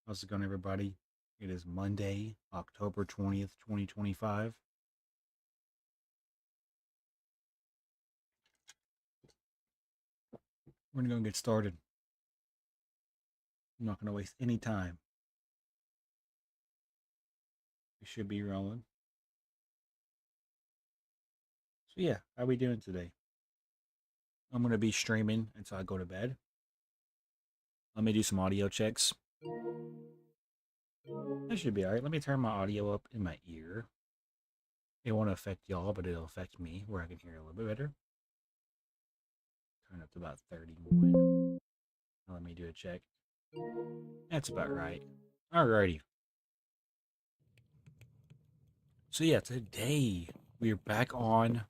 How's it going, everybody? It is Monday, October 20th, 2025. We're going to go and get started. I'm not going to waste any time. We should be rolling. So, yeah, how we doing today? I'm going to be streaming until I go to bed. Let me do some audio checks. That should be all right. Let me turn my audio up in my ear. It won't affect y'all, but it'll affect me where I can hear a little bit better. Turn up to about 31. Let me do a check. That's about right. Alrighty. So yeah, today we're back on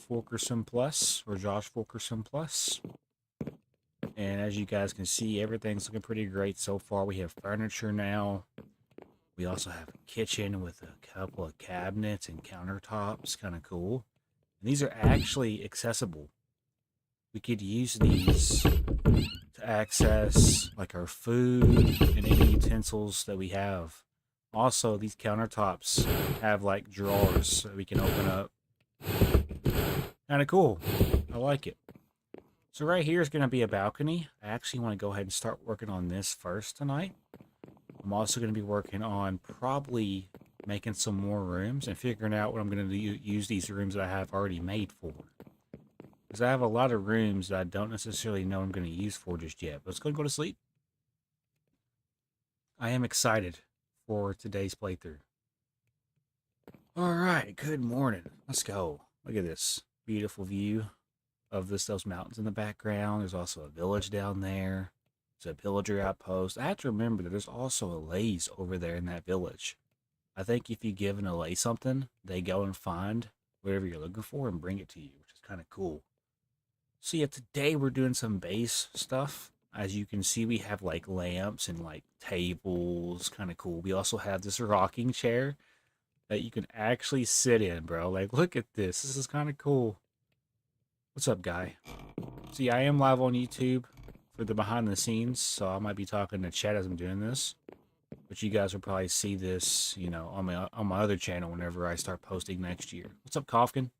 Fulkerson Plus, or Josh Fulkerson Plus. And as you guys can see, everything's looking pretty great so far. We have furniture now. We also have a kitchen with a couple of cabinets and countertops. Kind of cool. And these are actually accessible. We could use these to access like our food and any utensils that we have. Also, these countertops have like drawers that we can open up. Kind of cool. I like it. So right here is going to be a balcony. I actually want to go ahead and start working on this first tonight. I'm also going to be working on probably making some more rooms and figuring out what I'm going to use these rooms that I have already made for. Because I have a lot of rooms that I don't necessarily know I'm going to use for just yet. But let's go and go to sleep. I am excited for today's playthrough. All right, good morning. Let's go. Look at this beautiful view of those mountains in the background. There's also a village down there. There's a pillager outpost. I have to remember that there's also a Lays over there in that village. I think if you give an Lay something, they go and find whatever you're looking for and bring it to you, which is kind of cool. So yeah, today we're doing some base stuff. As you can see, we have like lamps and like tables, kind of cool. We also have this rocking chair that you can actually sit in, bro. Like, look at this. This is kind of cool. What's up, guy? See, I am live on YouTube for the behind the scenes, so I might be talking to chat as I'm doing this. But you guys will probably see this, you know, on my other channel whenever I start posting next year. What's up, Kofkin?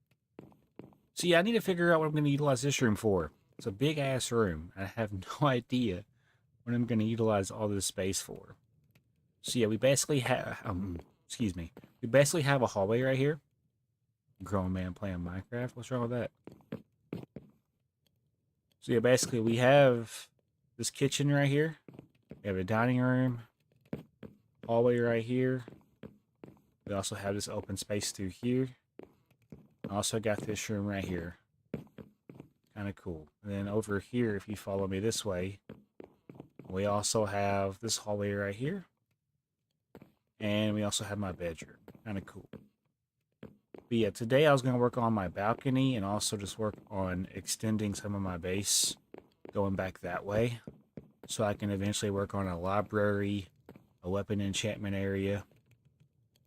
So yeah, I need to figure out what I'm going to utilize this room for. It's a big ass room. I have no idea what I'm going to utilize all this space for. So yeah, we basically have, excuse me, we basically have a hallway right here. Grown man playing Minecraft. What's wrong with that? So yeah, basically we have this kitchen right here. We have a dining room, hallway right here. We also have this open space through here. I also got this room right here. Kind of cool. And then over here, if you follow me this way, we also have this hallway right here. And we also have my bedroom. Kind of cool. But yeah, today I was going to work on my balcony and also just work on extending some of my base going back that way. So I can eventually work on a library, a weapon enchantment area.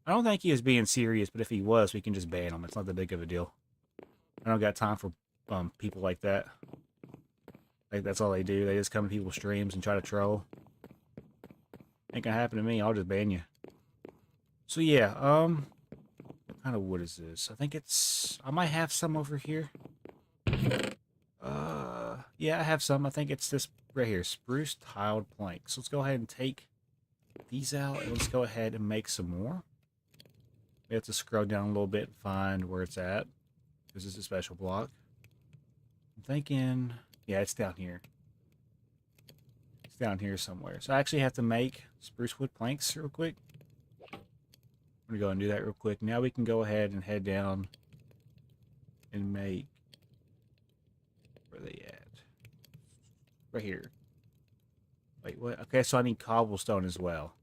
I don't think he was being serious, but if he was, we can just ban him. It's not that big of a deal. I don't got time for people like that. Like, that's all they do. They just come to people's streams and try to troll. Ain't gonna happen to me. I'll just ban you. So yeah, what kind of wood is this? I think it's, I might have some over here. Yeah, I have some. I think it's this right here, spruce tiled planks. So let's go ahead and take these out and let's go ahead and make some more. We have to scroll down a little bit and find where it's at. This is a special block. I'm thinking, yeah, it's down here. It's down here somewhere. So I actually have to make spruce wood planks real quick. I'm gonna go and do that real quick. Now we can go ahead and head down and make, where are they at? Right here. Wait, what? Okay, so I need cobblestone as well.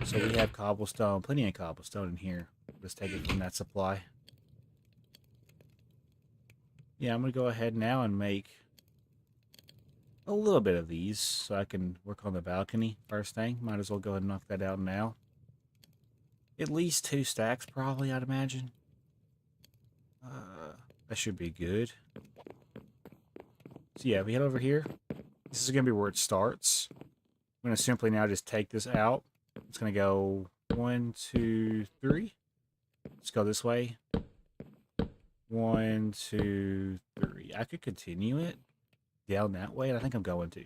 So we have cobblestone, plenty of cobblestone in here. Let's take it from that supply. Yeah, I'm gonna go ahead now and make a little bit of these so I can work on the balcony first thing. Might as well go ahead and knock that out now. At least 2 stacks probably, I'd imagine. That should be good. So yeah, we head over here. This is gonna be where it starts. I'm going to simply now just take this out. It's going to go 1, 2, 3. Let's go this way. 1, 2, 3. I could continue it down that way, and I think I'm going to.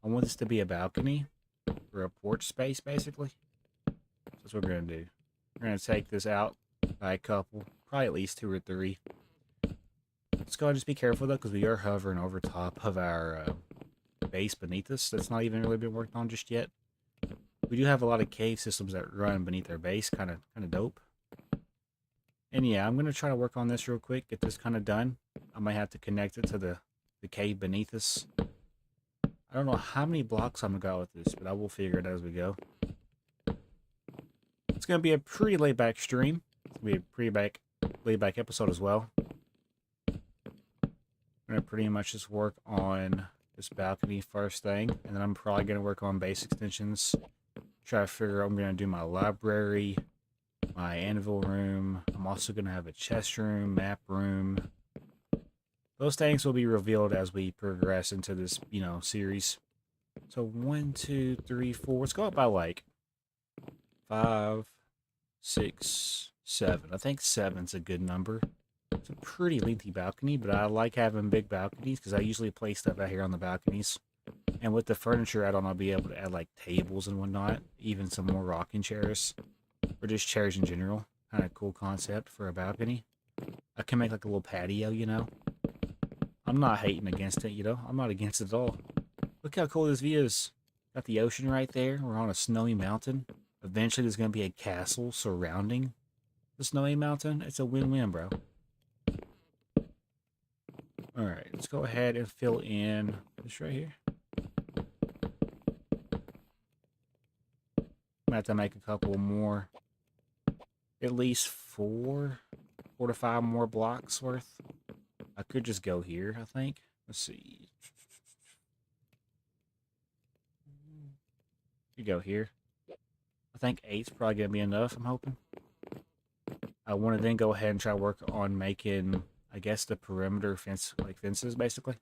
I want this to be a balcony or a porch space, basically. So that's what we're going to do. We're going to take this out by a couple, probably at least 2 or 3. Let's go ahead and just be careful, though, because we are hovering over top of our base beneath us. That's not even really been worked on just yet. We do have a lot of cave systems that run beneath our base, kind of dope. And yeah, I'm going to try to work on this real quick, get this kind of done. I might have to connect it to the cave beneath us. I don't know how many blocks I'm going to go with this, but I will figure it out as we go. It's going to be a pretty laid-back stream. It's going to be a pretty laid-back episode as well. I'm going to pretty much just work on this balcony first thing, and then I'm probably going to work on base extensions. Try to figure out I'm going to do my library, my anvil room. I'm also going to have a chest room, map room. Those things will be revealed as we progress into this, series. So 1, 2, 3, 4. Let's go up by like 5, 6, 7. I think 7's a good number. It's a pretty lengthy balcony, but I like having big balconies because I usually place stuff out here on the balconies. And with the furniture add-on, I'll be able to add like tables and whatnot, even some more rocking chairs, or just chairs in general. Kind of cool concept for a balcony. I can make like a little patio, I'm not hating against it, I'm not against it at all. Look how cool this view is. Got the ocean right there. We're on a snowy mountain. Eventually there's going to be a castle surrounding the snowy mountain. It's a win-win, bro. Alright, let's go ahead and fill in this right here. I'm going to have to make a couple more. At least 4 to 5 more blocks worth. I could just go here, I think. Let's see. You go here. I think 8's probably going to be enough, I'm hoping. I want to then go ahead and try to work on making, I guess, the perimeter fences, basically.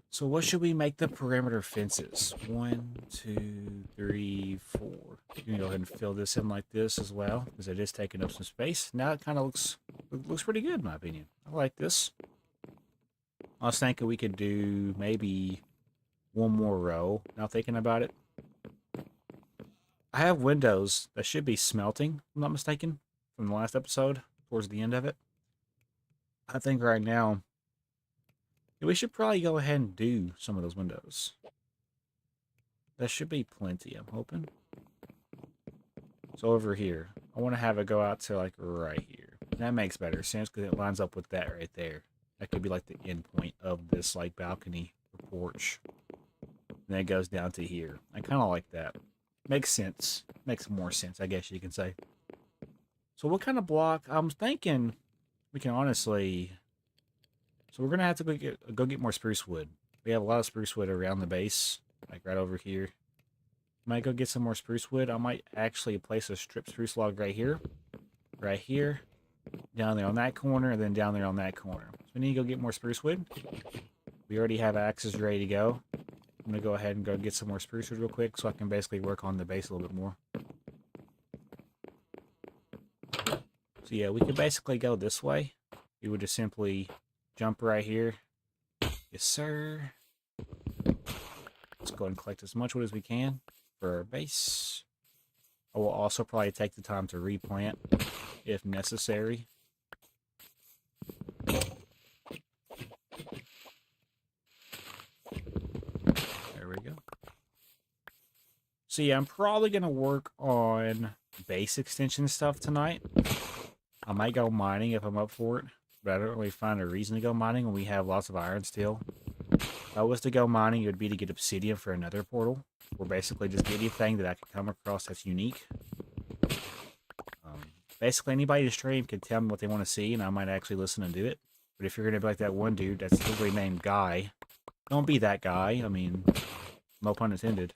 So what should we make the perimeter fences? 1, 2, 3, 4. You can go ahead and fill this in like this as well, because it is taking up some space. Now it kind of looks pretty good, in my opinion. I like this. I was thinking we could do maybe 1 more row, now thinking about it. I have windows that should be smelting, if I'm not mistaken, from the last episode, towards the end of it. I think right now, we should probably go ahead and do some of those windows. That should be plenty, I'm hoping. So over here, I want to have it go out to like right here. That makes better sense because it lines up with that right there. That could be like the end point of this like balcony or porch. And then it goes down to here. I kind of like that. Makes sense. Makes more sense, I guess you can say. So what kind of block? I'm thinking we can honestly... So we're going to have to go get more spruce wood. We have a lot of spruce wood around the base, like right over here. Might go get some more spruce wood. I might actually place a strip spruce log right here, down there on that corner, and then down there on that corner. So we need to go get more spruce wood. We already have axes ready to go. I'm going to go ahead and go get some more spruce wood real quick so I can basically work on the base a little bit more. So yeah, we could basically go this way. We would just simply jump right here. Yes, sir. Let's go ahead and collect as much wood as we can for our base. I will also probably take the time to replant if necessary. There we go. So yeah, I'm probably going to work on base extension stuff tonight. I might go mining if I'm up for it, but I don't really find a reason to go mining when we have lots of iron steel. If I was to go mining, it would be to get obsidian for another portal, or basically just anything that I could come across that's unique. Basically, anybody to stream can tell me what they want to see, and I might actually listen and do it. But if you're going to be like that one dude that's literally named Guy, don't be that guy. I mean, no pun intended.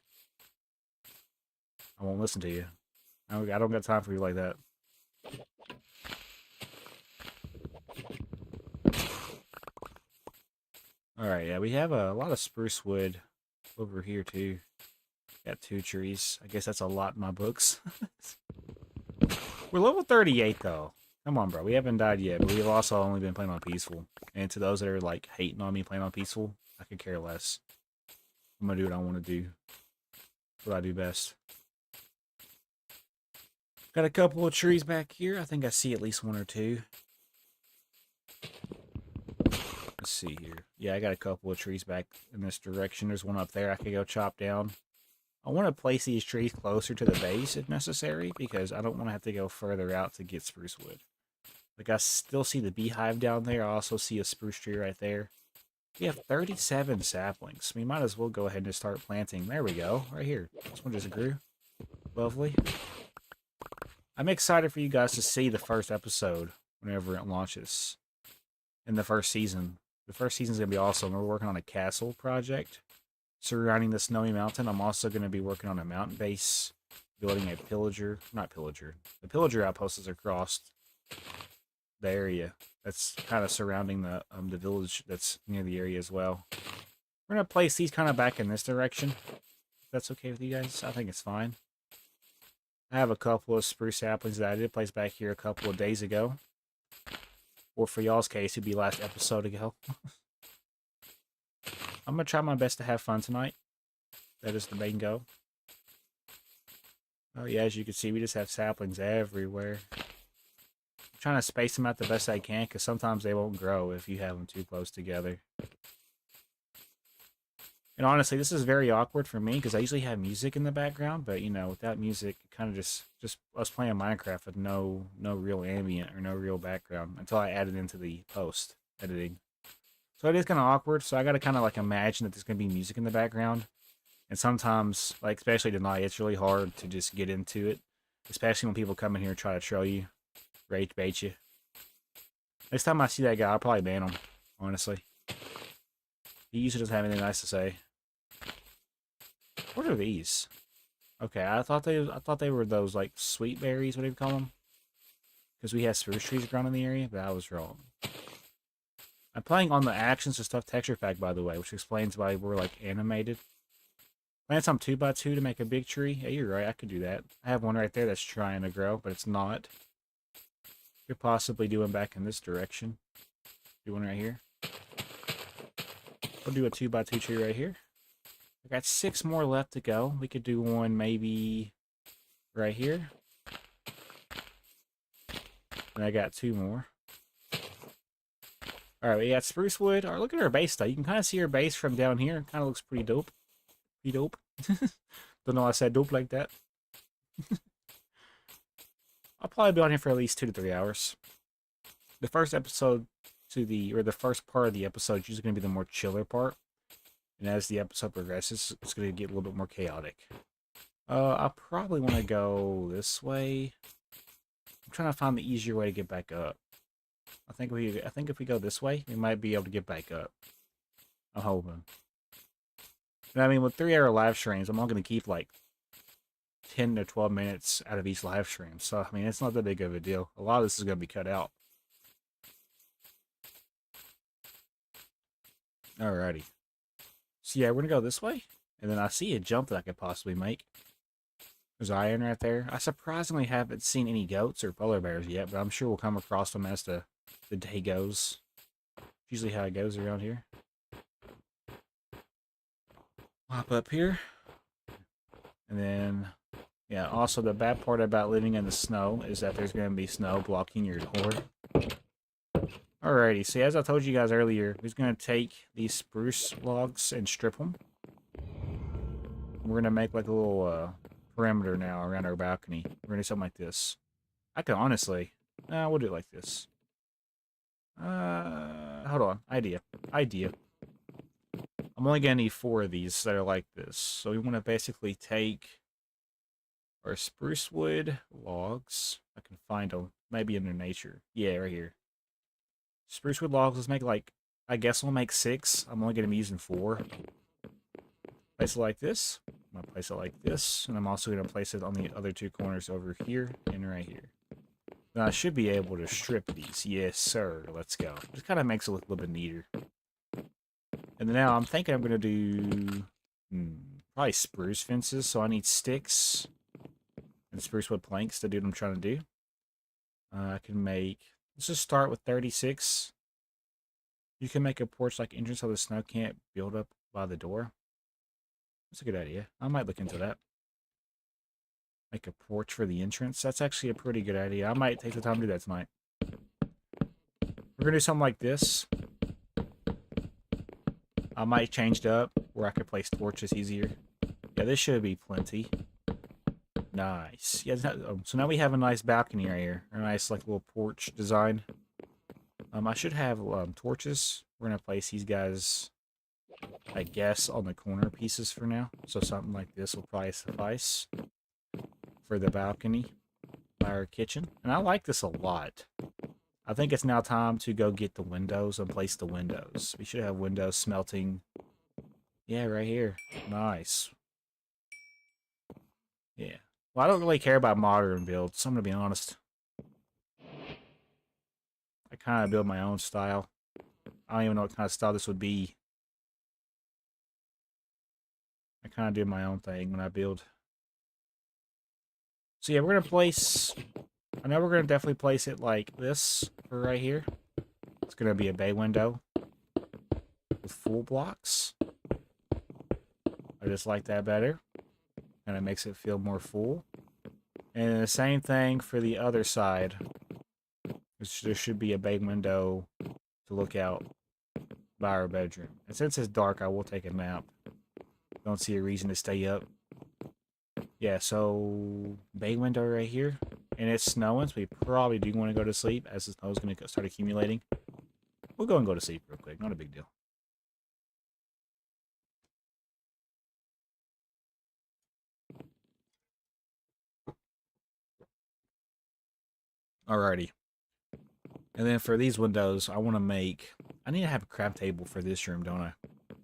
I won't listen to you. I don't got time for you like that. Alright, yeah, we have a lot of spruce wood over here too. Got 2 trees. I guess that's a lot in my books. We're level 38 though. Come on, bro. We haven't died yet, but we've also only been playing on peaceful. And to those that are like hating on me playing on peaceful, I could care less. I'm gonna do what I want to do. What I do best. Got a couple of trees back here. I think I see at least 1 or 2. Let's see here. Yeah, I got a couple of trees back in this direction. There's one up there I could go chop down. I want to place these trees closer to the base if necessary, because I don't want to have to go further out to get spruce wood. Like, I still see the beehive down there. I also see a spruce tree right there. We have 37 saplings. We might as well go ahead and just start planting. There we go. Right here. This one just grew. Lovely. I'm excited for you guys to see the first episode whenever it launches in the first season. The first season is going to be awesome. We're working on a castle project surrounding the snowy mountain. I'm also going to be working on a mountain base, building a pillager. Not pillager. The pillager outpost is across the area that's kind of surrounding the village that's near the area as well. We're going to place these kind of back in this direction. If that's okay with you guys? I think it's fine. I have a couple of spruce saplings that I did place back here a couple of days ago. Or for y'all's case, it'd be last episode ago. I'm going to try my best to have fun tonight. That is the main goal. Oh yeah, as you can see, we just have saplings everywhere. I'm trying to space them out the best I can, because sometimes they won't grow if you have them too close together. And honestly, this is very awkward for me, because I usually have music in the background, but, you know, without music, it kind of just us playing Minecraft with no real ambient or no real background until I add it into the post editing. So it is kind of awkward, so I got to kind of like imagine that there's going to be music in the background. And sometimes, like especially tonight, it's really hard to just get into it. Especially when people come in here and try to troll you, rage bait you. Next time I see that guy, I'll probably ban him, honestly. He usually doesn't have anything nice to say. What are these? Okay, I thought they were those like sweet berries, what do you call them? Because we have spruce trees growing in the area, but I was wrong. I'm playing on the Actions to Stuff texture pack, by the way, which explains why we're, like, animated. Plant some 2x2 to make a big tree. Yeah, you're right, I could do that. I have one right there that's trying to grow, but it's not. Could possibly do one back in this direction. Do one right here. We'll do a 2x2 tree right here. I got 6 more left to go. We could do one maybe right here. And I got 2 more. Alright, we got spruce wood. Alright, look at our base, though. You can kind of see our base from down here. It kind of looks pretty dope. Pretty dope. Don't know why I said dope like that. I'll probably be on here for at least 2 to 3 hours. The first episode the first part of the episode is usually going to be the more chiller part. And as the episode progresses, it's going to get a little bit more chaotic. I probably want to go this way. I'm trying to find the easier way to get back up. I think if we go this way, we might be able to get back up. I'm hoping. And I mean, with 3-hour live streams, I'm only going to keep like 10 to 12 minutes out of each live stream. So, I mean, it's not that big of a deal. A lot of this is going to be cut out. Alrighty. So, yeah, we're going to go this way. And then I see a jump that I could possibly make. There's iron right there. I surprisingly haven't seen any goats or polar bears yet, but I'm sure we'll come across them as the day goes. Usually how it goes around here. Hop up here. And then, yeah, also the bad part about living in the snow is that there's going to be snow blocking your door. Alrighty, so as I told you guys earlier, we're going to take these spruce logs and strip them. We're going to make like a little perimeter now around our balcony. We're going to do something like this. I could honestly, we'll do it like this. Hold on, idea. I'm only going to need 4 of these that are like this. So we want to basically take our spruce wood logs. I can find them. Maybe in their nature. Yeah, right here. Spruce wood logs, let's make like, I guess we'll make 6. I'm only going to be using 4. Place it like this. I'm going to place it like this. And I'm also going to place it on the other 2 corners over here and right here. Now I should be able to strip these. Yes, sir. Let's go. Just kind of makes it look a little bit neater. And then now I'm thinking I'm going to do Probably spruce fences, so I need sticks and spruce wood planks to do what I'm trying to do. I can make, let's just start with 36. You can make a porch like entrance so the snow can't build up by the door. That's a good idea. I might look into that. Make a porch for the entrance. That's actually a pretty good idea. I might take the time to do that tonight. We're going to do something like this. I might change it up where I could place torches easier. Yeah, this should be plenty. Nice. Yeah, so now we have a nice balcony right here. A nice like little porch design. I should have torches. We're going to place these guys, I guess, on the corner pieces for now. So something like this will probably suffice for the balcony by our kitchen. And I like this a lot. I think it's now time to go get the windows and place the windows. We should have windows smelting. Yeah, right here. Nice. Yeah. Well, I don't really care about modern builds, I'm going to be honest. I kind of build my own style. I don't even know what kind of style this would be. I kind of do my own thing when I build. So yeah, we're going to place... I know we're going to definitely place it like this for right here. It's going to be a bay window with full blocks. I just like that better. And it makes it feel more full. And the same thing for the other side. There should be a bay window to look out by our bedroom. And since it's dark, I will take a nap. Don't see a reason to stay up. Yeah, so bay window right here. And it's snowing, so we probably do want to go to sleep as the snow is going to start accumulating. We'll go and go to sleep real quick. Not a big deal. Alrighty. And then for these windows, I want to make... I need to have a craft table for this room, don't I? I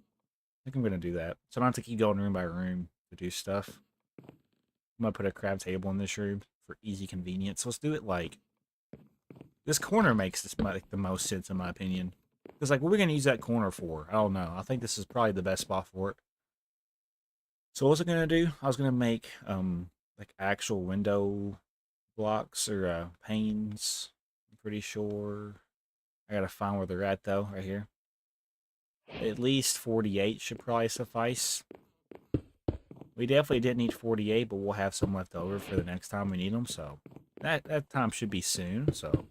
think I'm going to do that. So I don't have to keep going room by room to do stuff. I'm going to put a craft table in this room for easy convenience. So let's do it like... This corner makes this like the most sense in my opinion. Because like, what are we going to use that corner for? I don't know. I think this is probably the best spot for it. So what was I going to do? I was going to make like actual window blocks or panes. I'm pretty sure. I got to find where they're at though, right here. At least 48 should probably suffice. We definitely didn't need 48, but we'll have some left over for the next time we need them. So that time should be soon. So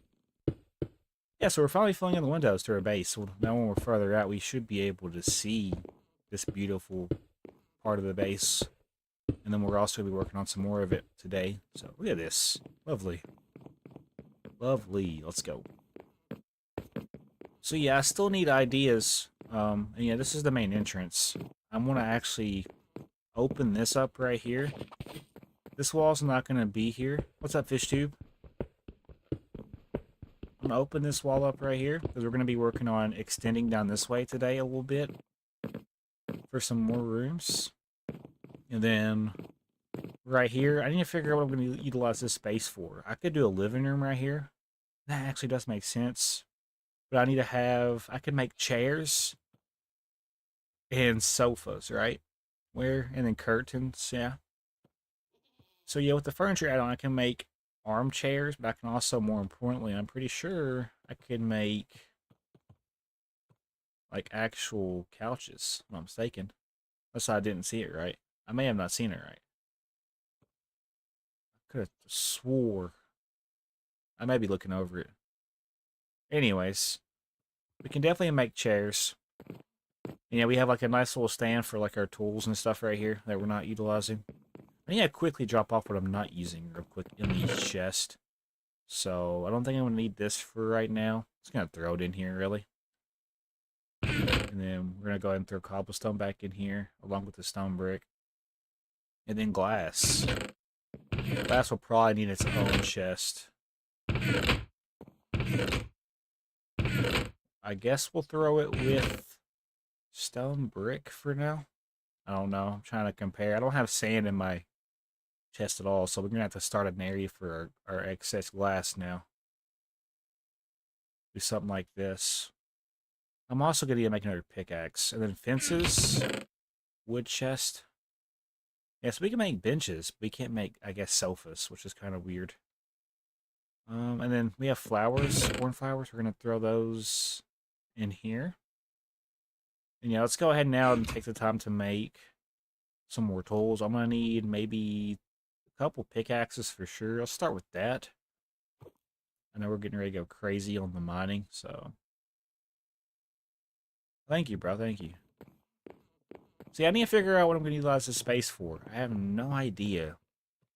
yeah, so we're finally filling in the windows to our base. So now when we're further out, we should be able to see this beautiful part of the base. And then we're also going to be working on some more of it today. So look at this. Lovely. Lovely. Let's go. So yeah, I still need ideas. And yeah, this is the main entrance. I'm going to actually open this up right here. This wall's not going to be here. What's up, fish tube? I'm going to open this wall up right here because we're going to be working on extending down this way today a little bit for some more rooms. And then right here, I need to figure out what I'm going to utilize this space for. I could do a living room right here. That actually does make sense. But I need to have, I could make chairs and sofas, right? And then curtains, yeah. So yeah, with the furniture add-on, I can make armchairs, but I can also, more importantly, I'm pretty sure I can make like actual couches, if I'm not mistaken. Unless I didn't see it right. I may have not seen it right. I could have swore. I may be looking over it. Anyways, we can definitely make chairs. And yeah, we have like a nice little stand for like our tools and stuff right here that we're not utilizing. I need to quickly drop off what I'm not using real quick in the chest. So I don't think I'm going to need this for right now. Just going to throw it in here, really. And then we're going to go ahead and throw cobblestone back in here, along with the stone brick. And then glass. Glass will probably need its own chest. I guess we'll throw it with stone brick for now. I don't know. I'm trying to compare. I don't have sand in my chest at all, so we're going to have to start an area for our excess glass now. Do something like this. I'm also going to make another pickaxe. And then fences. wood chest. Yeah, so we can make benches. We can't make, I guess, sofas, which is kind of weird. And then we have flowers, cornflowers. We're going to throw those in here. And yeah, let's go ahead now and take the time to make some more tools. I'm going to need maybe a couple pickaxes for sure. I'll start with that. I know we're getting ready to go crazy on the mining, so... Thank you, bro. Thank you. See, I need to figure out what I'm going to utilize this space for. I have no idea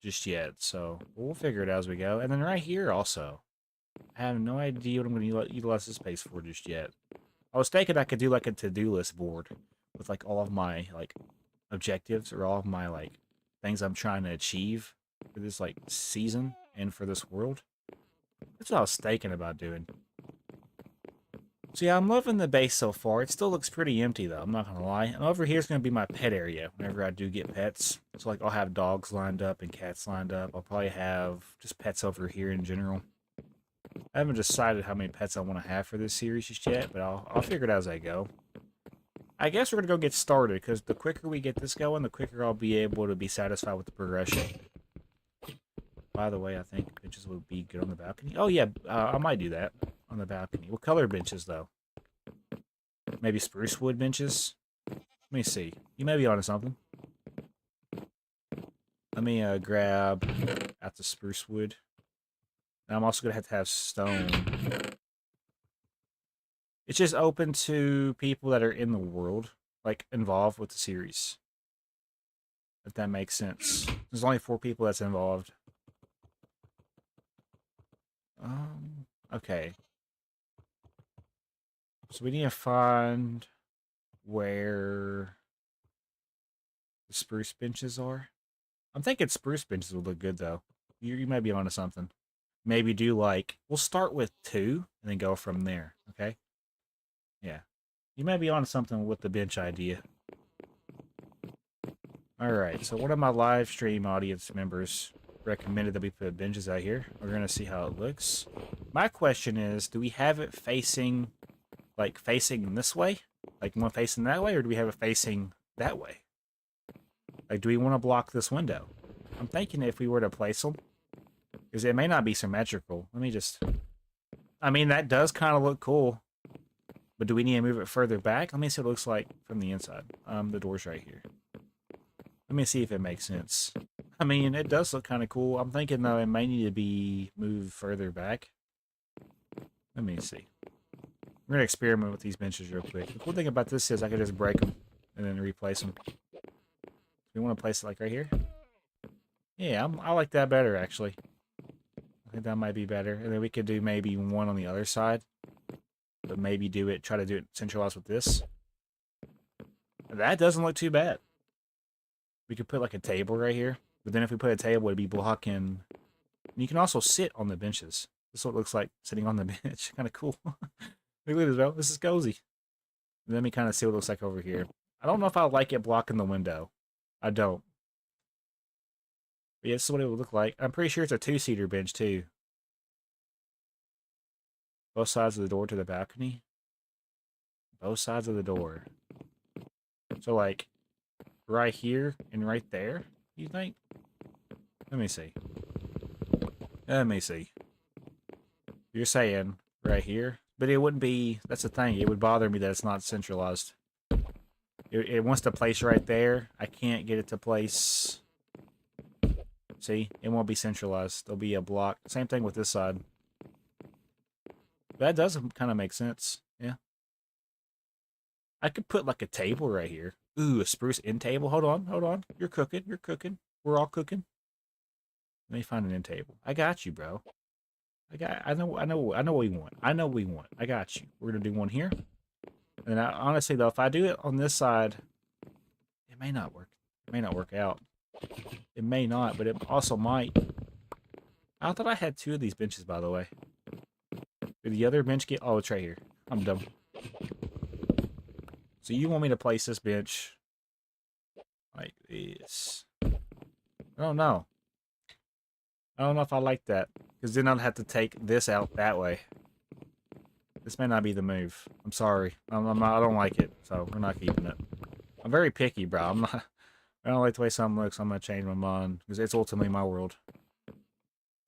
just yet, so we'll figure it out as we go. And then right here also, I have no idea what I'm going to utilize this space for just yet. I was thinking I could do like a to-do list board with like all of my like objectives or all of my like things I'm trying to achieve for this like season and for this world. That's what I was thinking about doing. So yeah, I'm loving the base so far. It still looks pretty empty though, I'm not gonna lie. And over here is gonna be my pet area whenever I do get pets. So like I'll have dogs lined up and cats lined up. I'll probably have just pets over here in general. I haven't decided how many pets I want to have for this series just yet, but I'll figure it out as I go. I guess we're gonna go get started because the quicker we get this going, the quicker I'll be able to be satisfied with the progression. By the way, I think benches would be good on the balcony. Oh yeah, I might do that on the balcony. What color benches though? Maybe spruce wood benches? Let me see. You may be onto something. Let me grab out the spruce wood. And I'm also going to have stone. It's just open to people that are in the world, like involved with the series. If that makes sense. There's only 4 people that's involved. Okay. So we need to find where the spruce benches are. I'm thinking spruce benches would look good, though. You might be onto something. Maybe do like, we'll start with 2 and then go from there, okay? Yeah. You might be onto something with the bench idea. Alright, so one of my live stream audience members recommended that we put benches out here. We're going to see how it looks. My question is, do we have it facing, like, facing this way? Like, one facing that way, or do we have it facing that way? Like, do we want to block this window? I'm thinking if we were to place them, because it may not be symmetrical. Let me just... I mean, that does kind of look cool. But do we need to move it further back? Let me see what it looks like from the inside. The door's right here. Let me see if it makes sense. I mean, it does look kind of cool. I'm thinking, though, it may need to be moved further back. Let me see. We're going to experiment with these benches real quick. The cool thing about this is I can just break them and then replace them. We want to place it like right here? Yeah, I like that better, actually. I think that might be better. And then we could do maybe one on the other side. But maybe try to do it centralized with this. That doesn't look too bad. We could put like a table right here. But then if we put a table, it'd be blocking. And you can also sit on the benches. This is what it looks like sitting on the bench. Kind of cool. Look at this, bro. This is cozy. And let me kind of see what it looks like over here. I don't know if I like it blocking the window. I don't. But yeah, this is what it would look like. I'm pretty sure it's a 2-seater bench, too. Both sides of the door to the balcony. Both sides of the door. So, like, right here and right there, you think? Let me see. Let me see. You're saying right here? But it wouldn't be... That's the thing. It would bother me that it's not centralized. It wants to place right there. I can't get it to place... See? It won't be centralized. There'll be a block. Same thing with this side. That does kind of make sense. Yeah. I could put like a table right here. Ooh, a spruce end table. Hold on, hold on. You're cooking. You're cooking. We're all cooking. Let me find an end table. I got you, bro. I know what we want. I know what we want. I got you. We're gonna do one here. And honestly though, if I do it on this side, it may not work. It may not work out. It may not, but it also might. I thought I had 2 of these benches, by the way. Did the other bench get... Oh, it's right here. I'm dumb. So you want me to place this bench like this. I don't know. I don't know if I like that. Because then I'd have to take this out that way. This may not be the move. I'm sorry. I don't like it. So we're not keeping it. I'm I'm very picky, bro. I'm not. I don't like the way something looks. I'm gonna change my mind because it's ultimately my world.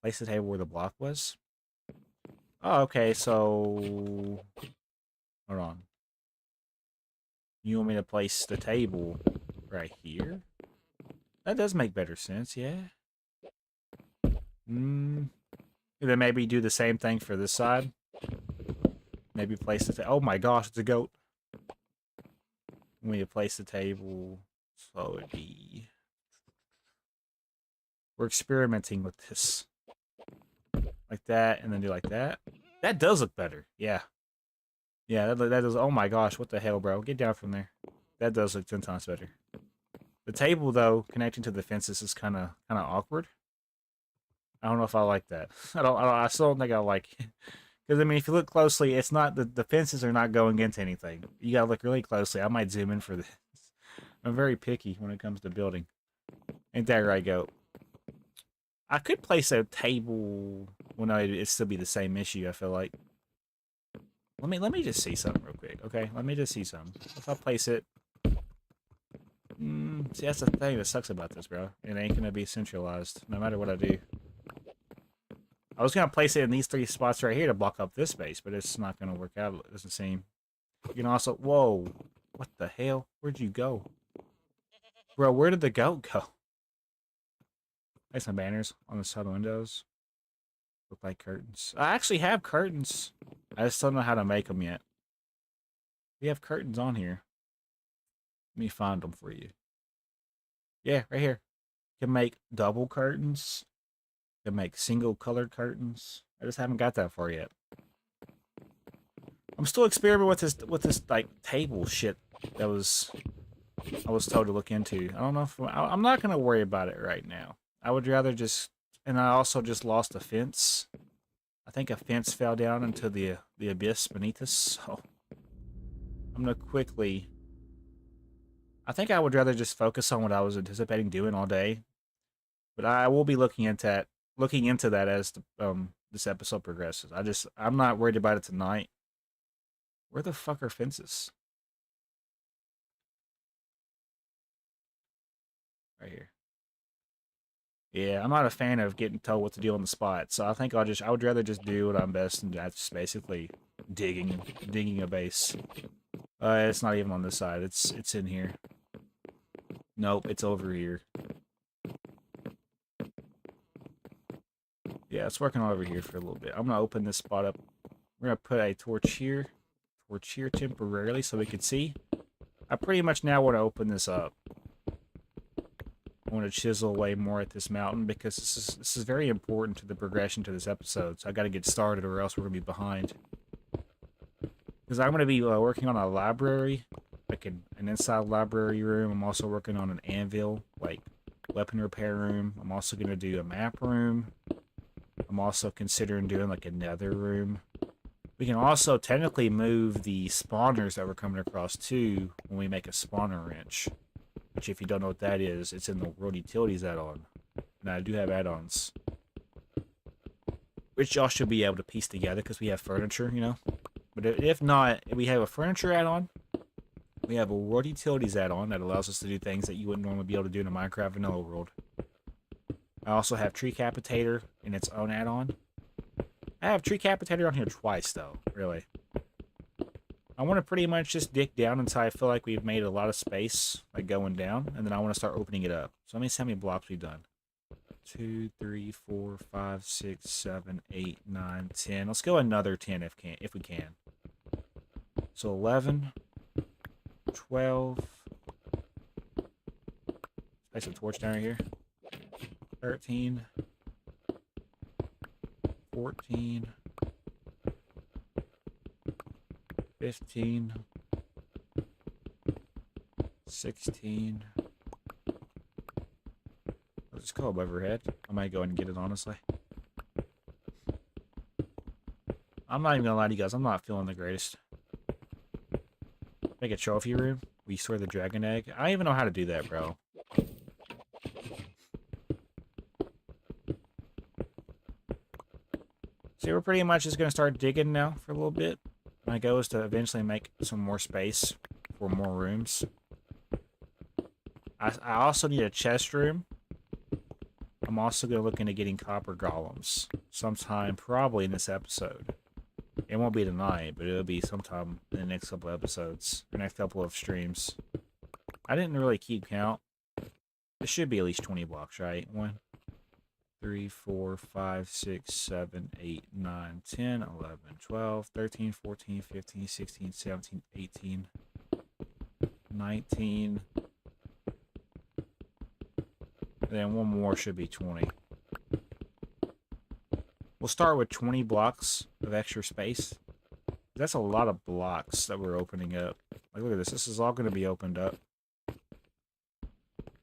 Place the table where the block was. Oh, okay. So hold on. You want me to place the table right here? That does make better sense. Yeah. Hmm. Then maybe do the same thing for this side. Maybe place the oh my gosh, it's a goat. We need to place the table so it'd be. We're experimenting with this. Like that, and then do like that. That does look better. Yeah. Yeah, that does. Oh my gosh, what the hell, bro? Get down from there. That does look 10 times better. The table, though, connecting to the fences is kind of awkward. I don't know if I like that. I still don't think I like it. Because, I mean, if you look closely, it's not, the fences are not going into anything. You gotta look really closely. I might zoom in for this. I'm very picky when it comes to building. Ain't that right, goat? I could place a table. Well, no, it'd still be the same issue, I feel like. Let me just see something real quick, okay? Let me just see something. If I place it... see, that's the thing that sucks about this, bro. It ain't gonna be centralized, no matter what I do. I was gonna place it in these 3 spots right here to block up this space, but it's not gonna work out, it doesn't seem. You can also... Whoa! What the hell? Where'd you go? Bro, where did the goat go? There's some banners on the side windows. Look like curtains. I actually have curtains. I just don't know how to make them yet. We have curtains on here. Let me find them for you. Yeah, right here. You can make double curtains. You can make single colored curtains. I just haven't got that far yet. I'm still experimenting with this like table shit that I was told to look into. I don't know if I'm not gonna worry about it right now. I would rather just, and I also just lost a fence. I think a fence fell down into the abyss beneath us. So I'm gonna quickly. I think I would rather just focus on what I was anticipating doing all day, but I will be looking into that as this episode progresses. I'm not worried about it tonight. Where the fuck are fences? Right here. Yeah, I'm not a fan of getting told what to do on the spot, so I think I would rather just do what I'm best, and that's just basically digging a base. It's not even on this side. It's in here. Nope, it's over here. Yeah, it's working over here for a little bit. I'm gonna open this spot up. We're gonna put a torch here temporarily so we can see. I pretty much now want to open this up. I want to chisel away more at this mountain because this is very important to the progression to this episode. So I got to get started, or else we're gonna be behind. Because I'm gonna be working on a library, like an inside library room. I'm also working on an anvil, like weapon repair room. I'm also gonna do a map room. I'm also considering doing like a nether room. We can also technically move the spawners that we're coming across too when we make a spawner wrench. Which, if you don't know what that is, it's in the World Utilities add-on. And I do have add-ons. Which y'all should be able to piece together because we have furniture, you know? But if not, we have a furniture add-on. We have a World Utilities add-on that allows us to do things that you wouldn't normally be able to do in a Minecraft vanilla world. I also have Tree Capitator in its own add-on. I have Tree Capitator on here twice, though, really. I want to pretty much just dig down until I feel like we've made a lot of space, like going down, and then I want to start opening it up. So let me see how many blocks we've done. 2, 3, 4, 5, 6, 7, 8, 9, 10. Let's go another 10 if we can. So 11, 12. Place a torch down right here. 13, 14, 15, 16. I'll just go above her head. I might go and get it, honestly. I'm not even gonna lie to you guys, I'm not feeling the greatest. Make a trophy room. We store the dragon egg. I don't even know how to do that, bro. So we're pretty much just gonna start digging now for a little bit. My goal is to eventually make some more space for more rooms. I also need a chest room. I'm also going to look into getting copper golems sometime, probably in this episode. It won't be tonight, but it'll be sometime in the next couple episodes, or next couple of streams. I didn't really keep count. It should be at least 20 blocks, right? 1, 3, 4, 5, 6, 7, 8, 9, 10, 11, 12, 13, 14, 15, 16, 17, 18, 19. And then one more should be 20. We'll start with 20 blocks of extra space. That's a lot of blocks that we're opening up. Like, look at this. This is all going to be opened up.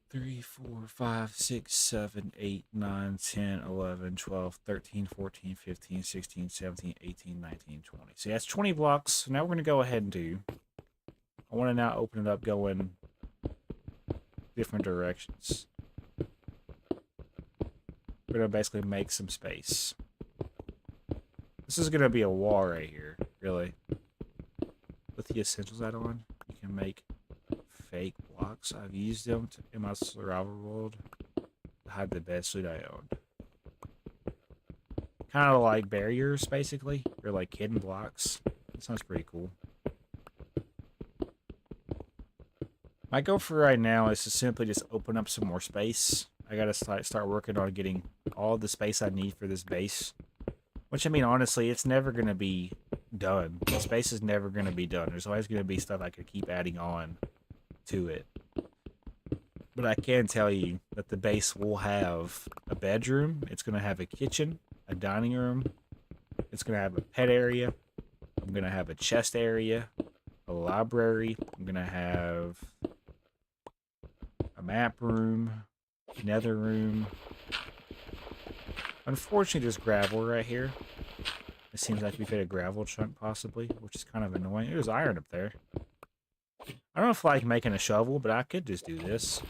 3, 4, 5, 6, 7, 8, 9, 10, 11, 12, 13, 14, 15, 16, 17, 18, 19, 20. So that's 20 blocks. So now we're going to go ahead and do... I want to now open it up going different directions. We're going to basically make some space. This is going to be a wall right here, really. With the essentials add-on, you can make fake blocks. I've used them in my survival world to hide the best loot I owned. Kind of like barriers, basically. Or like hidden blocks. That sounds pretty cool. My goal for right now is to simply just open up some more space. I gotta start working on getting all the space I need for this base. Which, I mean, honestly, it's never going to be done. The space is never going to be done. There's always going to be stuff I could keep adding on to it. But I can tell you that the base will have a bedroom. It's going to have a kitchen, a dining room. It's going to have a pet area. I'm going to have a chest area, a library. I'm going to have a map room, nether room. Unfortunately, there's gravel right here. It seems like we've hit a gravel chunk, possibly, which is kind of annoying. There's iron up there. I don't know if I like making a shovel, but I could just do this.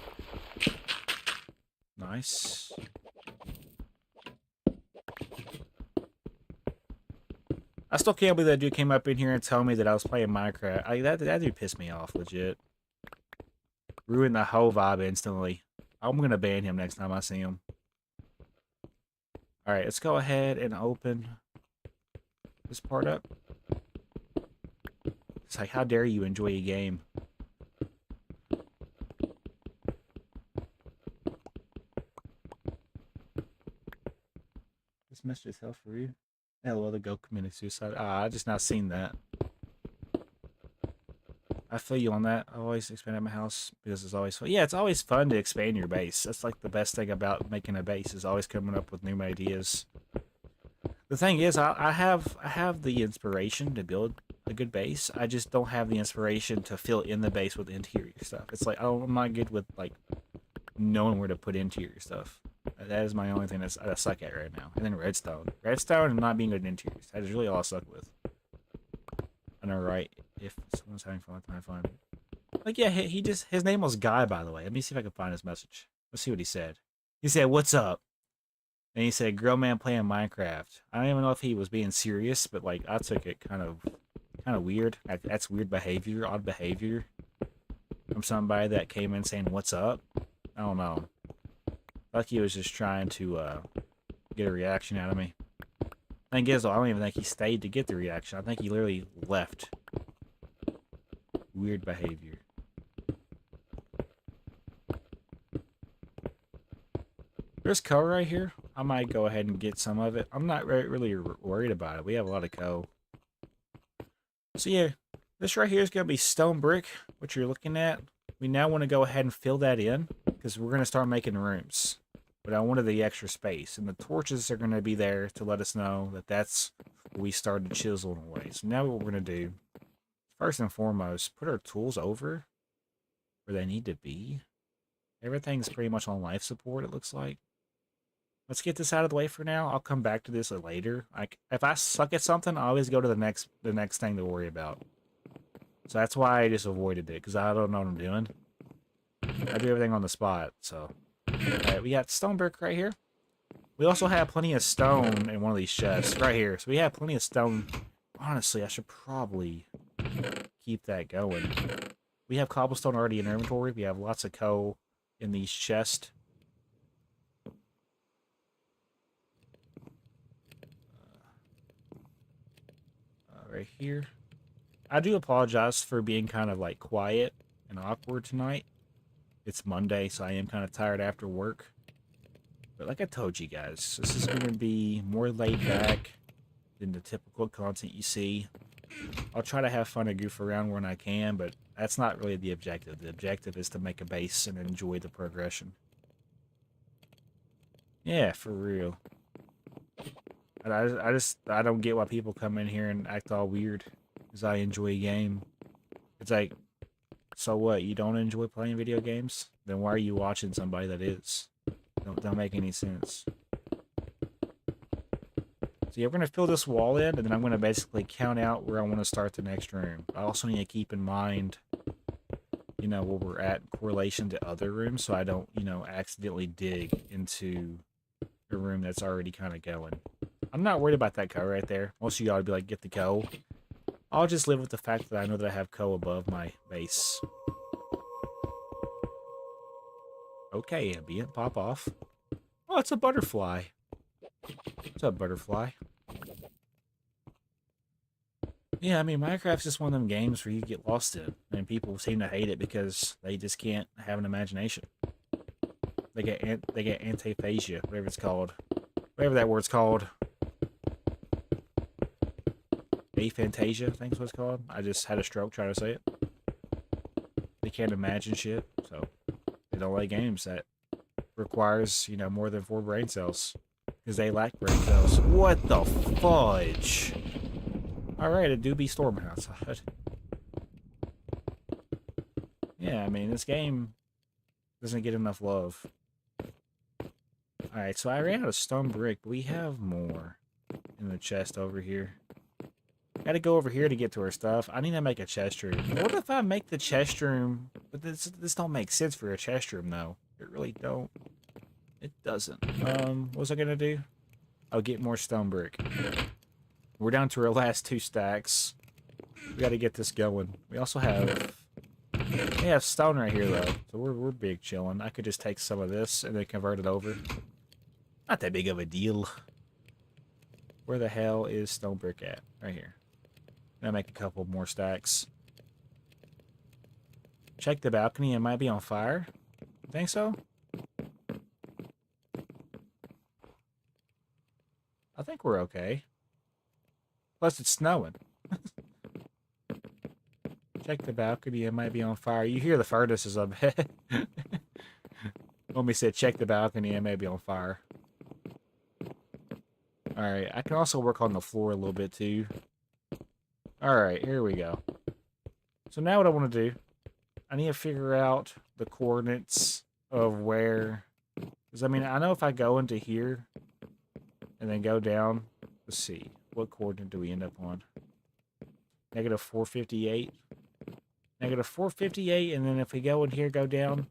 Nice. I still can't believe that dude came up in here and told me that I was playing Minecraft. That dude pissed me off, legit. Ruined the whole vibe instantly. I'm going to ban him next time I see him. Alright, let's go ahead and open this part up. It's like, how dare you enjoy a game? This message is hell for you. LOL, the go committing suicide. I just now seen that. I feel you on that. I always expand at my house because it's always fun. Yeah, it's always fun to expand your base. That's like the best thing about making a base, is always coming up with new ideas. The thing is, I have the inspiration to build a good base. I just don't have the inspiration to fill in the base with interior stuff. It's like, I'm not good with like knowing where to put interior stuff. That is my only thing that I suck at right now. And then redstone. Redstone and not being good at interiors. That is really all I suck with. I know, right? If someone's having fun, having fun. Like, yeah, his name was Guy, by the way. Let me see if I can find his message. Let's see what he said. He said, "What's up?" And he said, "Girl man playing Minecraft." I don't even know if he was being serious, but like, I took it kind of weird. That's weird behavior, odd behavior from somebody that came in saying, "What's up?" I don't know. Like he was just trying to get a reaction out of me. Thing is, though, I don't even think he stayed to get the reaction. I think he literally left. Weird behavior. There's coal right here. I might go ahead and get some of it. I'm not really worried about it. We have a lot of coal. So yeah, this right here is going to be stone brick, what you're looking at. We now want to go ahead and fill that in, because we're going to start making rooms. But I wanted the extra space, and the torches are going to be there to let us know that that's where we started chiseling away. So now what we're going to do, first and foremost, put our tools over where they need to be. Everything's pretty much on life support, it looks like. Let's get this out of the way for now. I'll come back to this later. Like, if I suck at something, I always go to the next thing to worry about. So that's why I just avoided it, because I don't know what I'm doing. I do everything on the spot, so... Alright, we got stone brick right here. We also have plenty of stone in one of these chests right here. So we have plenty of stone. Honestly, I should probably keep that going. We have cobblestone already in our inventory. We have lots of coal. in these chests. Right here. I do apologize for being kind of like quiet and awkward tonight. It's Monday, so I am kind of tired after work. But like I told you guys, this is going to be more laid back than the typical content you see. I'll try to have fun and goof around when I can, but that's not really the objective. The objective is to make a base and enjoy the progression. Yeah, for real. And I don't get why people come in here and act all weird because I enjoy a game. It's like, so what? You don't enjoy playing video games? Then why are you watching somebody that is? Don't make any sense. So yeah, we're going to fill this wall in, and then I'm going to basically count out where I want to start the next room. I also need to keep in mind, you know, where we're at in correlation to other rooms, so I don't, you know, accidentally dig into a room that's already kind of going. I'm not worried about that co right there. Most of y'all would be like, get the co. I'll just live with the fact that I know that I have co above my base. Okay, ambient, pop off. Oh, it's a butterfly. What's up, butterfly? Yeah, I mean, Minecraft's just one of them games where you get lost in, and people seem to hate it because they just can't have an imagination. They get antiphasia, whatever it's called, whatever that word's called. Aphantasia, I think is what it's called. I just had a stroke trying to say it. They can't imagine shit, so they don't like games that requires, you know, more than 4 brain cells. Because they lack brain cells. What the fudge? Alright, it do be storming outside. Yeah, I mean, this game doesn't get enough love. Alright, so I ran out of stone brick, but we have more in the chest over here. Gotta go over here to get to our stuff. I need to make a chest room. What if I make the chest room? But this don't make sense for a chest room, though. It really don't. It doesn't. What was I gonna do? I'll get more stone brick. We're down to our last 2 stacks. We gotta get this going. We also have... We have stone right here, though. So we're big chilling. I could just take some of this and then convert it over. Not that big of a deal. Where the hell is stone brick at? Right here. I'll make a couple more stacks. Check the balcony. It might be on fire. You think so? I think we're okay. Plus it's snowing. Check the balcony. It might be on fire. You hear the furnaces up ahead. Homie said check the balcony. It may be on fire. Alright. I can also work on the floor a little bit too. Alright, here we go. So now what I want to do, I need to figure out the coordinates of where... Because, I mean, I know if I go into here and then go down, let's see. What coordinate do we end up on? Negative 458. Negative 458, and then if we go in here, go down.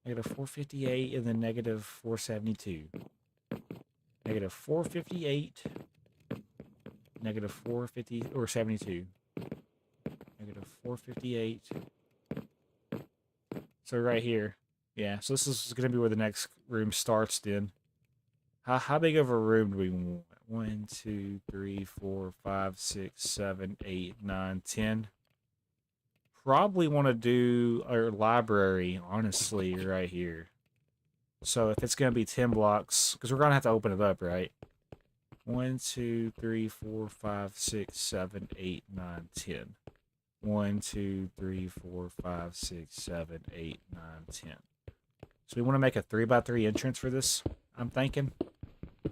Negative 458, and then negative 472. Negative 458... Negative 450 or 72. Negative 458. So right here. Yeah, so this is going to be where the next room starts then. How big of a room do we want? 1, 2, 3, 4, 5, 6, 7, 8, 9, 10. Probably want to do our library, honestly, right here. So if it's going to be 10 blocks, because we're going to have to open it up, right? 1, 2, 3, 4, 5, 6, 7, 8, 9, 10. 1, 2, 3, 4, 5, 6, 7, 8, 9, 10. So we want to make a 3x3 entrance for this, I'm thinking. So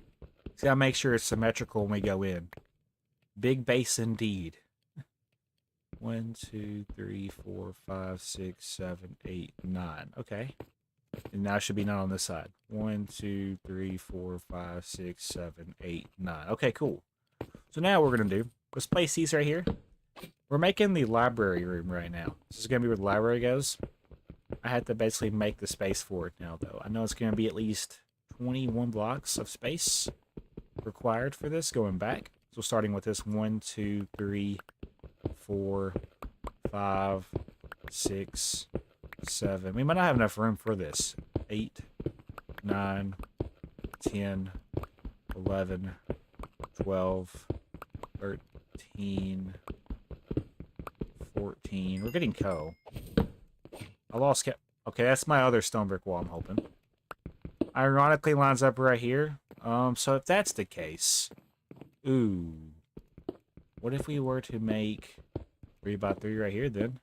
gotta make sure it's symmetrical when we go in. Big base indeed. 1, 2, 3, 4, 5, 6, 7, 8, 9. Okay. And now it should be 9 on this side. 1, 2, 3, 4, 5, 6, 7, 8, 9. Okay, cool. So now what we're going to do, let's place these right here. We're making the library room right now. This is going to be where the library goes. I had to basically make the space for it now, though. I know it's going to be at least 21 blocks of space required for this going back. So starting with this 1, 2, 3, 4, 5, 6, 7. We might not have enough room for this. 8, 9, 10, 11, 12, 13, 14. We're getting coal. I lost... Okay, that's my other stone brick wall, I'm hoping. Ironically lines up right here. So if that's the case... Ooh. What if we were to make 3x3 right here, then?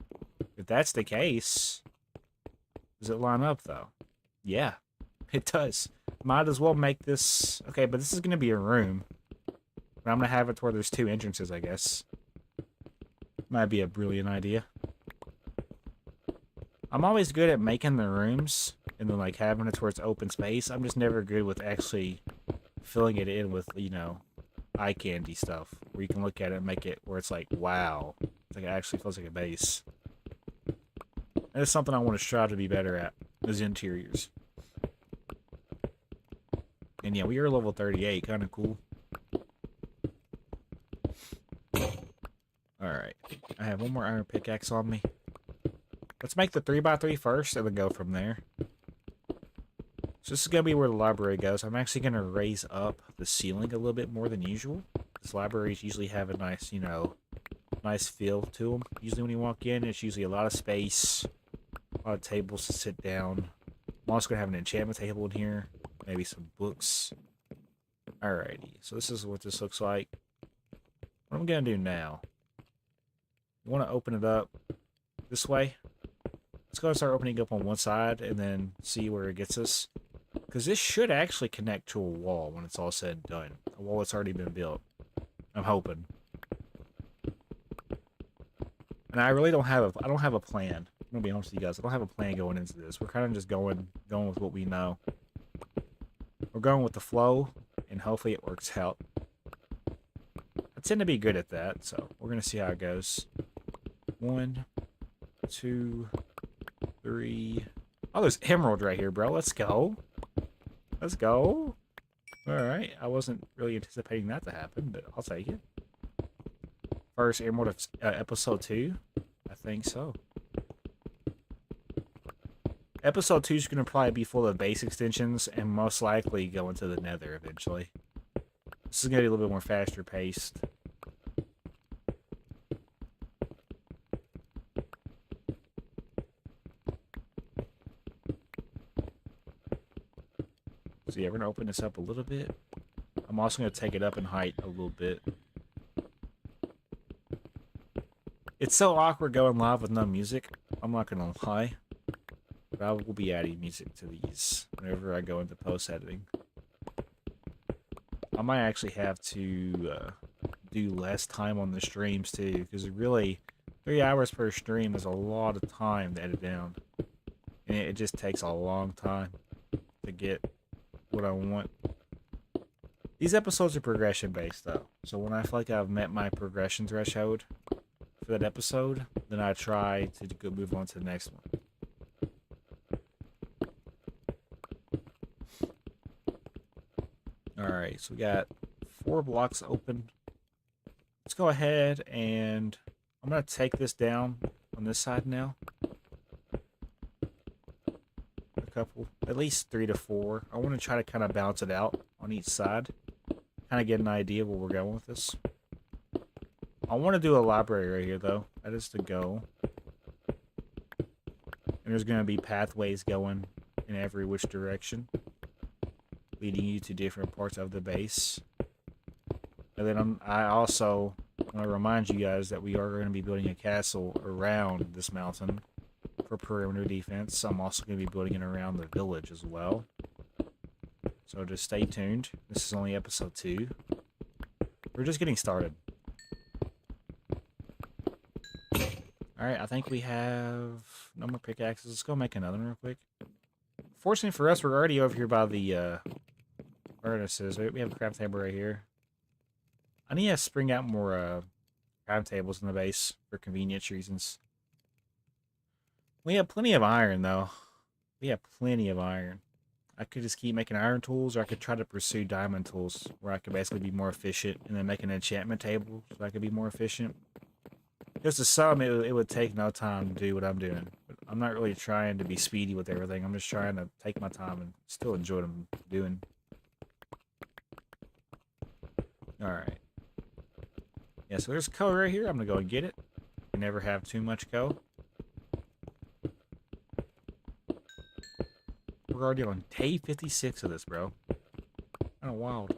If that's the case... Does it line up, though? Yeah, it does. Might as well make this... Okay, but this is going to be a room. But I'm going to have it where there's 2 entrances, I guess. Might be a brilliant idea. I'm always good at making the rooms and then, like, having it where it's open space. I'm just never good with actually filling it in with, you know, eye candy stuff. Where you can look at it and make it where it's like, wow. It's like it actually feels like a base. And it's something I want to strive to be better at, is interiors. And yeah, we are level 38, kind of cool. Alright, I have one more iron pickaxe on me. Let's make the 3x3 first and then go from there. So this is going to be where the library goes. I'm actually going to raise up the ceiling a little bit more than usual. These libraries usually have a nice, you know, nice feel to them. Usually when you walk in, it's usually a lot of space, a lot of tables to sit down. I'm also going to have an enchantment table in here, maybe some books. Alrighty, so this is what this looks like. What I'm going to do now, you want to open it up this way. Let's go and start opening up on one side and then see where it gets us. Because this should actually connect to a wall when it's all said and done. A wall that's already been built. I'm hoping. And I really don't have a plan. I'm gonna be honest with you guys. I don't have a plan going into this. We're kind of just going with what we know. We're going with the flow, and hopefully it works out. I tend to be good at that, so we're gonna see how it goes. 1, 2, 3. Oh, there's emerald right here, bro. Let's go. Let's go. Alright, I wasn't really anticipating that to happen, but I'll take it. First emerald of episode 2? I think so. Episode 2 is going to probably be full of base extensions and most likely go into the nether eventually. This is going to be a little bit more faster paced. So yeah, we're going to open this up a little bit. I'm also going to take it up in height a little bit. It's so awkward going live with no music. I'm not going to lie. But I will be adding music to these whenever I go into post-editing. I might actually have to do less time on the streams too, because really, 3 hours per stream is a lot of time to edit down. And it just takes a long time to get what I want. These episodes are progression based though, so when I feel like I've met my progression threshold for that episode, then I try to go move on to the next one. Alright, so we got 4 blocks open. Let's go ahead and I'm going to take this down on this side now. A couple, at least 3 to 4. I want to try to kind of balance it out on each side. Kind of get an idea of where we're going with this. I want to do a library right here though. That is the goal. And there's going to be pathways going in every which direction, leading you to different parts of the base. And then I also want to remind you guys that we are going to be building a castle around this mountain for perimeter defense. I'm also going to be building it around the village as well. So just stay tuned. This is only episode 2. We're just getting started. Alright, I think we have no more pickaxes. Let's go make another one real quick. Fortunately for us, we're already over here by the furnaces. We have a craft table right here. I need to spring out more craft tables in the base for convenience reasons. We have plenty of iron, though. We have plenty of iron. I could just keep making iron tools, or I could try to pursue diamond tools, where I could basically be more efficient, and then make an enchantment table so I could be more efficient. Just to some, it would take no time to do what I'm doing. But I'm not really trying to be speedy with everything. I'm just trying to take my time and still enjoy what I'm doing. Alright. Yeah, so there's coal right here. I'm going to go and get it. You never have too much coal. We're already on day 56 of this, bro. Kind of wild.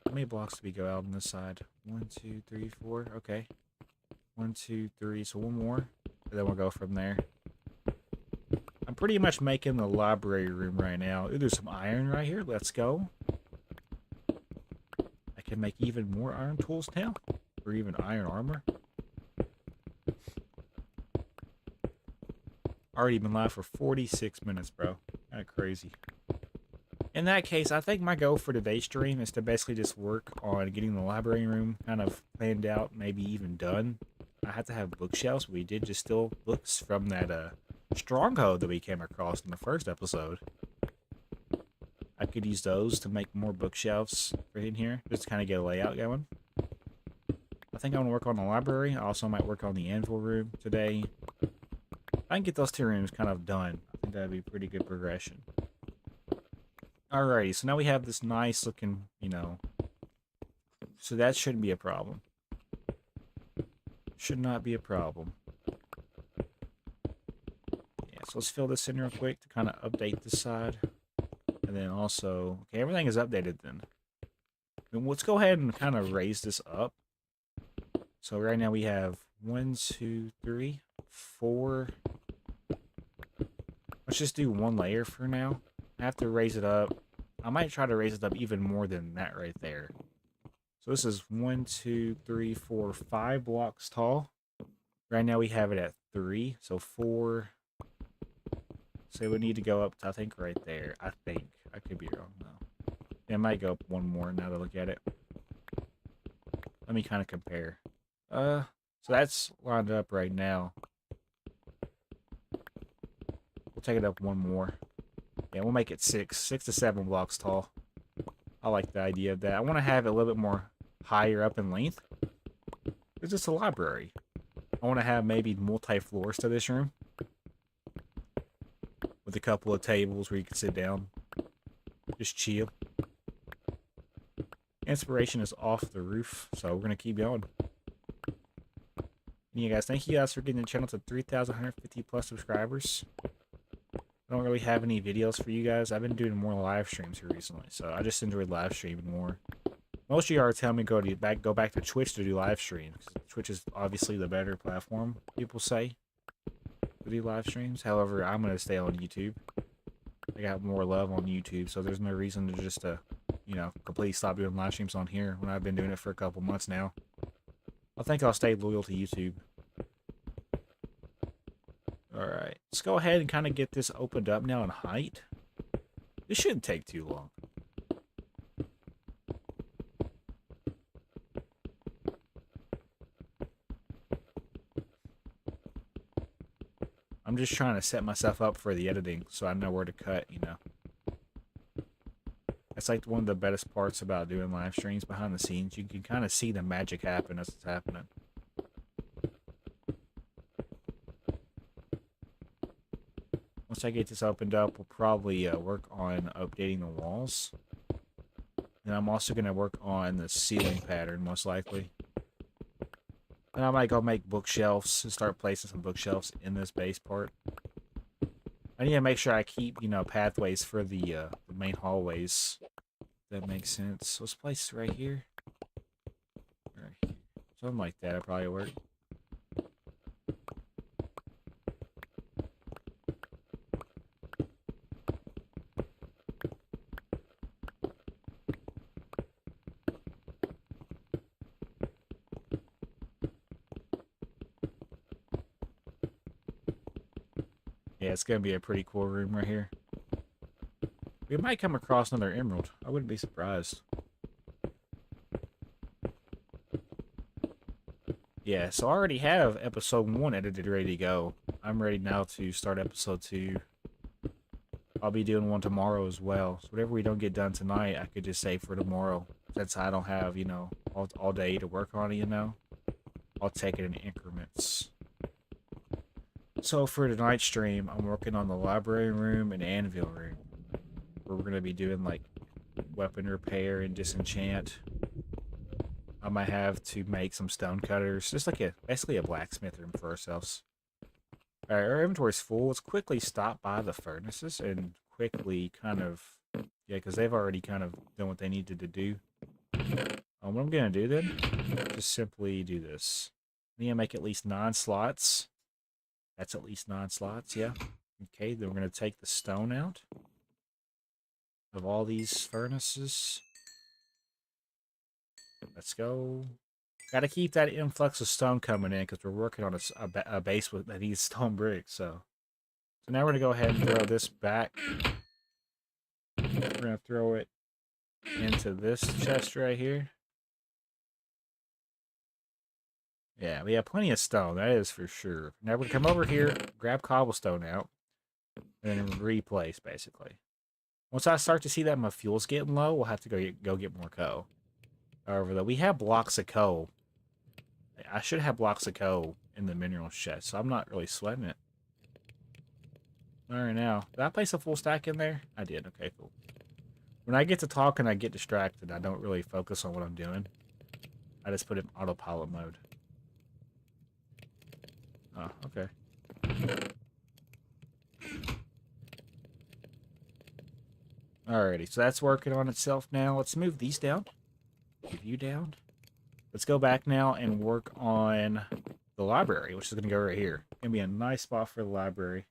How many blocks do we go out on this side? 1, 2, 3, 4. Okay. 1, 2, 3. So one more. And then we'll go from there. I'm pretty much making the library room right now. Ooh, there's some iron right here. Let's go. I can make even more iron tools now. Or even iron armor. Already been live for 46 minutes, bro. Kind of crazy. In that case, I think my goal for today's stream is to basically just work on getting the library room kind of planned out, maybe even done. I have to have bookshelves. We did just steal books from that stronghold that we came across in the first episode. I could use those to make more bookshelves for in here, just to kind of get a layout going. I think I want to work on the library. I also might work on the anvil room today. If I can get those two rooms kind of done, I think that'd be pretty good progression. Alrighty, so now we have this nice looking, you know, so that shouldn't be a problem. Should not be a problem. Yeah, so let's fill this in real quick to kind of update this side. And then also, okay, everything is updated then. And let's go ahead and kind of raise this up. So right now we have 1, 2, 3, 4. Let's just do one layer for now. I have to raise it up. I might try to raise it up even more than that right there. So this is 1, 2, 3, 4, 5 blocks tall. Right now we have it at 3, so 4. So we need to go up to, I think, right there. I think. I could be wrong, though. It might go up one more now that I look at it. Let me kind of compare. So that's lined up right now. We'll take it up one more. Yeah, we'll make it 6 to 7 blocks tall. I like the idea of that. I want to have it a little bit more higher up in length. It's just a library. I want to have maybe multi-floors to this room. With a couple of tables where you can sit down. Just chill. Inspiration is off the roof, so we're going to keep going. And yeah, guys, thank you guys for getting the channel to 3,150 plus subscribers. I don't really have any videos for you guys. I've been doing more live streams here recently, so I just enjoyed live streaming more. Most of you are telling me go back to Twitch to do live streams. Twitch is obviously the better platform, people say, to do live streams. However, I'm going to stay on YouTube. I got more love on YouTube, so there's no reason to just, you know, completely stop doing live streams on here when I've been doing it for a couple months now. I think I'll stay loyal to YouTube. Alright, let's go ahead and kind of get this opened up now in height. This shouldn't take too long. I'm just trying to set myself up for the editing so I know where to cut, you know. That's like one of the best parts about doing live streams behind the scenes. You can kind of see the magic happen as it's happening. Once I get this opened up, we'll probably work on updating the walls. And I'm also going to work on the ceiling pattern, most likely. And I might go make bookshelves and start placing some bookshelves in this base part. I need to make sure I keep, you know, pathways for the main hallways. That makes sense. So let's place it right here. Right here. Something like that would probably work. Yeah, it's going to be a pretty cool room right here. We might come across another emerald. I wouldn't be surprised. Yeah, so I already have episode 1 edited ready to go. I'm ready now to start episode 2. I'll be doing one tomorrow as well. So whatever we don't get done tonight, I could just save for tomorrow. Since I don't have, you know, all day to work on it, you know. I'll take it in increments. So for tonight's stream, I'm working on the library room and anvil room, where we're gonna be doing like weapon repair and disenchant. I might have to make some stone cutters, just like basically a blacksmith room for ourselves. Alright, our inventory's full. Let's quickly stop by the furnaces and quickly kind of, yeah, because they've already kind of done what they needed to do. What I'm gonna do then, just simply do this. I need to make at least 9 slots. That's at least 9 slots, yeah. Okay, then we're gonna take the stone out of all these furnaces. Let's go. Got to keep that influx of stone coming in because we're working on a base that needs stone bricks. So now we're going to go ahead and throw this back. We're going to throw it into this chest right here. Yeah, we have plenty of stone. That is for sure. Now we're going to come over here, grab cobblestone out, and then replace, basically. Once I start to see that my fuel's getting low, we'll have to go get more coal. However, though, we have blocks of coal. I should have blocks of coal in the mineral chest, so I'm not really sweating it. Alright, now, did I place a full stack in there? I did. Okay, cool. When I get to talking, I get distracted. I don't really focus on what I'm doing. I just put it in autopilot mode. Oh, okay. Alrighty, so that's working on itself now. Let's move these down. Move you down. Let's go back now and work on the library, which is going to go right here. Going to be a nice spot for the library.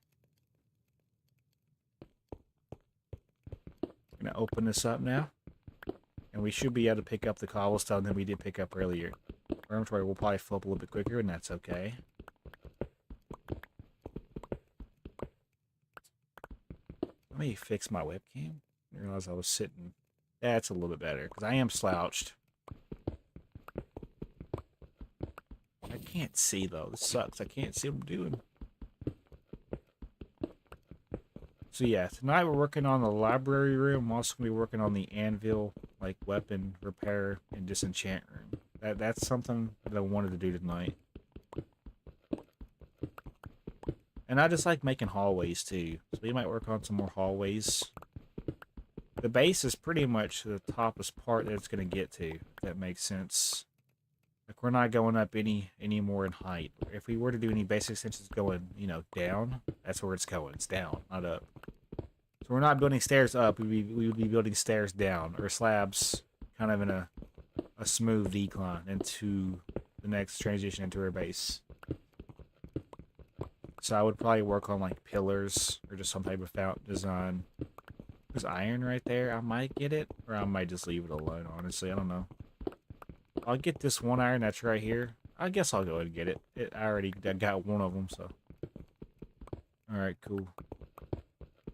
I'm going to open this up now. And we should be able to pick up the cobblestone that we did pick up earlier. Our inventory will probably fill up a little bit quicker, and that's okay. Let me fix my webcam. I realized I was sitting. That's a little bit better, because I am slouched. I can't see, though. This sucks. I can't see what I'm doing. So, yeah, tonight we're working on the library room. I'm also going to be working on the anvil, like, weapon repair and disenchant room. That's something that I wanted to do tonight. And I just like making hallways, too. So we might work on some more hallways. The base is pretty much the toppest part that it's going to get to, if that makes sense. Like, we're not going up any more in height. If we were to do any base extensions going, you know, down, that's where it's going. It's down, not up. So we're not building stairs up. We would be building stairs down, or slabs kind of in a smooth decline into the next transition into our base. So I would probably work on, like, pillars or just some type of fountain design. There's iron right there. I might get it, or I might just leave it alone, honestly. I don't know. I'll get this one iron that's right here. I guess I'll go ahead and get it. I got one of them, so. Alright, cool.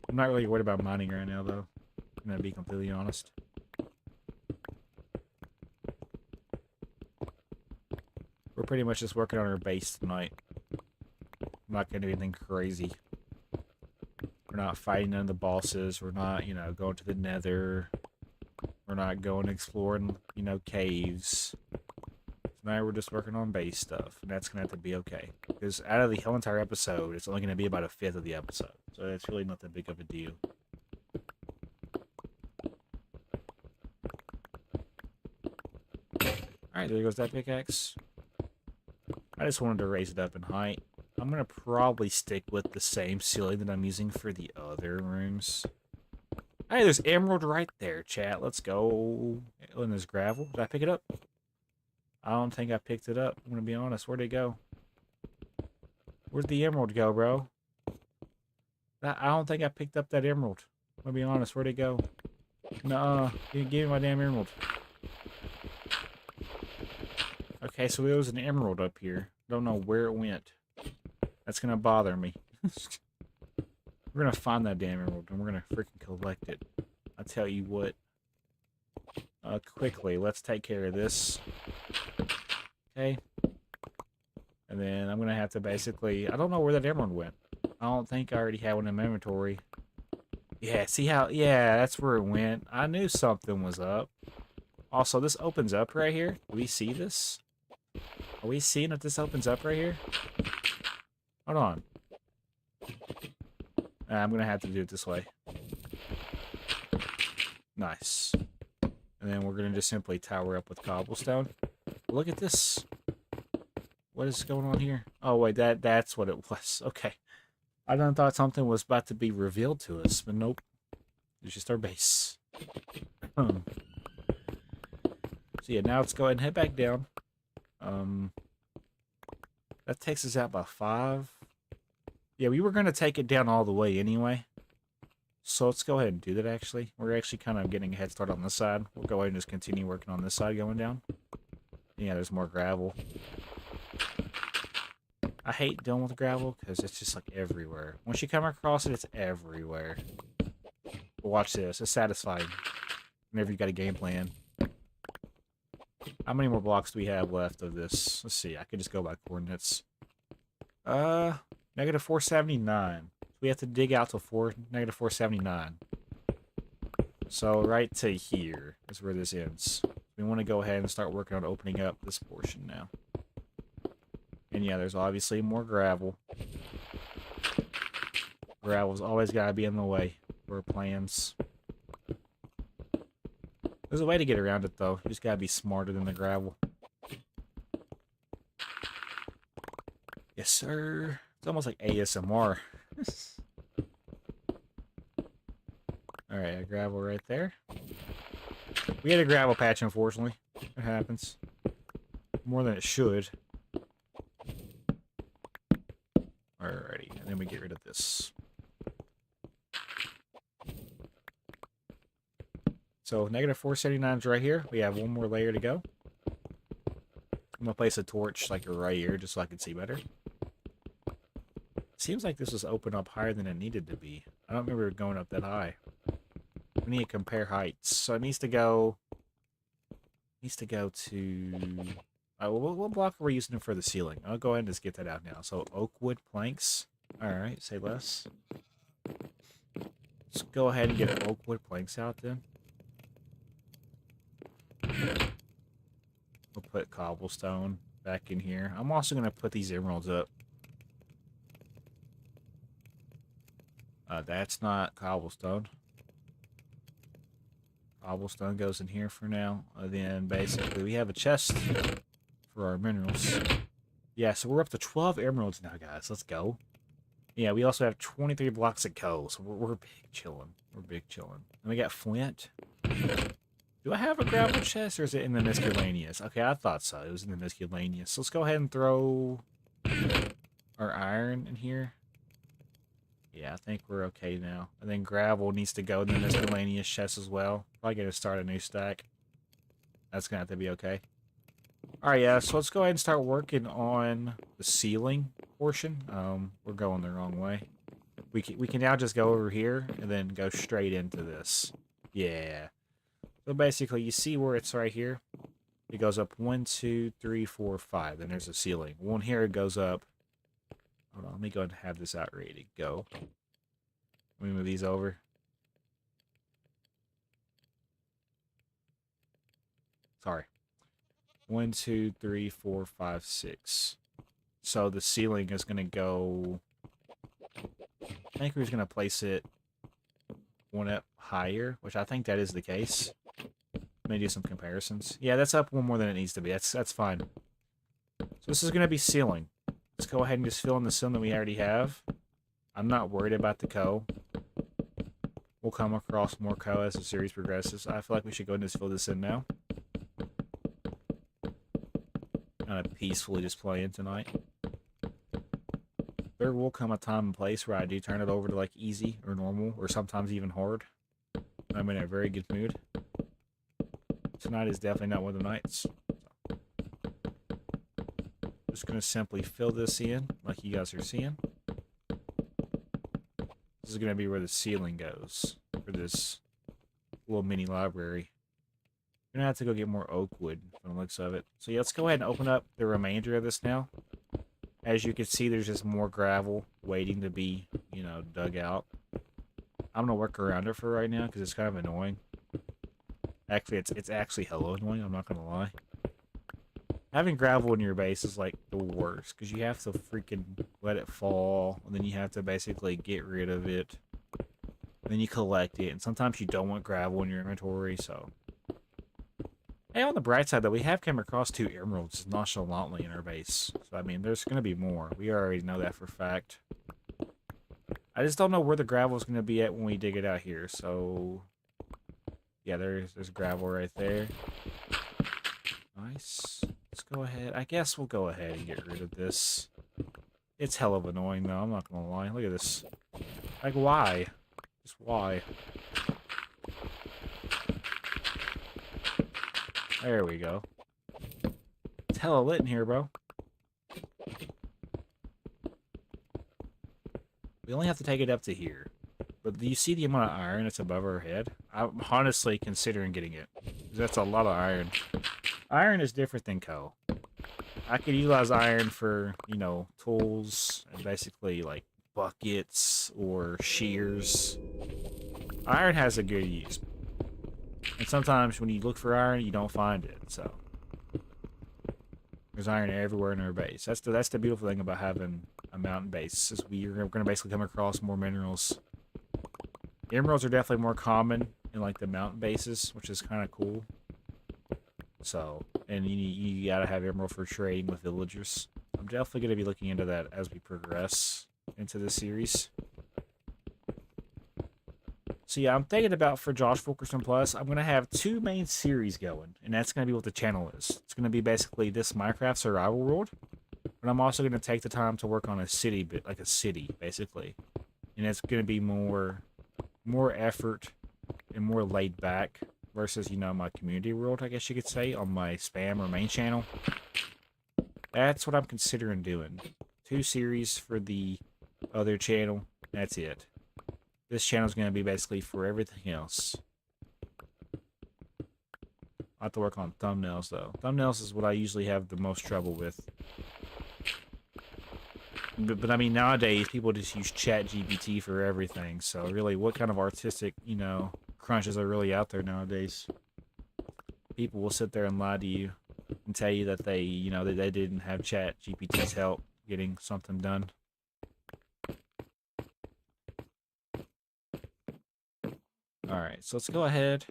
I'm not really worried about mining right now, though. I'm gonna be completely honest. We're pretty much just working on our base tonight. I'm not gonna do anything crazy. We're not fighting none of the bosses. We're not, you know, going to the nether. We're not going exploring, you know, caves. Tonight we're just working on base stuff, and that's gonna have to be okay. Because out of the whole entire episode, it's only gonna be about 1/5 of the episode, so it's really not that big of a deal. Alright, there goes that pickaxe. I just wanted to raise it up in height. I'm gonna probably stick with the same ceiling that I'm using for the other rooms. Hey, there's emerald right there, chat. Let's go. And there's gravel. Did I pick it up? I don't think I picked it up. I'm gonna be honest. Where'd it go? Where'd the emerald go, bro? I don't think I picked up that emerald. I'm gonna be honest. Where'd it go? Nuh-uh. Give me my damn emerald. Okay, so there was an emerald up here. Don't know where it went. That's gonna bother me. We're gonna find that damn emerald and we're gonna freaking collect it. I tell you what. Quickly, let's take care of this. Okay. And then I'm gonna have to basically, I don't know where that emerald went. I don't think I already had one in my inventory. Yeah, see how, yeah, that's where it went. I knew something was up. Also, this opens up right here. Do we see this? Are we seeing that this opens up right here? Hold on. I'm going to have to do it this way. Nice. And then we're going to just simply tower up with cobblestone. Look at this. What is going on here? Oh, wait, that's what it was. Okay. I done thought something was about to be revealed to us, but nope. It's just our base. So yeah, now let's go ahead and head back down. That takes us out by 5. Yeah, we were going to take it down all the way anyway. So let's go ahead and do that, actually. We're actually kind of getting a head start on this side. We'll go ahead and just continue working on this side going down. Yeah, there's more gravel. I hate dealing with gravel because it's just like everywhere. Once you come across it, it's everywhere. But watch this. It's satisfying whenever you got a game plan. How many more blocks do we have left of this? Let's see. I could just go by coordinates. Negative 479. We have to dig out to negative 479. So right to here is where this ends. We want to go ahead and start working on opening up this portion now. And yeah, there's obviously more gravel. Gravel's always got to be in the way for our plans. There's a way to get around it, though. You just got to be smarter than the gravel. Yes, sir. It's almost like ASMR. Alright, a gravel right there. We had a gravel patch, unfortunately. It happens. More than it should. Alrighty, and then we get rid of this. So, negative 479 is right here. We have one more layer to go. I'm going to place a torch, like, right here, just so I can see better. Seems like this was open up higher than it needed to be. I don't remember it going up that high. We need to compare heights. So it needs to go... to... what block are we using for the ceiling? I'll go ahead and just get that out now. So oak wood planks. Alright, say less. Let's go ahead and get oak wood planks out then. We'll put cobblestone back in here. I'm also going to put these emeralds up. That's not cobblestone. Cobblestone goes in here for now. Then basically we have a chest for our minerals. Yeah, so we're up to 12 emeralds now, guys. Let's go. Yeah, we also have 23 blocks of coal, so we're big chilling. We're big chilling. And we got flint. Do I have a gravel chest, or is it in the miscellaneous? Okay, I thought so. It was in the miscellaneous. So let's go ahead and throw our iron in here. Yeah, I think we're okay now. And then gravel needs to go in the miscellaneous chest as well. Probably going to start a new stack. That's going to have to be okay. Alright, yeah, so let's go ahead and start working on the ceiling portion. We're going the wrong way. We can now just go over here and then go straight into this. Yeah. So basically, you see where it's right here? It goes up 1, 2, 3, 4, 5. Then there's a ceiling. One here it goes up. Hold on, let me go ahead and have this out ready to go. Let me move these over. Sorry. 1, 2, 3, 4, 5, 6. So the ceiling is going to go... I think we're just going to place it one up higher, which I think that is the case. Let me do some comparisons. Yeah, that's up one more than it needs to be. That's fine. So this is going to be ceiling. Let's go ahead and just fill in the ceiling that we already have. I'm not worried about the coal. We'll come across more coal as the series progresses. I feel like we should go ahead and just fill this in now. Kind of peacefully just playing tonight. There will come a time and place where I do turn it over to like easy or normal or sometimes even hard. I'm in a very good mood. Tonight is definitely not one of the nights. Just going to simply fill this in like you guys are seeing. This is going to be where the ceiling goes for this little mini library. We're going to have to go get more oak wood from the looks of it. So yeah, let's go ahead and open up the remainder of this now. As you can see, there's just more gravel waiting to be, you know, dug out. I'm going to work around it for right now because it's kind of annoying. Actually, it's actually hella annoying, I'm not going to lie. Having gravel in your base is like the worst because you have to freaking let it fall, and then you have to basically get rid of it. Then you collect it, and sometimes you don't want gravel in your inventory, so... Hey, on the bright side, though, we have come across 2 emeralds nonchalantly in our base. So, I mean, there's going to be more. We already know that for a fact. I just don't know where the gravel is going to be at when we dig it out here, so... Yeah, there's gravel right there. Nice. Let's go ahead. I guess we'll go ahead and get rid of this. It's hell of annoying, though. I'm not going to lie. Look at this. Like, why? Just why? There we go. It's hella lit in here, bro. We only have to take it up to here. But do you see the amount of iron that's above our head? I'm honestly considering getting it. That's a lot of iron. Iron is different than coal. I could utilize iron for, you know, tools and basically like buckets or shears. Iron has a good use. And sometimes when you look for iron, you don't find it, so. There's iron everywhere in our base. That's the beautiful thing about having a mountain base, is we're going to basically come across more minerals. Emeralds are definitely more common in like the mountain bases, which is kind of cool. So, and you gotta have emerald for trading with villagers. I'm definitely going to be looking into that as we progress into the series. So yeah, I'm thinking about for J0SHFU7KERS0N Plus, I'm going to have 2 main series going, and that's going to be what the channel is. It's going to be basically this Minecraft survival world, but I'm also going to take the time to work on a city, like a city, basically. And it's going to be more effort and more laid back versus, you know, my community world, I guess you could say, on my spam or main channel. That's what I'm considering doing. 2 series for the other channel, that's it. This channel is going to be basically for everything else. I have to work on thumbnails, though. Thumbnails is what I usually have the most trouble with. But I mean, nowadays, people just use ChatGPT for everything. So really, what kind of artistic, you know, crunches are really out there nowadays? People will sit there and lie to you and tell you that they, you know, that they didn't have ChatGPT's help getting something done. Alright, so let's go ahead.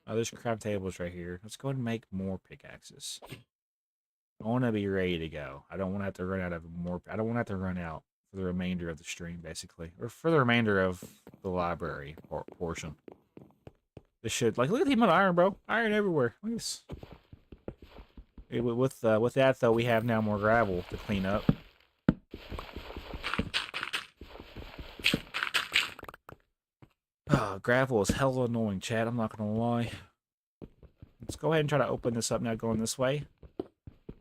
Oh, there's crab tables right here. Let's go ahead and make more pickaxes. I want to be ready to go. I don't want to have to run out of more. I don't want to have to run out for the remainder of the stream, basically. Or for the remainder of the library portion. This should, like, look at the amount of iron, bro. Iron everywhere. Look at this. With that, though, we have now more gravel to clean up. Oh, gravel is hella annoying, chat. I'm not going to lie. Let's go ahead and try to open this up now going this way.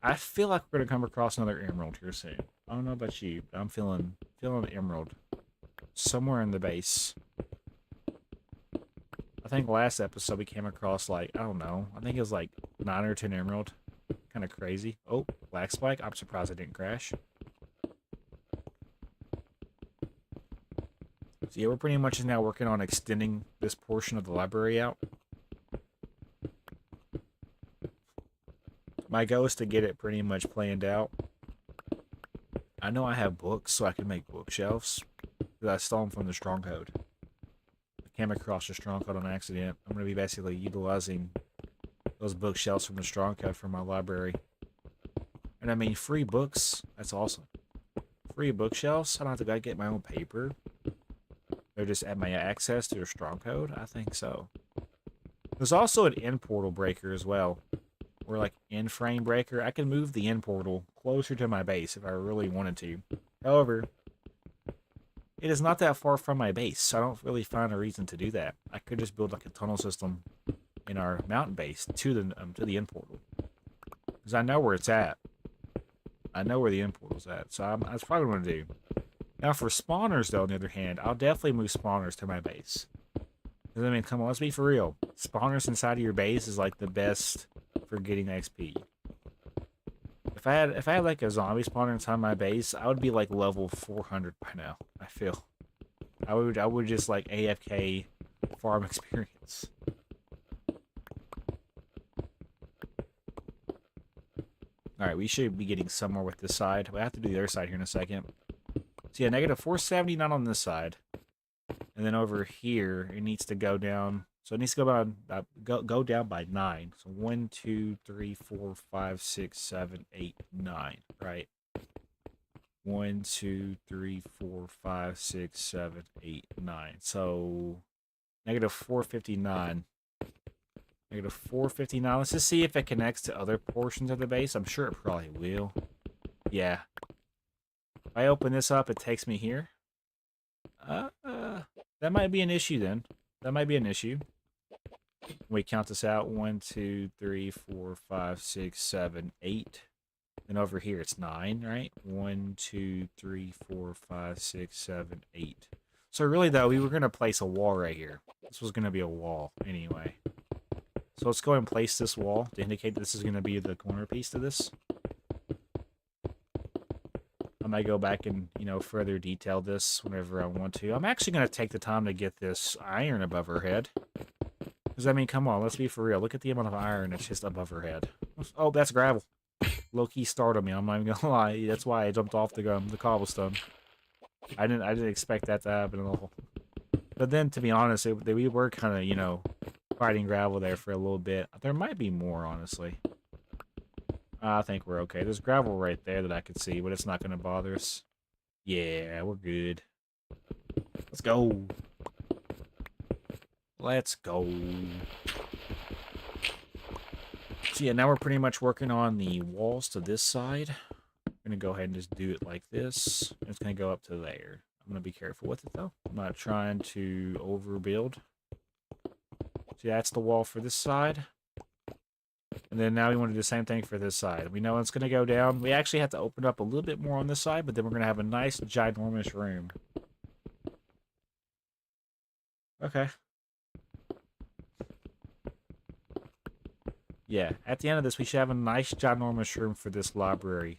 I feel like we're going to come across another emerald here soon. I don't know about you, but I'm feeling an emerald somewhere in the base. I think last episode we came across, like, I don't know. I think it was like 9 or 10 emerald. Kind of crazy. Oh, black spike. I'm surprised I didn't crash. So yeah, we're pretty much just now working on extending this portion of the library out. My goal is to get it pretty much planned out. I know I have books, so I can make bookshelves. I stole them from the Stronghold. I came across the Stronghold on accident. I'm going to be basically utilizing those bookshelves from the Stronghold for my library. And I mean, free books, that's awesome. Free bookshelves, I don't have to go get my own paper. They're just at my access to the Stronghold? I think so. There's also an end portal breaker as well. Or like end frame breaker. I can move the end portal closer to my base if I really wanted to. However, it is not that far from my base, so I don't really find a reason to do that. I could just build like a tunnel system in our mountain base to the end portal. Because I know where it's at. I know where the end portal's at, so that's probably what I'm going to do. Now for spawners, though, on the other hand, I'll definitely move spawners to my base. Because, I mean, come on, let's be for real. Spawners inside of your base is like the best for getting XP. If I had like a zombie spawner inside my base, I would be like level 400 by now, I feel. I would just like AFK farm experience. Alright, we should be getting somewhere with this side. We'll have to do the other side here in a second. So yeah, negative 479 on this side. And then over here, it needs to go down. So it needs to go down by 9. So 1, 2, 3, 4, 5, 6, 7, 8, 9. Right. 1, 2, 3, 4, 5, 6, 7, 8, 9. So negative 459. Negative 459. Let's just see if it connects to other portions of the base. I'm sure it probably will. Yeah. If I open this up, it takes me here. That might be an issue then. That might be an issue. We count this out. 1, 2, 3, 4, 5, 6, 7, 8. And over here it's 9, right? 1, 2, 3, 4, 5, 6, 7, 8. So really though, we were going to place a wall right here. This was going to be a wall anyway. So let's go ahead and place this wall to indicate this is going to be the corner piece to this. I might go back and, further detail this whenever I want to. I'm actually going to take the time to get this iron above her head. Because, I mean, come on, let's be for real. Look at the amount of iron that's just above her head. Oh, that's gravel. Low-key startled me, I'm not even going to lie. That's why I jumped off the cobblestone. I didn't expect that to happen at all. But then, to be honest, we were kind of, fighting gravel there for a little bit. There might be more, honestly. I think we're okay. There's gravel right there that I could see, but it's not going to bother us. Yeah, we're good. Let's go. Let's go. So yeah, now we're pretty much working on the walls to this side. I'm going to go ahead and just do it like this. It's going to go up to there. I'm going to be careful with it, though. I'm not trying to overbuild. So yeah, that's the wall for this side. And then now we want to do the same thing for this side. We know it's going to go down. We actually have to open up a little bit more on this side, but then we're going to have a nice, ginormous room. Okay. Yeah, at the end of this, we should have a nice, ginormous room for this library.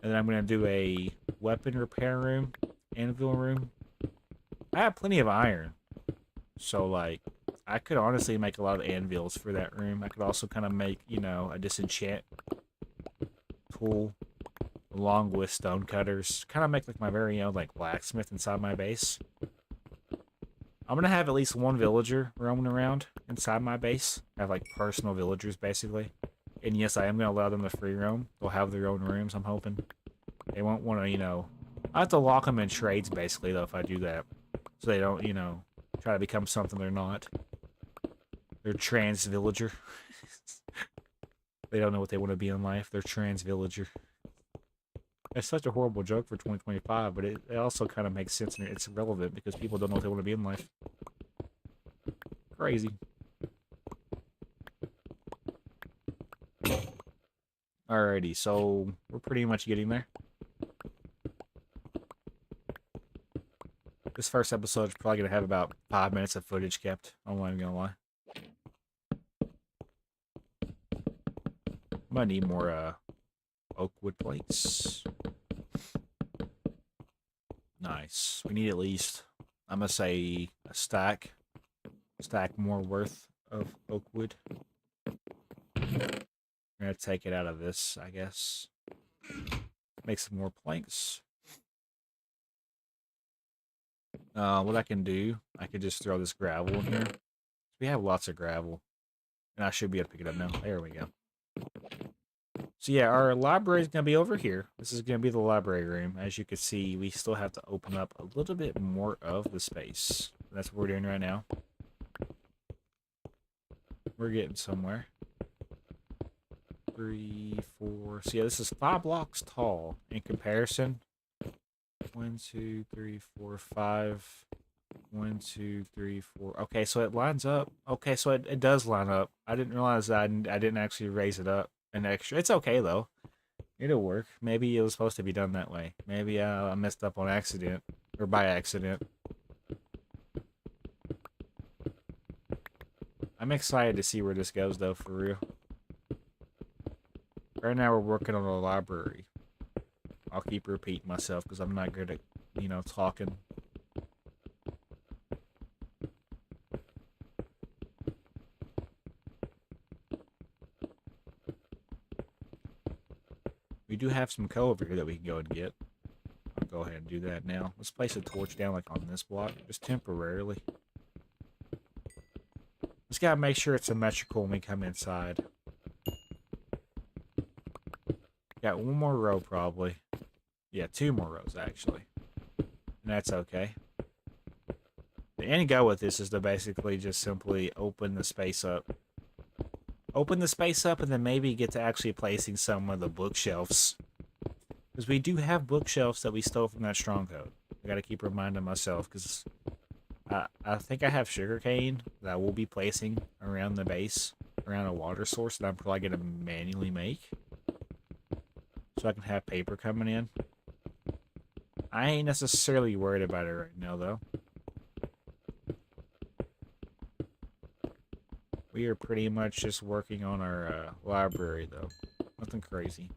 And then I'm going to do a weapon repair room, anvil room. I have plenty of iron. So, like, I could honestly make a lot of anvils for that room. I could also kind of make, a disenchant tool along with stone cutters. Kind of make like my very own like blacksmith inside my base. I'm going to have at least one villager roaming around inside my base. I have like personal villagers basically. And yes, I am going to allow them to free roam. They'll have their own rooms, I'm hoping. They won't want to, I have to lock them in trades basically though if I do that. So they don't, try to become something they're not. They're trans villager. They don't know what they want to be in life. They're trans villager. It's such a horrible joke for 2025, but it also kind of makes sense and it's relevant because people don't know what they want to be in life. Crazy. Alrighty, so we're pretty much getting there. This first episode is probably going to have about 5 minutes of footage kept. I'm not even going to lie. I might need more oak wood plates. Nice. We need at least, I'm going to say, a stack more worth of oak wood. I'm going to take it out of this, I guess. Make some more planks. What I can do, I could just throw this gravel in here. We have lots of gravel. And I should be able to pick it up now. There we go. So yeah, our library is going to be over here. This is going to be the library room. As you can see, we still have to open up a little bit more of the space. That's what we're doing right now. We're getting somewhere. 3, 4. So yeah, this is 5 blocks tall in comparison. 1, 2, 3, 4, 5. 1, 2, 3, 4. Okay, so it lines up. Okay, so it does line up. I didn't realize that I didn't actually raise it up an extra. It's okay, though. It'll work. Maybe it was supposed to be done that way. Maybe I messed up on accident. Or by accident. I'm excited to see where this goes, though, for real. Right now, we're working on a library. I'll keep repeating myself because I'm not good at, talking. We do have some coal over here that we can go and get. go ahead and do that now. Let's place a torch down like on this block, just temporarily. Just gotta make sure it's symmetrical when we come inside. Got one more row probably. Yeah, 2 more rows actually. And that's okay. The end goal with this is to basically just simply open the space up. Open the space up and then maybe get to actually placing some of the bookshelves. Because we do have bookshelves that we stole from that stronghold. I gotta keep reminding myself because I think I have sugarcane that I will be placing around the base, around a water source that I'm probably gonna manually make. So I can have paper coming in. I ain't necessarily worried about it right now though. We are pretty much just working on our library, though. Nothing crazy.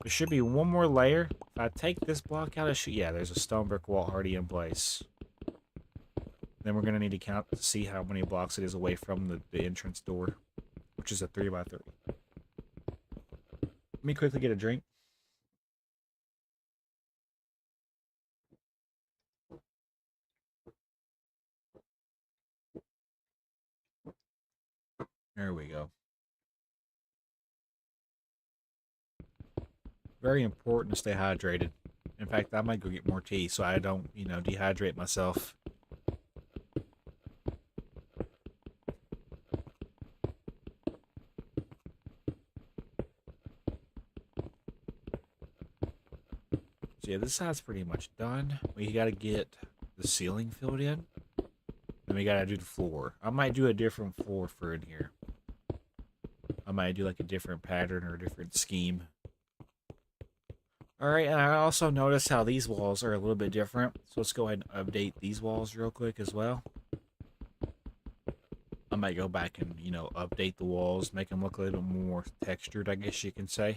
There should be one more layer. If I take this block out, yeah, there's a stone brick wall already in place. Then we're going to need to count to see how many blocks it is away from the entrance door, which is a 3x3. Let me quickly get a drink. There we go. Very important to stay hydrated. In fact, I might go get more tea so I don't, dehydrate myself. So yeah, this side's pretty much done. We gotta get the ceiling filled in. Then we gotta do the floor. I might do a different floor for in here. I might do like a different pattern or a different scheme. Alright, and I also noticed how these walls are a little bit different. So let's go ahead and update these walls real quick as well. I might go back and, update the walls, make them look a little more textured, I guess you can say,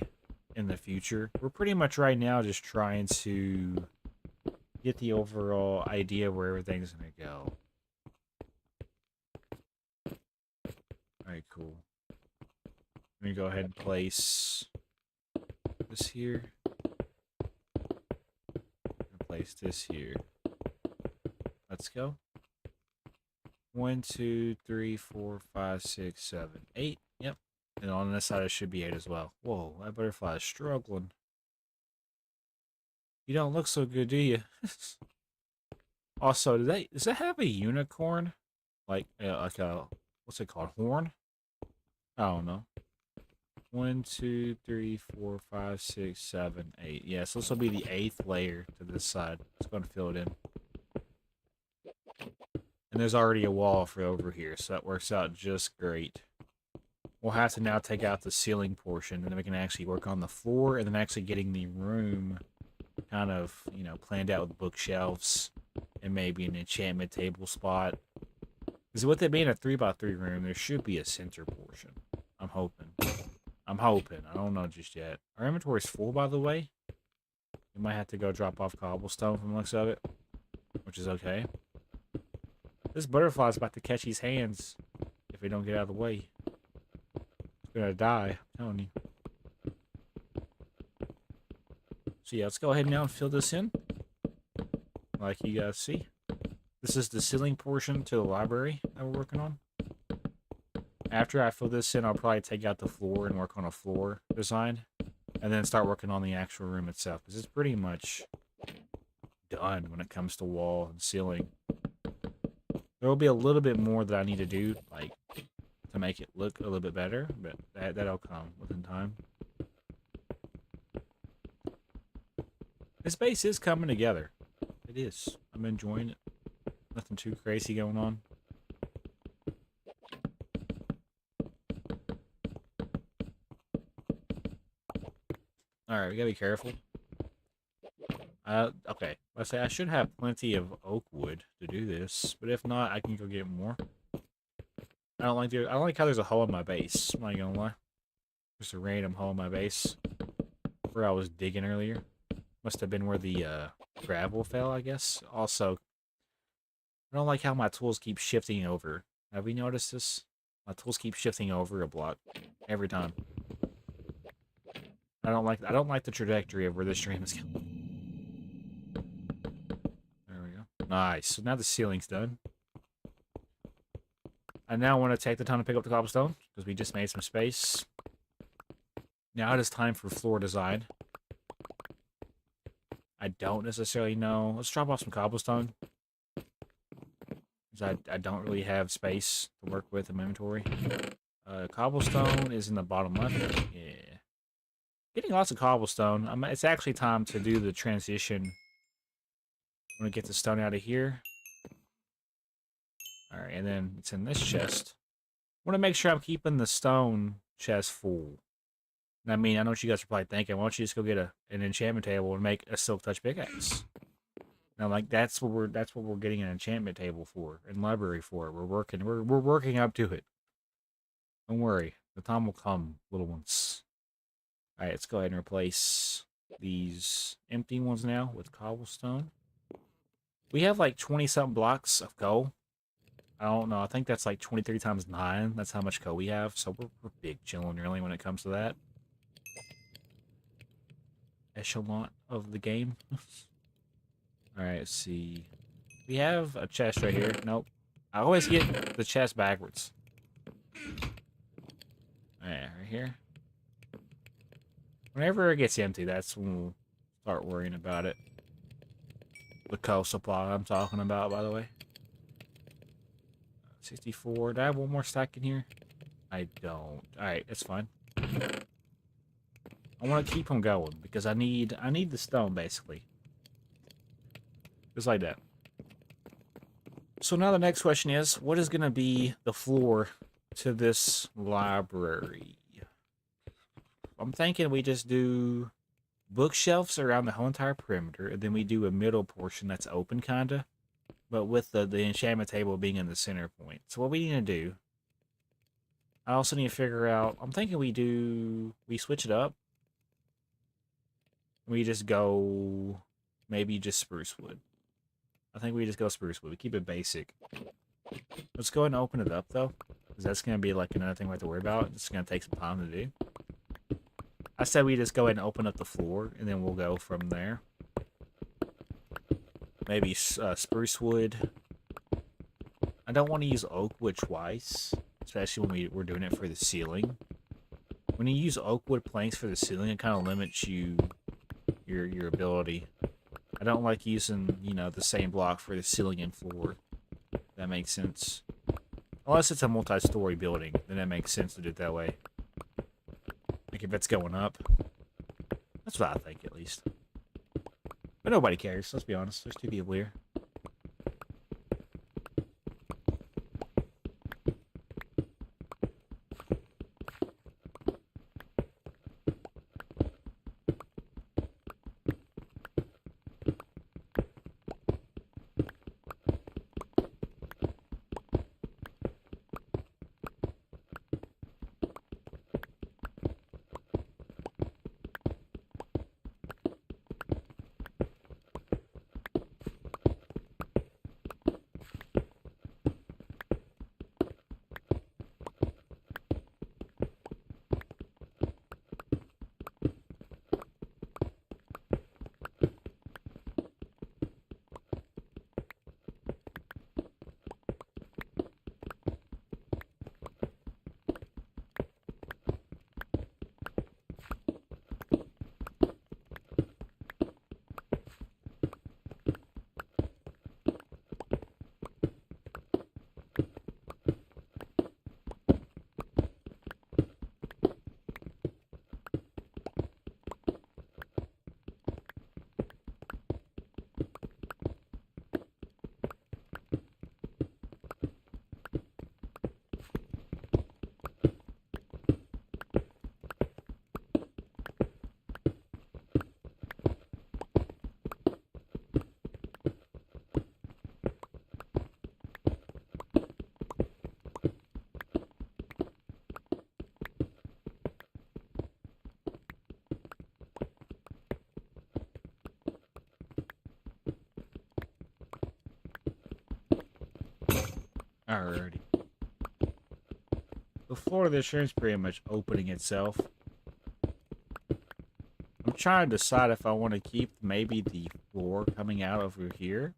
in the future. We're pretty much right now just trying to get the overall idea of where everything's going to go. Alright, cool. Let me go ahead and place this here. Place this here. Let's go. 1, 2, 3, 4, 5, 6, 7, 8. Yep. And on this side it should be 8 as well. Whoa, that butterfly is struggling. You don't look so good, do you? Also, does that have a unicorn? Like a what's it called? Horn? I don't know. 1, 2, 3, 4, 5, 6, 7, 8. Yeah, so this will be the 8th layer to this side. It's going to fill it in. And there's already a wall for over here, so that works out just great. We'll have to now take out the ceiling portion, and then we can actually work on the floor, and then actually getting the room kind of, planned out with bookshelves, and maybe an enchantment table spot. Because with it being a 3x3 room, there should be a center portion. I'm hoping. I don't know just yet. Our inventory's full, by the way. We might have to go drop off cobblestone from the looks of it, which is okay. This butterfly's about to catch his hands if we don't get out of the way. It's gonna die, I'm telling you. So yeah, let's go ahead now and fill this in. Like you guys see. This is the ceiling portion to the library that we're working on. After I fill this in, I'll probably take out the floor and work on a floor design. And then start working on the actual room itself. Because it's pretty much done when it comes to wall and ceiling. There will be a little bit more that I need to do, like, to make it look a little bit better. But that'll come within time. This base is coming together. It is. I'm enjoying it. Nothing too crazy going on. Alright, we gotta be careful. Okay. Let's say I should have plenty of oak wood to do this, but if not, I can go get more. I don't like how there's a hole in my base. I'm not gonna lie. Just a random hole in my base. Where I was digging earlier. Must have been where the gravel fell, I guess. Also, I don't like how my tools keep shifting over. Have you noticed this? My tools keep shifting over a block every time. I don't like the trajectory of where this stream is going. Nice. So now the ceiling's done. I now want to take the time to pick up the cobblestone because we just made some space. Now it is time for floor design. I don't necessarily know. Let's drop off some cobblestone. Because I don't really have space to work with in my inventory. Cobblestone is in the bottom left. Yeah. Getting lots of cobblestone. It's actually time to do the transition. I'm going to get the stone out of here. Alright, and then it's in this chest. I want to make sure I'm keeping the stone chest full. I mean, I know what you guys are probably thinking. Why don't you just go get an enchantment table and make a silk touch pickaxe? Now, like that's what we're getting an enchantment table for and library for. We're working up to it. Don't worry, the time will come, little ones. All right, let's go ahead and replace these empty ones now with cobblestone. We have like 20-something blocks of coal. I don't know. I think that's like 23 times 9. That's how much coal we have. So we're big chilling really when it comes to that echelon of the game. Alright, let's see. We have a chest right here. Nope. I always get the chest backwards. Alright, right here. Whenever it gets empty, that's when we'll start worrying about it. The coal supply I'm talking about, by the way. 64. Do I have one more stack in here? I don't. Alright, that's fine. I want to keep them going because I need the stone basically. Just like that. So now the next question is, what is going to be the floor to this library? I'm thinking we just do bookshelves around the whole entire perimeter, and then we do a middle portion that's open kinda, but with the enchantment table being in the center point. So what we need to do, I also need to figure out, I'm thinking we switch it up. We just go, maybe just spruce wood. I think we just go spruce wood. We keep it basic. Let's go ahead and open it up, though. Because that's going to be like another thing we have to worry about. It's going to take some time to do. I said we just go ahead and open up the floor, and then we'll go from there. Maybe spruce wood. I don't want to use oak wood twice. Especially when we're doing it for the ceiling. When you use oak wood planks for the ceiling, it kind of limits your ability. I don't like using, the same block for the ceiling and floor. That makes sense. Unless it's a multi-story building, then it makes sense to do it that way. Like if it's going up. That's what I think, at least. But nobody cares, let's be honest. There's 2 people here. Alrighty. The floor of this room is pretty much opening itself. I'm trying to decide if I want to keep maybe the floor coming out over here.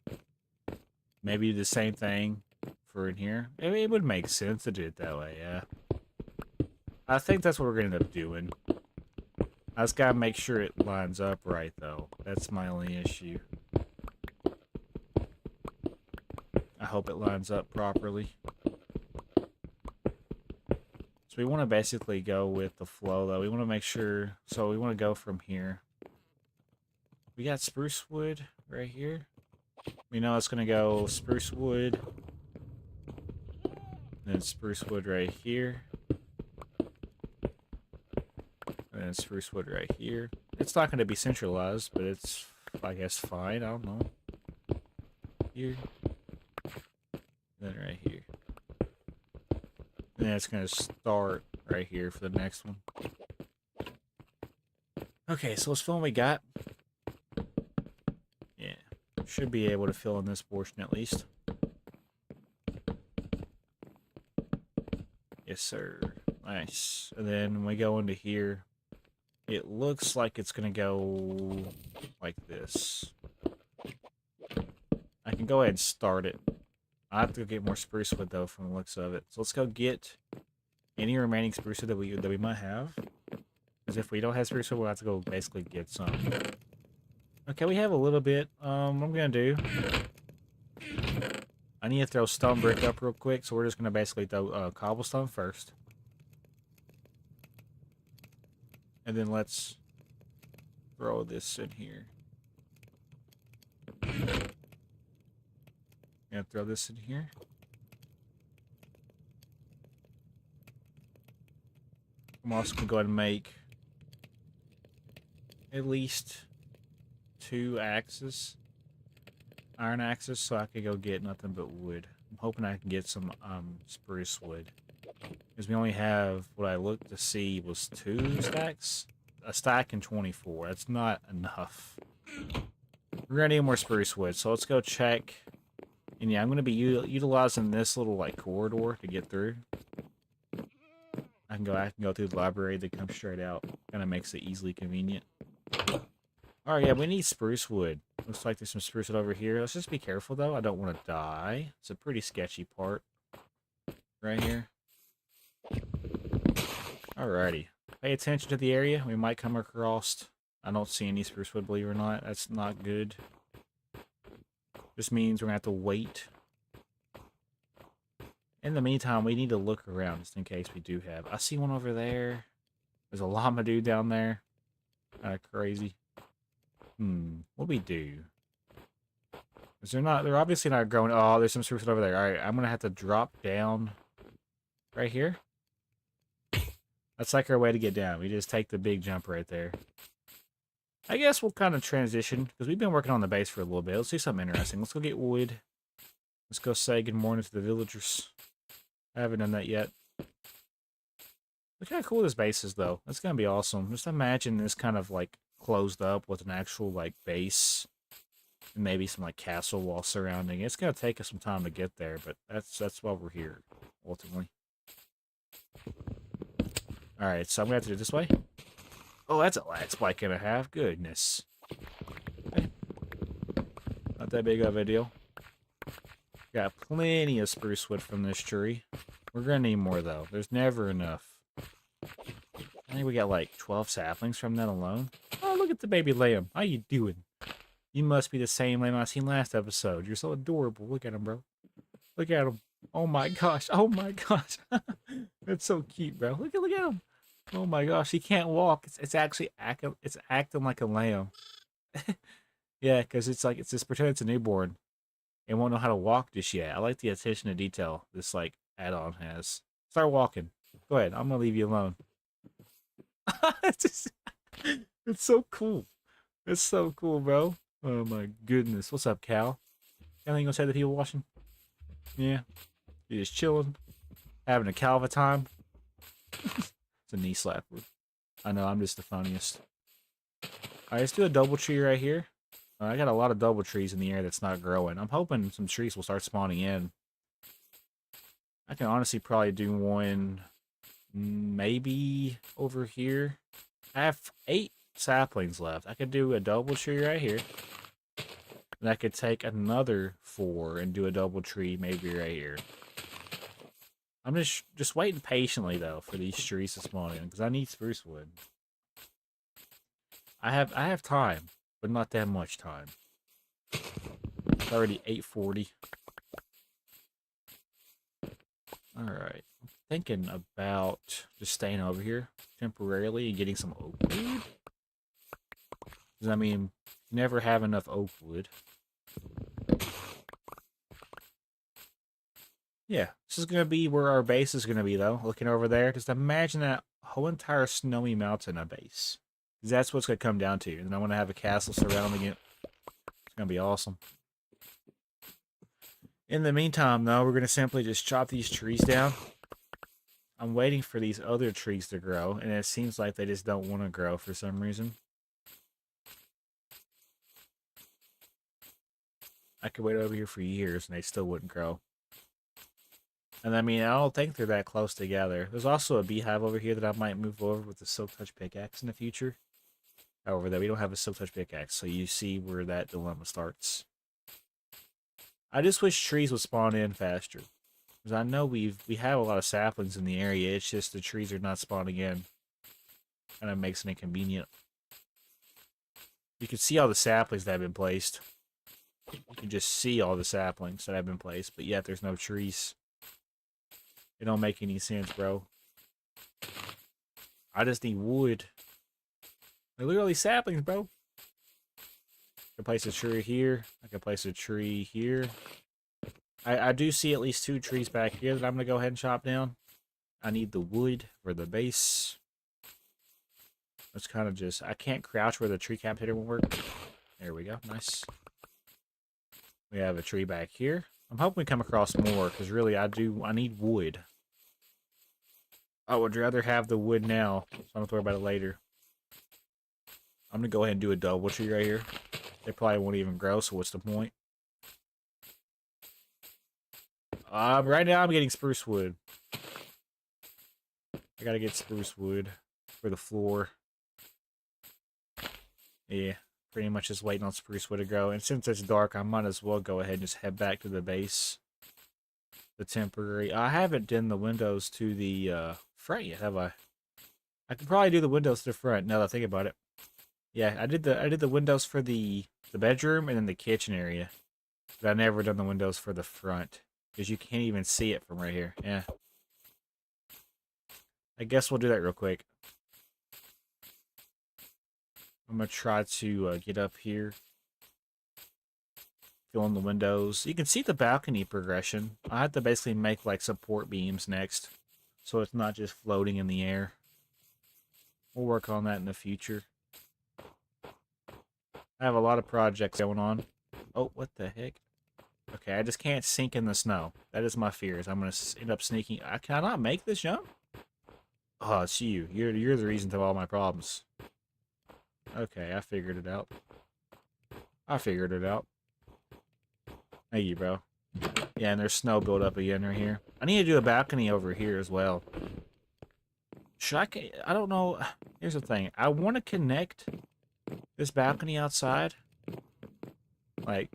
Maybe the same thing for in here. It would make sense to do it that way, yeah. I think that's what we're going to end up doing. I just got to make sure it lines up right, though. That's my only issue. I hope it lines up properly. So we want to basically go with the flow, though. We want to make sure... So we want to go from here. We got spruce wood right here. We know it's going to go spruce wood. Then spruce wood right here. And then spruce wood right here. It's not going to be centralized, but it's, I guess, fine. I don't know. Here. Then right here. And then it's going to start right here for the next one. Okay, so let's fill in what we got. Yeah. Should be able to fill in this portion at least. Yes, sir. Nice. And then when we go into here, it looks like it's going to go like this. I can go ahead and start it. I have to go get more spruce wood, though, from the looks of it. So let's go get any remaining spruce wood that we might have. Because if we don't have spruce wood, we'll have to go basically get some. Okay, we have a little bit. What I'm going to do... I need to throw stone brick up real quick, so we're just going to basically throw cobblestone first. And then let's throw this in here. Gonna throw this in here. I'm also gonna go ahead and make at least 2 axes, iron axes, so I could go get nothing but wood. I'm hoping I can get some spruce wood, because we only have what I looked to see was 2 stacks, a stack and 24. That's not enough. We're gonna need more spruce wood, so let's go check. And yeah, I'm going to be utilizing this little, like, corridor to get through. I can go through the library that comes straight out. Kind of makes it easily convenient. Alright, yeah, we need spruce wood. Looks like there's some spruce wood over here. Let's just be careful, though. I don't want to die. It's a pretty sketchy part. Right here. Alrighty. Pay attention to the area. We might come across... I don't see any spruce wood, believe it or not. That's not good. This means we're going to have to wait. In the meantime, we need to look around just in case we do have. I see one over there. There's a llama dude down there. Kind of crazy. What we do? Is there not? They're obviously not growing. Oh, there's some spruce over there. All right, I'm going to have to drop down right here. That's like our way to get down. We just take the big jump right there. I guess we'll kind of transition, because we've been working on the base for a little bit. Let's do something interesting. Let's go get wood. Let's go say good morning to the villagers. I haven't done that yet. Look how cool this base is, though. That's going to be awesome. Just imagine this kind of, like, closed up with an actual, like, base. And maybe some, like, castle wall surrounding it. It's going to take us some time to get there, but that's why we're here, ultimately. Alright, so I'm going to have to do it this way. Oh, that's a lag spike and a half. Goodness. Okay. Not that big of a deal. Got plenty of spruce wood from this tree. We're going to need more, though. There's never enough. I think we got like 12 saplings from that alone. Oh, look at the baby lamb. How you doing? You must be the same lamb I seen last episode. You're so adorable. Look at him, bro. Look at him. Oh my gosh. Oh my gosh. That's so cute, bro. Look at him. Oh my gosh, he can't walk. It's actually acting like a lamb. Yeah, because it's just pretend it's a newborn. It won't know how to walk just yet. I like the attention to detail this like add-on has. Start walking. Go ahead. I'm gonna leave you alone. it's so cool. It's so cool, bro. Oh my goodness. What's up, Cal? Anything you gonna say to the people watching? Yeah. You're just chilling, having a cow of a time. It's a knee slapper. I know, I'm just the funniest. Alright, let's do a double tree right here. I got a lot of double trees in the air that's not growing. I'm hoping some trees will start spawning in. I can honestly probably do one maybe over here. I have 8 saplings left. I could do a double tree right here. And I could take another 4 and do a double tree maybe right here. I'm just waiting patiently though for these trees to spawn in because I need spruce wood. I have time, but not that much time. It's already 8:40. All right, I'm thinking about just staying over here temporarily and getting some oak wood. Because I mean, you never have enough oak wood. Yeah, this is gonna be where our base is gonna be though. Looking over there, just imagine that whole entire snowy mountain a base. Because that's what's gonna come down to. And I want to have a castle surrounding it. It's gonna be awesome. In the meantime, though, we're gonna simply just chop these trees down. I'm waiting for these other trees to grow, and it seems like they just don't want to grow for some reason. I could wait over here for years, and they still wouldn't grow. And I mean, I don't think they're that close together. There's also a beehive over here that I might move over with the silk touch pickaxe in the future. However, though, we don't have a silk touch pickaxe, so you see where that dilemma starts. I just wish trees would spawn in faster. Because I know we have a lot of saplings in the area, it's just the trees are not spawning in. Kind of makes it inconvenient. You can see all the saplings that have been placed. You can just see all the saplings that have been placed, but yet there's no trees. It don't make any sense, bro. I just need wood. They're literally saplings, bro. I can place a tree here. I can place a tree here. I do see at least 2 trees back here that I'm going to go ahead and chop down. I need the wood for the base. It's kind of just... I can't crouch where the tree capitator won't work. There we go. Nice. We have a tree back here. I'm hoping we come across more, because really I need wood. I would rather have the wood now, so I don't have to worry about it later. I'm going to go ahead and do a double tree right here. They probably won't even grow, so what's the point? Right now I'm getting spruce wood. I gotta get spruce wood for the floor. Yeah, pretty much just waiting on spruce wood to grow. And since it's dark, I might as well go ahead and just head back to the base. The temporary. I haven't done the windows to the front yet, have I? I could probably do the windows to the front now that I think about it. Yeah, I did the windows for the bedroom and then the kitchen area. But I've never done the windows for the front. Because you can't even see it from right here. Yeah. I guess we'll do that real quick. I'm going to try to get up here. Fill in the windows. You can see the balcony progression. I have to basically make like support beams next. So it's not just floating in the air. We'll work on that in the future. I have a lot of projects going on. Oh, what the heck? Okay, I just can't sink in the snow. That is my fears. I'm going to end up sneaking. I cannot make this jump? Oh, it's you. You're the reason to all my problems. Okay, I figured it out. Thank you, bro. Yeah, and there's snow build up again right here. I need to do a balcony over here as well. Should I don't know. Here's the thing. I want to connect this balcony outside. Like,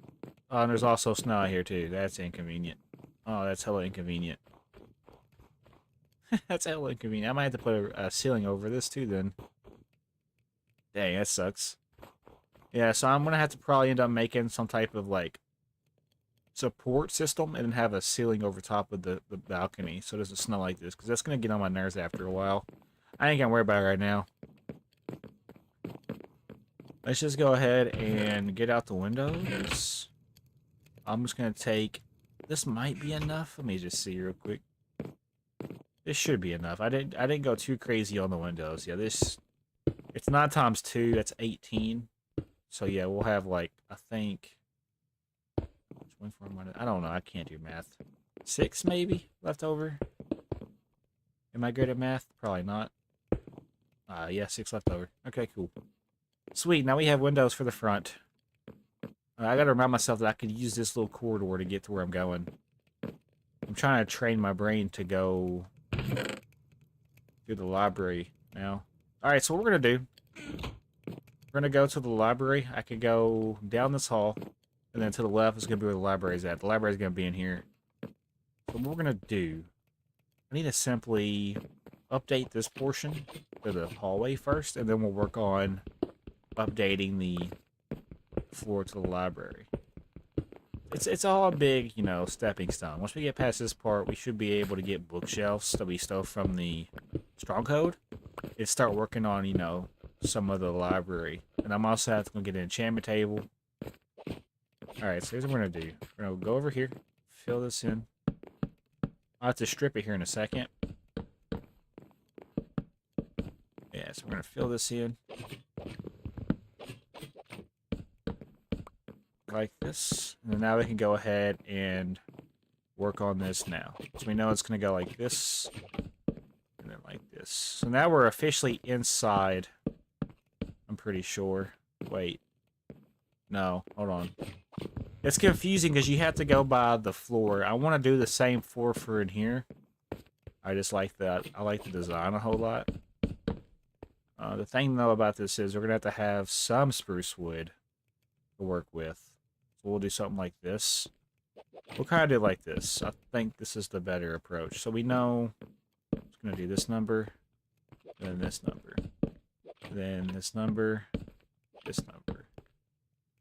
oh, and there's also snow out here too. That's inconvenient. Oh, that's hella inconvenient. That's hella inconvenient. I might have to put a ceiling over this too then. Dang, that sucks. Yeah, so I'm gonna have to probably end up making some type of like support system and then have a ceiling over top of the balcony so it doesn't snow like this, because that's gonna get on my nerves after a while. I ain't gonna worry about it right now. Let's just go ahead and get out the windows. I'm just gonna take... This might be enough. Let me just see real quick. This should be enough. I didn't go too crazy on the windows. Yeah, this... It's 9 times 2. That's 18. So yeah, we'll have like, I think... 24 minus... I don't know. I can't do math. 6 maybe left over. Am I good at math? Probably not. Yeah, 6 left over. Okay, cool. Sweet, now we have windows for the front. I gotta remind myself that I could use this little corridor to get to where I'm going. I'm trying to train my brain to go to the library now. Alright, so what we're gonna do... We're gonna go to the library. I could go down this hall. And then to the left is going to be where the library is at. The library is going to be in here. So what we're going to do, I need to simply update this portion to the hallway first, and then we'll work on updating the floor to the library. It's all a big, you know, stepping stone. Once we get past this part, we should be able to get bookshelves that we stole from the stronghold and start working on, you know, some of the library. And I'm also have to get an enchantment table. Alright, so here's what we're going to do. We're going to go over here, fill this in. I'll have to strip it here in a second. Yeah, so we're going to fill this in. Like this. And then now we can go ahead and work on this now. So we know it's going to go like this. And then like this. So now we're officially inside. I'm pretty sure. Wait. No, hold on. It's confusing because you have to go by the floor. I want to do the same floor for in here. I just like that. I like the design a whole lot. The thing though about this is we're going to have some spruce wood to work with. So we'll do something like this. We'll kind of do it like this. I think this is the better approach. So we know it's going to do this number, then this number, then this number, this number.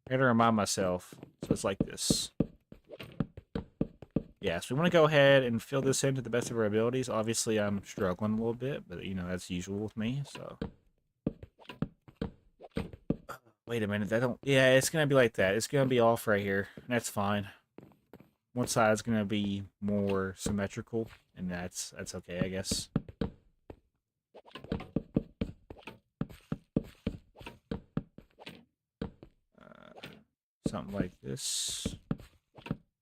I gotta remind myself. So it's like this. Yeah, so we want to go ahead and fill this in to the best of our abilities. Obviously, I'm struggling a little bit, but you know, that's usual with me, so. Wait a minute, that don't... Yeah, it's gonna be like that. It's gonna be off right here. That's fine. One side's gonna be more symmetrical, and that's okay, I guess. Something like this.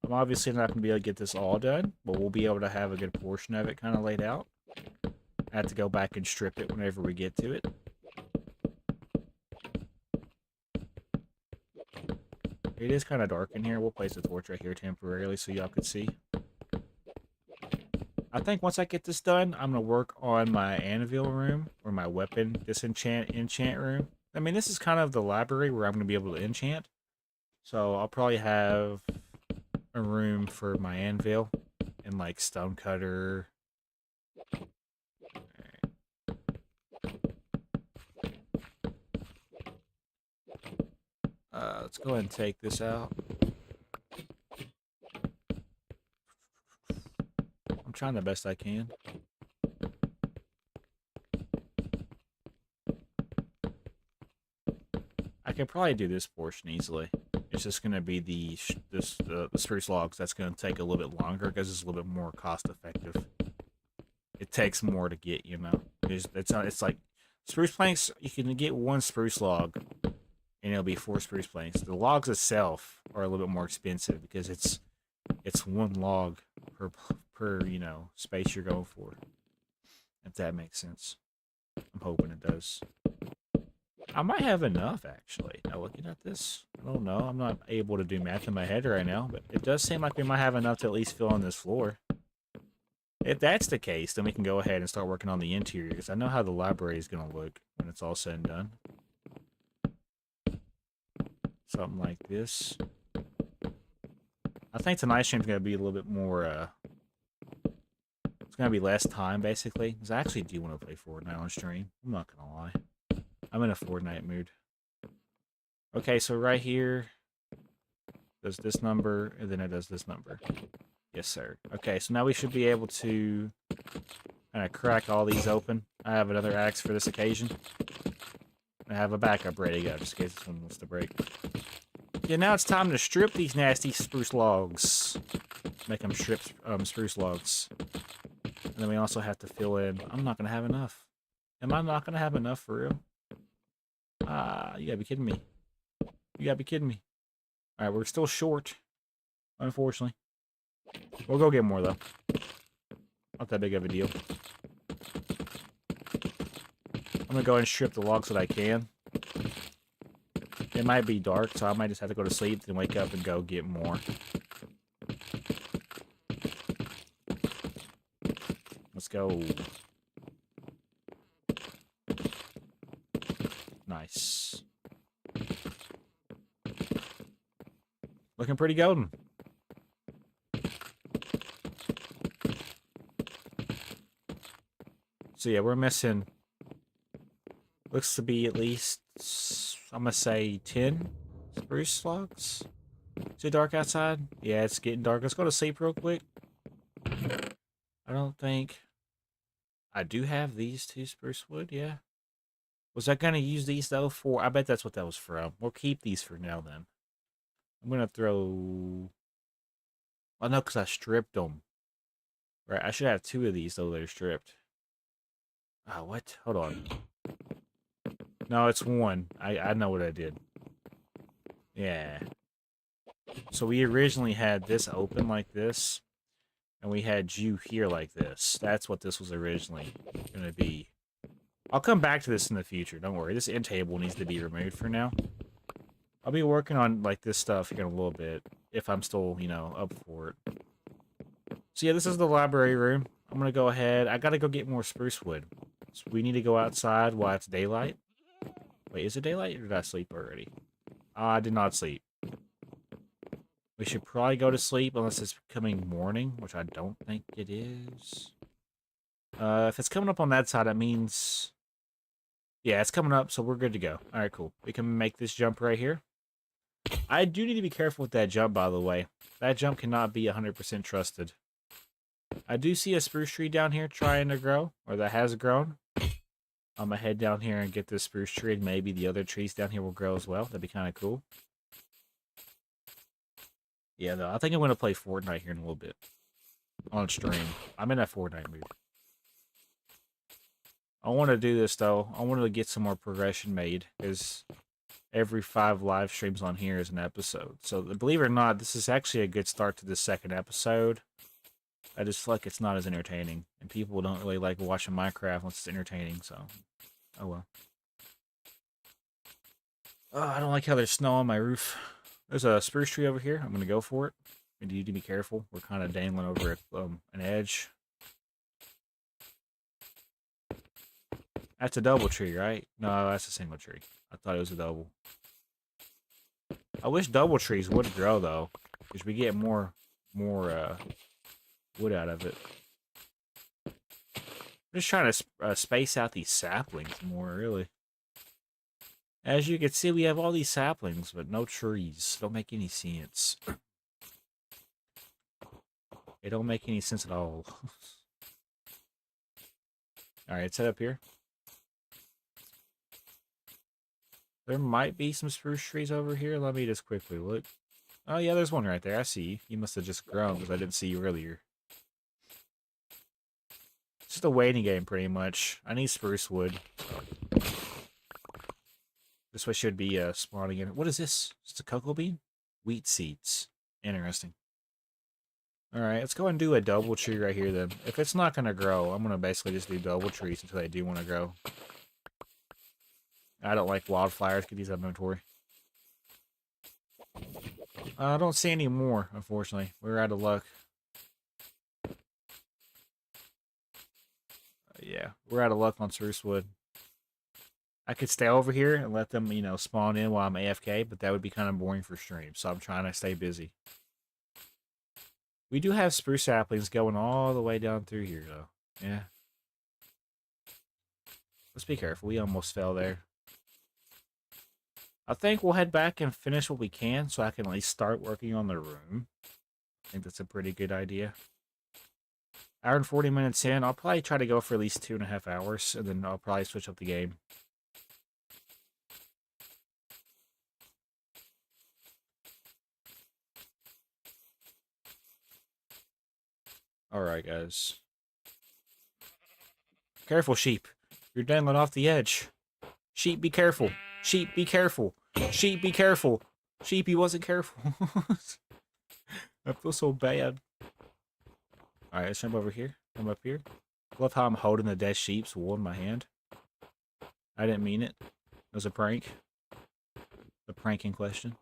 I'm obviously not going to be able to get this all done, but we'll be able to have a good portion of it kind of laid out. I have to go back and strip it whenever we get to it. It is kind of dark in here. We'll place a torch right here temporarily so y'all can see. I think once I get this done, I'm going to work on my anvil room, or my weapon enchant room. I mean, this is kind of the library where I'm going to be able to enchant. So I'll probably have a room for my anvil and like stonecutter. Let's go ahead and take this out. I'm trying the best I can. I can probably do this portion easily. It's just going to be the spruce logs. That's going to take a little bit longer because it's a little bit more cost effective. It takes more to get, you know. It's like spruce planks. You can get one spruce log, and it'll be 4 spruce planks. The logs itself are a little bit more expensive because it's one log per you know space you're going for. If that makes sense. I'm hoping it does. I might have enough, actually. Now, looking at this, I don't know. I'm not able to do math in my head right now, but it does seem like we might have enough to at least fill in this floor. If that's the case, then we can go ahead and start working on the interior, because I know how the library is going to look when it's all said and done. Something like this. I think tonight's stream is going to be a little bit more, it's going to be less time, basically, because I actually do want to play Fortnite on stream. I'm not going to lie. I'm in a Fortnite mood. Okay, so right here does this number, and then it does this number. Yes, sir. Okay, so now we should be able to kind of crack all these open. I have another axe for this occasion. I have a backup ready to go, just in case this one wants to break. Yeah, now it's time to strip these nasty spruce logs. Make them strip spruce logs. And then we also have to fill in... I'm not going to have enough. Am I not going to have enough for real? You gotta be kidding me. You gotta be kidding me. Alright, we're still short. Unfortunately. We'll go get more, though. Not that big of a deal. I'm gonna go ahead and strip the logs that I can. It might be dark, so I might just have to go to sleep, then wake up and go get more. Let's go. Nice. Looking looking pretty golden. So yeah, we're missing, looks to be at least, I'm gonna say 10 spruce logs. Is it dark outside? Yeah, it's getting dark. Let's go to sleep real quick. I don't think I do have these 2 spruce wood, yeah. Was I gonna use these though for, I bet that's what that was from. We'll keep these for now then. I'm gonna throw, oh no, because I stripped them. Right, I should have 2 of these though that are stripped. Oh, what? Hold on. No, it's 1. I know what I did. Yeah. So we originally had this open like this, and we had you here like this. That's what this was originally going to be. I'll come back to this in the future. Don't worry. This end table needs to be removed for now. I'll be working on like this stuff here in a little bit, if I'm still, you know, up for it. So yeah, this is the library room. I'm going to go ahead. I got to go get more spruce wood. So we need to go outside while it's daylight. Wait, is it daylight or did I sleep already? I did not sleep. We should probably go to sleep unless it's becoming morning, which I don't think it is. If it's coming up on that side, that means... Yeah, it's coming up, so we're good to go. Alright, cool. We can make this jump right here. I do need to be careful with that jump, by the way. That jump cannot be 100% trusted. I do see a spruce tree down here trying to grow, or that has grown. I'm gonna head down here and get this spruce tree, and maybe the other trees down here will grow as well. That'd be kind of cool. Yeah, though, I think I'm gonna play Fortnite here in a little bit. On stream. I'm in that Fortnite mood. I want to do this, though. I want to get some more progression made, because every 5 live streams on here is an episode. So, believe it or not, this is actually a good start to the 2nd episode. I just feel like it's not as entertaining, and people don't really like watching Minecraft once it's entertaining, so... Oh, well. Oh, I don't like how there's snow on my roof. There's a spruce tree over here. I'm going to go for it. We need to be careful. We're kind of dangling over an edge. That's a double tree, right? No, that's a single tree. I thought it was a double. I wish double trees would grow, though, because we get more wood out of it. I'm just trying to space out these saplings more, really. As you can see, we have all these saplings, but no trees. Don't make any sense. It don't make any sense at all. Alright, set up here. There might be some spruce trees over here. Let me just quickly look. Oh, yeah, there's one right there. I see you. You must have just grown because I didn't see you earlier. It's just a waiting game, pretty much. I need spruce wood. This way should be spawning in. What is this? Is it a cocoa bean? Wheat seeds. Interesting. Alright, let's go and do a double tree right here then. If it's not going to grow, I'm going to basically just do double trees until they do want to grow. I don't like wildflowers. Get these out of inventory. I don't see any more, unfortunately. We're out of luck. Yeah, we're out of luck on spruce wood. I could stay over here and let them, you know, spawn in while I'm AFK, but that would be kind of boring for stream, so I'm trying to stay busy. We do have spruce saplings going all the way down through here, though. Yeah. Let's be careful. We almost fell there. I think we'll head back and finish what we can so I can at least start working on the room. I think that's a pretty good idea. Hour and 40 minutes in. I'll probably try to go for at least 2.5 hours, and then I'll probably switch up the game. Alright, guys. Careful, sheep. You're dangling off the edge. Sheep, be careful. Sheep, be careful. Sheep, be careful. Sheep, he wasn't careful. I feel so bad. Alright, let's jump over here. Come up here. I love how I'm holding the dead sheep's wool in my hand. I didn't mean it. It was a prank. The prank in question.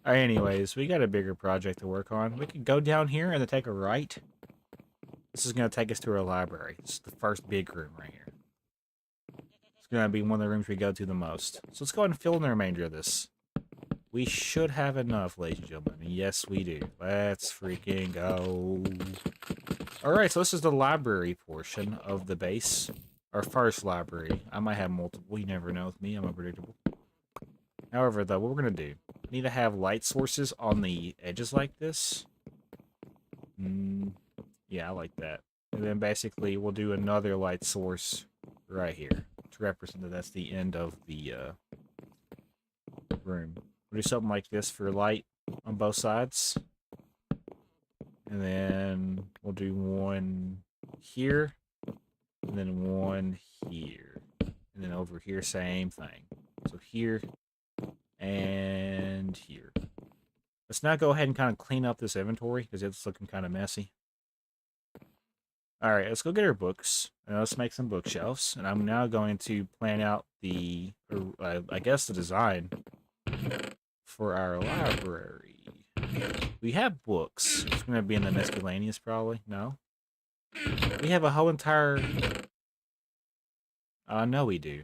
Alright, anyways, we got a bigger project to work on. We can go down here and then take a right. This is going to take us to our library. This is the first big room right here. It's going to be one of the rooms we go to the most. So let's go ahead and fill in the remainder of this. We should have enough, ladies and gentlemen. Yes, we do. Let's freaking go. Alright, so this is the library portion of the base. Our first library. I might have multiple. You never know with me. I'm unpredictable. However, though, what we're going to do, we need to have light sources on the edges like this. Yeah, I like that. And then basically, we'll do another light source right here to represent that that's the end of the room. We'll do something like this for light on both sides. And then we'll do one here, and then one here. And then over here, same thing. So here and here. Let's now go ahead and kind of clean up this inventory because it's looking kind of messy. Alright, let's go get our books. And let's make some bookshelves. And I'm now going to plan out the, I guess, the design for our library. We have books. It's going to be in the miscellaneous, probably. No? We have a whole entire... no, we do.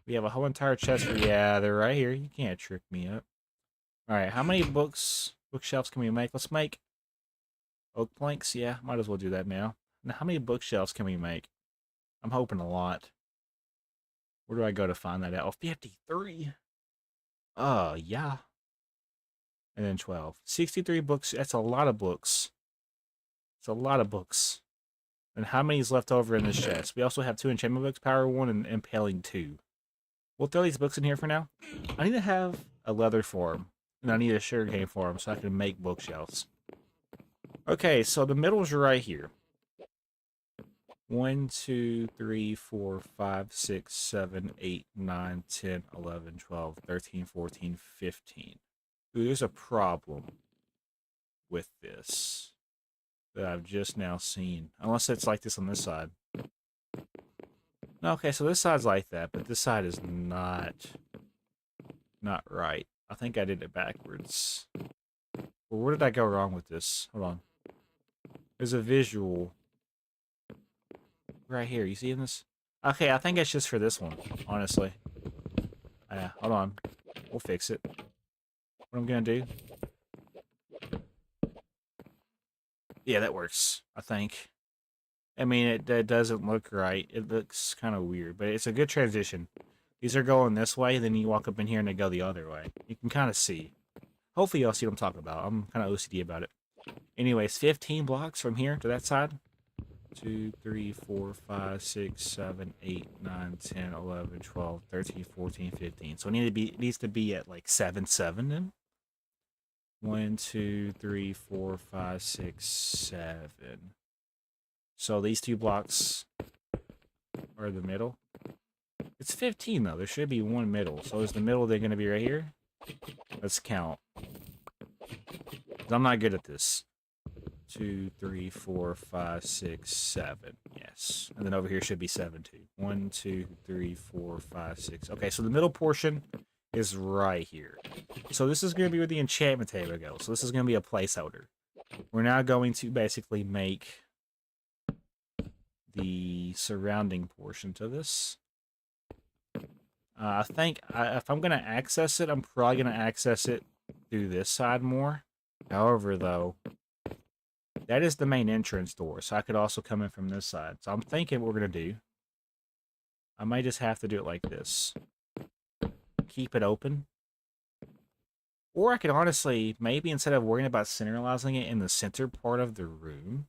We have a whole entire chest for... Yeah, they're right here. You can't trick me up. Alright, how many bookshelves can we make? Let's make oak planks. Yeah, might as well do that now. Now, how many bookshelves can we make? I'm hoping a lot. Where do I go to find that out? Oh, 53. Yeah. And then 12. 63 books. That's a lot of books. It's a lot of books. And how many is left over in this chest? We also have 2 enchantment books, power 1, and impaling 2. We'll throw these books in here for now. I need to have a leather form. And I need a sugarcane form so I can make bookshelves. Okay, so the middle's right here. 1, 2, 3, 4, 5, 6, 7, 8, 9, 10, 11, 12, 13, 14, 15. Ooh, there's a problem with this that I've just now seen. Unless it's like this on this side. Okay, so this side's like that, but this side is not right. I think I did it backwards. Well, where did I go wrong with this? Hold on. There's a visual right here. You see this? Okay, I think it's just for this one, honestly. Hold on. We'll fix it. What I'm gonna do? Yeah, that works, I think. I mean, it doesn't look right. It looks kind of weird, but it's a good transition. These are going this way, then you walk up in here and they go the other way. You can kind of see. Hopefully y'all see what I'm talking about. I'm kind of OCD about it. Anyways, 15 blocks from here to that side. 2, 3, 4, 5, 6, 7, 8, 9, 10, 11, 12, 13, 14, 15. So it needs to be at like 7, 7 then. 1, 2, 3, 4, 5, 6, 7. So these 2 blocks are the middle. It's 15 though. There should be one middle. So is the middle they're going to be right here? Let's count. I'm not good at this. 2, 3, 4, 5, 6, 7. Yes. And then over here should be 7 too. 1, 2, 3, 4, 5, 6. Okay, so the middle portion is right here. So this is going to be where the enchantment table goes. So this is going to be a placeholder. We're now going to basically make the surrounding portion to this. I think if I'm going to access it, I'm probably going to access it through this side more. However, though, that is the main entrance door, so I could also come in from this side. So I'm thinking what we're going to do, I might just have to do it like this. Keep it open. Or I could honestly, maybe instead of worrying about centralizing it in the center part of the room,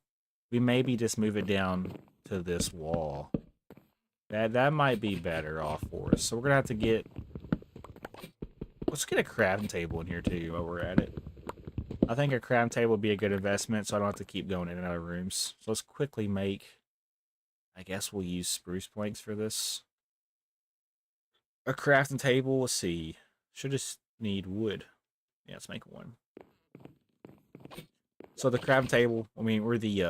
we maybe just move it down to this wall. That might be better off for us. So we're going to have to get... Let's get a crafting table in here too while we're at it. I think a crafting table would be a good investment so I don't have to keep going in and out of rooms. So let's quickly make... I guess we'll use spruce planks for this. A crafting table, let's see. Should just need wood. Yeah, let's make one. So the crafting table, I mean, or the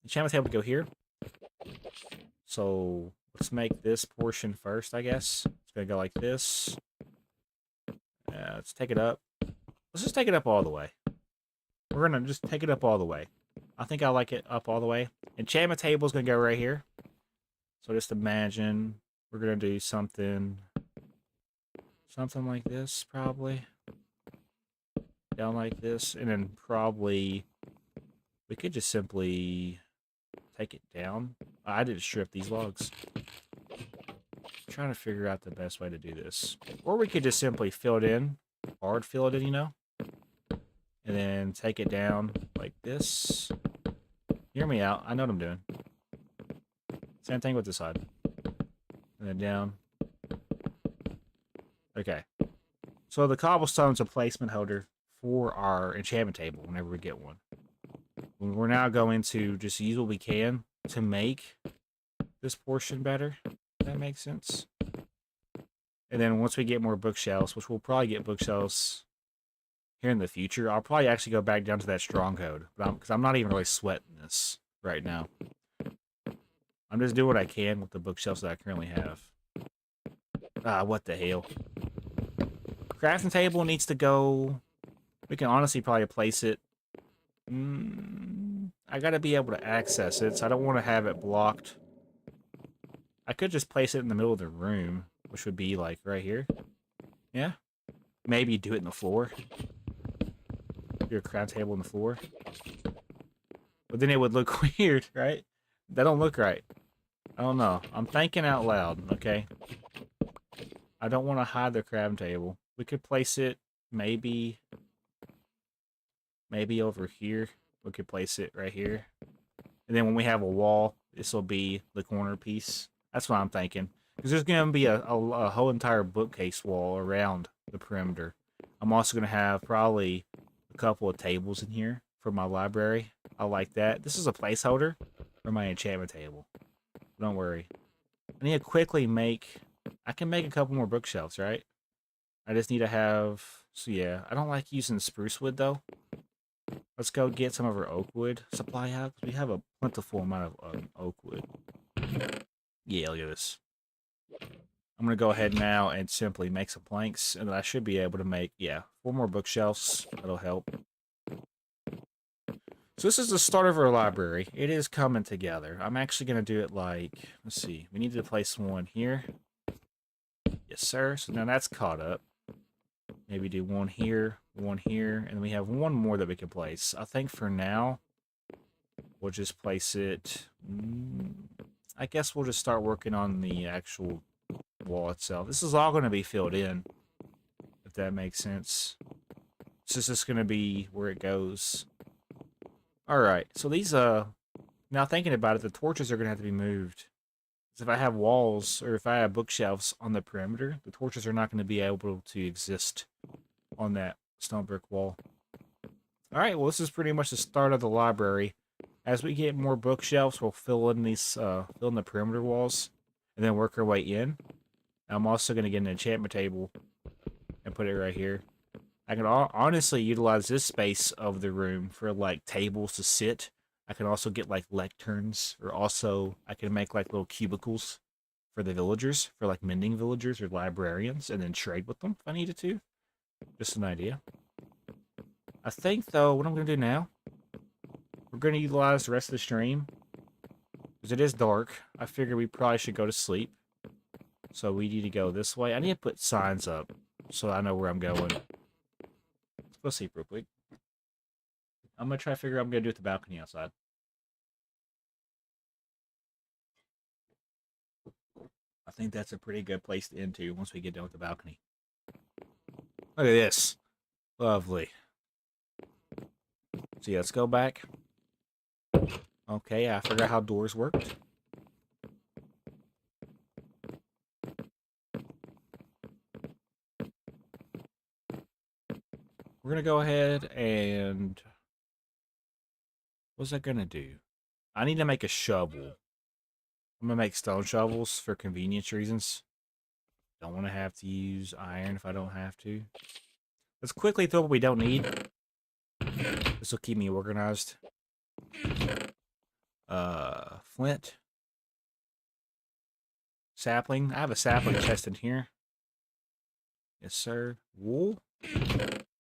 enchantment table to go here. So let's make this portion first, I guess. It's going to go like this. Let's take it up. Let's just take it up all the way. We're going to just take it up all the way. I think I like it up all the way. Enchantment table is going to go right here. So just imagine we're going to do something Something like this, probably. Down like this, and then probably we could just simply take it down. I did strip these logs. I'm trying to figure out the best way to do this. Or we could just simply fill it in, hard fill it in, you know? And then take it down like this. Hear me out. I know what I'm doing. Same thing with this side. And then down. Okay. So the cobblestone's a placement holder for our enchantment table whenever we get one. We're now going to just use what we can to make this portion better. If that makes sense. And then once we get more bookshelves, which we'll probably get bookshelves here in the future, I'll probably actually go back down to that stronghold. Because I'm not even really sweating this right now. I'm just doing what I can with the bookshelves that I currently have. Ah, what the hell. Crafting table needs to go. We can honestly probably place it. I gotta be able to access it, so I don't want to have it blocked. I could just place it in the middle of the room, which would be like right here. Yeah. Maybe do it in the floor. Do a crafting table in the floor. But then it would look weird, right? That don't look right. I don't know. I'm thinking out loud, okay? I don't want to hide the crafting table. We could place it maybe over here. We could place it right here. And then when we have a wall, this will be the corner piece. That's what I'm thinking. Because there's going to be a whole entire bookcase wall around the perimeter. I'm also going to have probably a couple of tables in here for my library. I like that. This is a placeholder for my enchantment table. Don't worry. I need to quickly make... I can make a couple more bookshelves, right? I just need to have... So yeah, I don't like using spruce wood, though. Let's go get some of our oak wood supply out. We have a plentiful amount of oak wood. Yeah, look at this. I'm going to go ahead now and simply make some planks. And then I should be able to make, yeah, 4 more bookshelves. That'll help. So this is the start of our library. It is coming together. I'm actually going to do it like, let's see. We need to place one here. Yes, sir. So now that's caught up. Maybe do one here, and we have one more that we can place. I think for now, we'll just place it... I guess we'll just start working on the actual wall itself. This is all going to be filled in, if that makes sense. It's just going to be where it goes. Alright, so these, now thinking about it, the torches are going to have to be moved. If I have walls, or if I have bookshelves on the perimeter, the torches are not going to be able to exist on that stone brick wall. Alright, well this is pretty much the start of the library. As we get more bookshelves, we'll fill in these, fill in the perimeter walls, and then work our way in. I'm also going to get an enchantment table and put it right here. I can honestly utilize this space of the room for like tables to sit. I can also get like lecterns, or also I can make like little cubicles for the villagers, for like mending villagers or librarians, and then trade with them if I needed to. Just an idea. I think though, what I'm going to do now, we're going to utilize the rest of the stream, because it is dark. I figure we probably should go to sleep. So we need to go this way. I need to put signs up so I know where I'm going. Let's go sleep real quick. I'm going to try to figure out what I'm going to do with the balcony outside. I think that's a pretty good place to end to once we get done with the balcony. Look at this. Lovely. So yeah, let's go back. Okay, I forgot how doors worked. We're going to go ahead and... What's that going to do? I need to make a shovel. I'm going to make stone shovels for convenience reasons. Don't want to have to use iron if I don't have to. Let's quickly throw what we don't need. This will keep me organized. Flint. Sapling. I have a sapling chest in here. Yes, sir. Wool.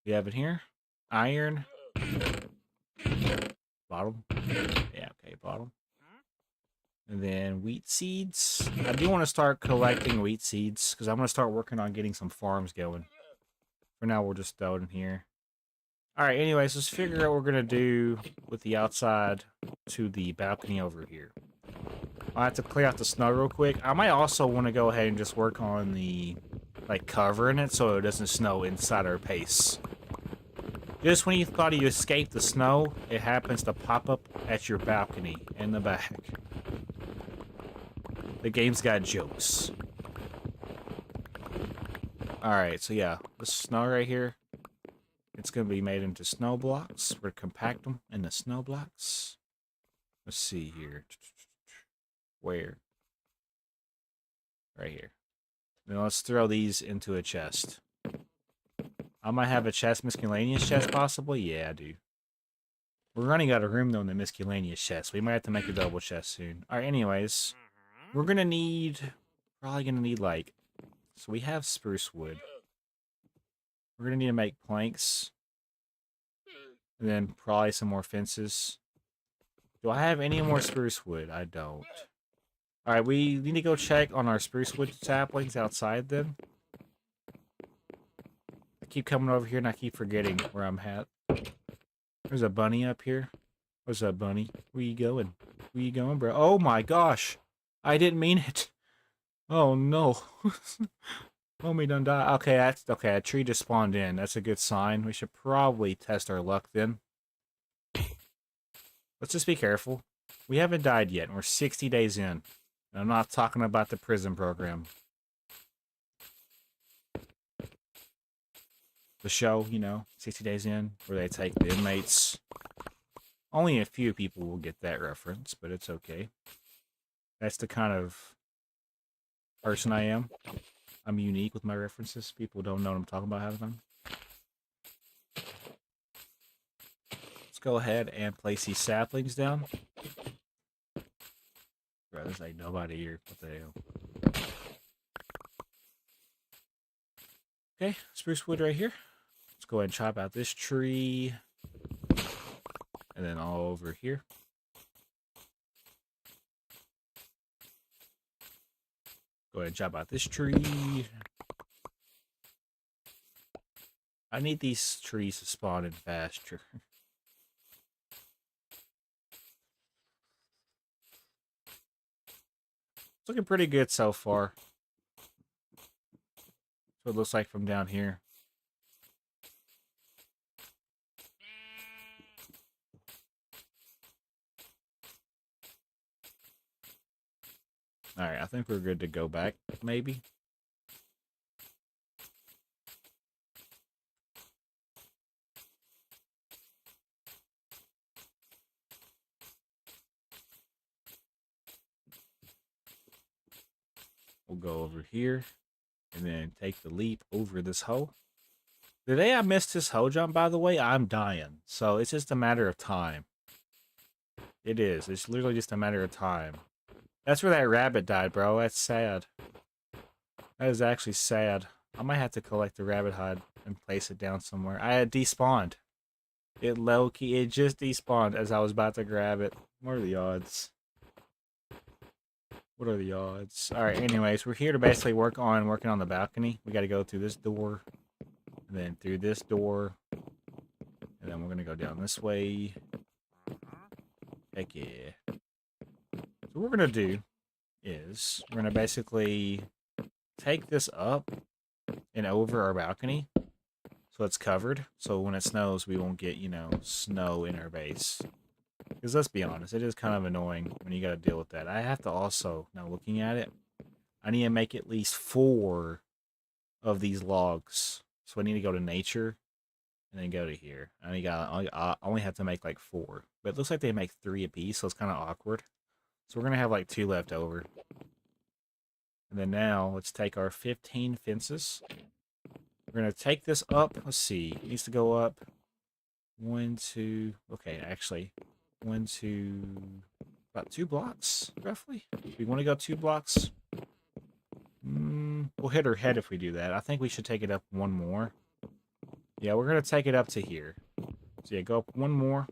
We have it here. Iron. Bottom. Yeah, okay, bottom. And then wheat seeds. I do want to start collecting wheat seeds because I'm going to start working on getting some farms going. For now, we'll just throw it in here. Alright, anyways, let's figure out what we're going to do with the outside to the balcony over here. I have to clear out the snow real quick. I might also want to go ahead and just work on the, like, covering it so it doesn't snow inside our base. Just when you thought you escaped the snow, it happens to pop up at your balcony in the back. The game's got jokes. Alright, so yeah, the snow right here, it's going to be made into snow blocks. We're going to compact them into snow blocks. Let's see here. Where? Right here. Now let's throw these into a chest. I might have a chest, miscellaneous chest, possibly? Yeah, I do. We're running out of room, though, in the miscellaneous chest. We might have to make a double chest soon. Alright, anyways. We're gonna need... Probably gonna need, like... So we have spruce wood. We're gonna need to make planks. And then probably some more fences. Do I have any more spruce wood? I don't. Alright, we need to go check on our spruce wood saplings outside then. I keep coming over here and I keep forgetting where I'm at. There's a bunny up here. What's up, bunny? Where you going? Where you going, bro? Oh my gosh! I didn't mean it! Oh no! Homie done died. Okay, that's okay. A tree just spawned in. That's a good sign. We should probably test our luck then. Let's just be careful. We haven't died yet, and we're 60 days in. And I'm not talking about the prison program. The show, you know, 60 days in, where they take the inmates. Only a few people will get that reference, but it's okay. That's the kind of person I am. I'm unique with my references. People don't know what I'm talking about half the time. Let's go ahead and place these saplings down. Bro, there's like nobody here. What the hell? Okay, spruce wood right here. Let's go ahead and chop out this tree. And then all over here. Go ahead and chop out this tree. I need these trees to spawn in faster. It's looking pretty good so far. That's what it looks like from down here. Alright, I think we're good to go back, maybe. We'll go over here, and then take the leap over this hole. The day I missed this hole jump, by the way, I'm dying. So it's just a matter of time. It is. It's literally just a matter of time. That's where that rabbit died, bro. That's sad. That is actually sad. I might have to collect the rabbit hide and place it down somewhere. I had despawned. It low-key, it just despawned as I was about to grab it. What are the odds? What are the odds? Alright, anyways, we're here to basically working on the balcony. We gotta go through this door. And then through this door. And then we're gonna go down this way. Heck yeah. So what we're gonna do is we're gonna basically take this up and over our balcony so it's covered. So when it snows, we won't get, you know, snow in our base. Because let's be honest, it is kind of annoying when you got to deal with that. I have to also, now looking at it, I need to make at least 4 of these logs. So I need to go to nature and then go to here. I only have to make like 4. But it looks like they make 3 apiece, so it's kind of awkward. So we're going to have like 2 left over. And then now, let's take our 15 fences. We're going to take this up. Let's see. It needs to go up. 1, 2. Okay, actually. 1, 2. About 2 blocks, roughly. We want to go 2 blocks. We'll hit her head if we do that. I think we should take it up 1 more. Yeah, we're going to take it up to here. So yeah, go up 1 more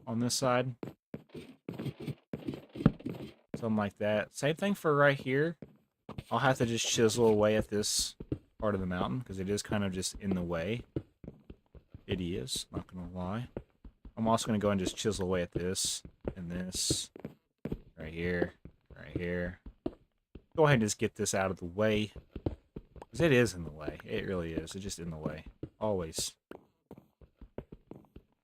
on this side. something like that. Same thing for right here. I'll have to just chisel away at this part of the mountain because it is kind of just in the way. It is, not gonna lie. I'm also gonna go and just chisel away at this and this right here, right here. Go ahead and just get this out of the way because it is in the way. It really is. It's just in the way, always.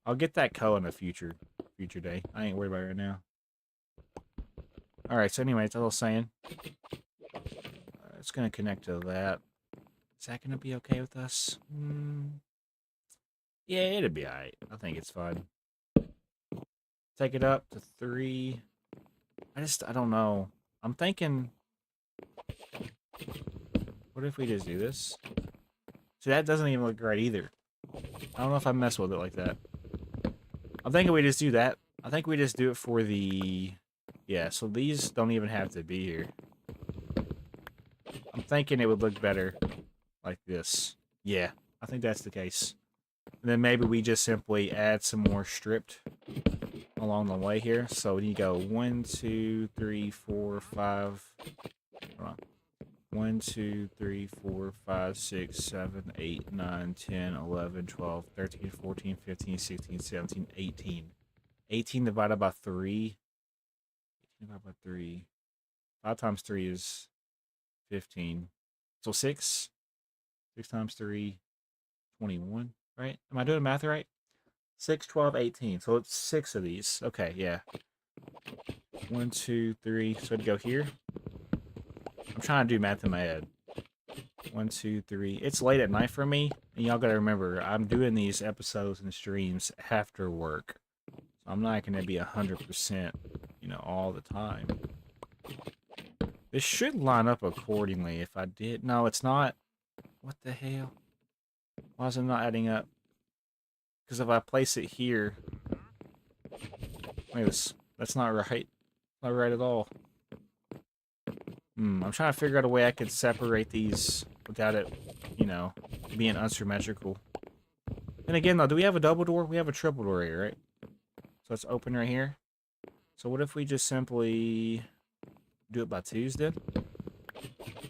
I'll get that in a future day. I ain't worried about it right now. All right. So anyway, as I was saying, it's gonna connect to that. Is that gonna be okay with us? Yeah, it'll be alright. I think it's fine. Take it up to 3. I don't know. I'm thinking, what if we just do this? See, that doesn't even look right either. I don't know if I mess with it like that. I'm thinking we just do that. I think we just do it for the... Yeah, so these don't even have to be here. I'm thinking it would look better like this. Yeah, I think that's the case. And then maybe we just simply add some more stripped along the way here. So you go 1, 2, 3, 4, 5. Hold on. 1, 2, 3, 4, 5, 6, 7, 8, 9, 10, 11, 12, 13, 14, 15, 16, 17, 18. 18 divided by 3. 18 divided by 3. 5 times 3 is 15. So 6. 6 times 3, 21, right? Am I doing math right? 6, 12, 18. So it's 6 of these. Okay, yeah. 1, 2, 3. So I'd go here. I'm trying to do math in my head. 1, 2, 3. It's late at night for me, and y'all gotta remember, I'm doing these episodes and streams after work. So I'm not gonna be 100%, you know, all the time. This should line up accordingly if I did. No, it's not. What the hell? Why is it not adding up? Because if I place it here... Wait, that's not right. Not right at all. I'm trying to figure out a way I could separate these without it, you know, being unsymmetrical. And again, though, do we have a double door? We have a triple door here, right? So it's open right here. So what if we just simply do it by 2s then?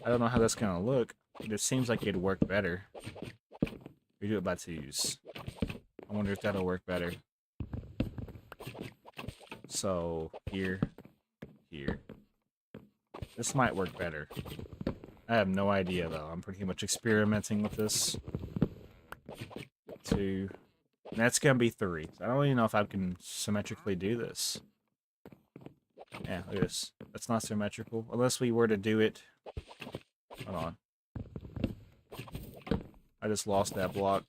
I don't know how that's going to look. It just seems like it'd work better. We do it by 2s. I wonder if that'll work better. So, here, here. This might work better. I have no idea, though. I'm pretty much experimenting with this. 2. And that's going to be 3. I don't even know if I can symmetrically do this. Yeah, look at this. That's not symmetrical. Unless we were to do it... Hold on. I just lost that block.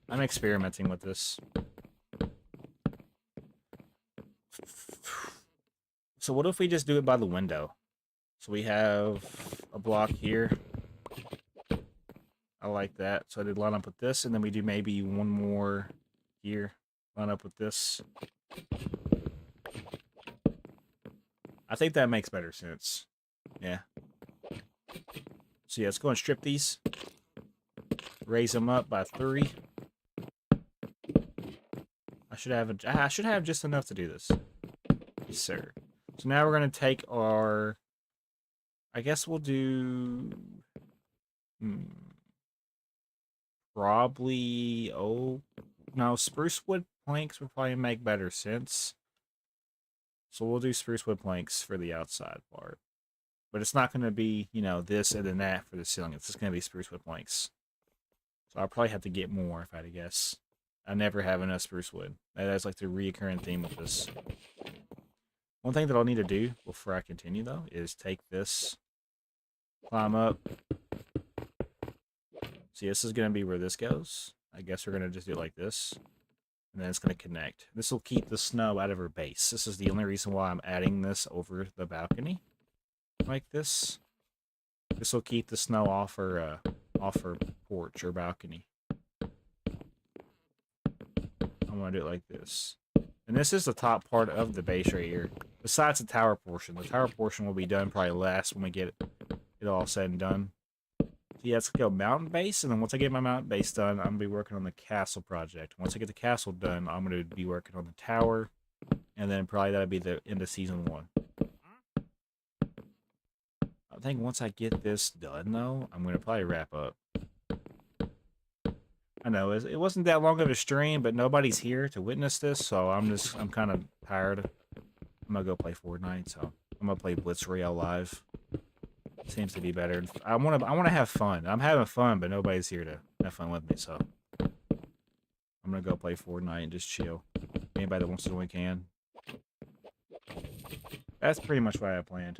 I'm experimenting with this. So what if we just do it by the window? So we have a block here. I like that. So I did line up with this, and then we do maybe one more here. Line up with this. I think that makes better sense. Yeah. So yeah, let's go and strip these. Raise them up by 3. I should have just enough to do this. Yes, sir. So now we're going to take our... I guess we'll do... Probably... Oh... No, spruce wood planks would probably make better sense. So we'll do spruce wood planks for the outside part. But it's not going to be, you know, this and then that for the ceiling. It's just going to be spruce wood planks. So I'll probably have to get more if I had to guess. I never have enough spruce wood. That's like the recurring theme of this. One thing that I'll need to do before I continue, though, is take this, climb up. See, this is going to be where this goes. I guess we're going to just do it like this. And then it's going to connect. This will keep the snow out of her base. This is the only reason why I'm adding this over the balcony. Like this. This will keep the snow off her porch or balcony. I'm going to do it like this. And this is the top part of the base right here. Besides the tower portion. The tower portion will be done probably last when we get it all said and done. yeah, let's go mountain base, and then once I get my mountain base done, I'm gonna be working on the castle project. Once I get the castle done, I'm gonna be working on the tower, and then probably that'll be the end of season 1. I think once I get this done, though, I'm gonna probably wrap up. I know it wasn't that long of a stream, but nobody's here to witness this, so I'm kind of tired. I'm gonna go play Fortnite, so I'm gonna play Blitz Royale live. Seems to be better. I wanna have fun. I'm having fun, but nobody's here to have fun with me, so I'm gonna go play Fortnite and just chill. Anybody that wants to join can. That's pretty much what I have planned.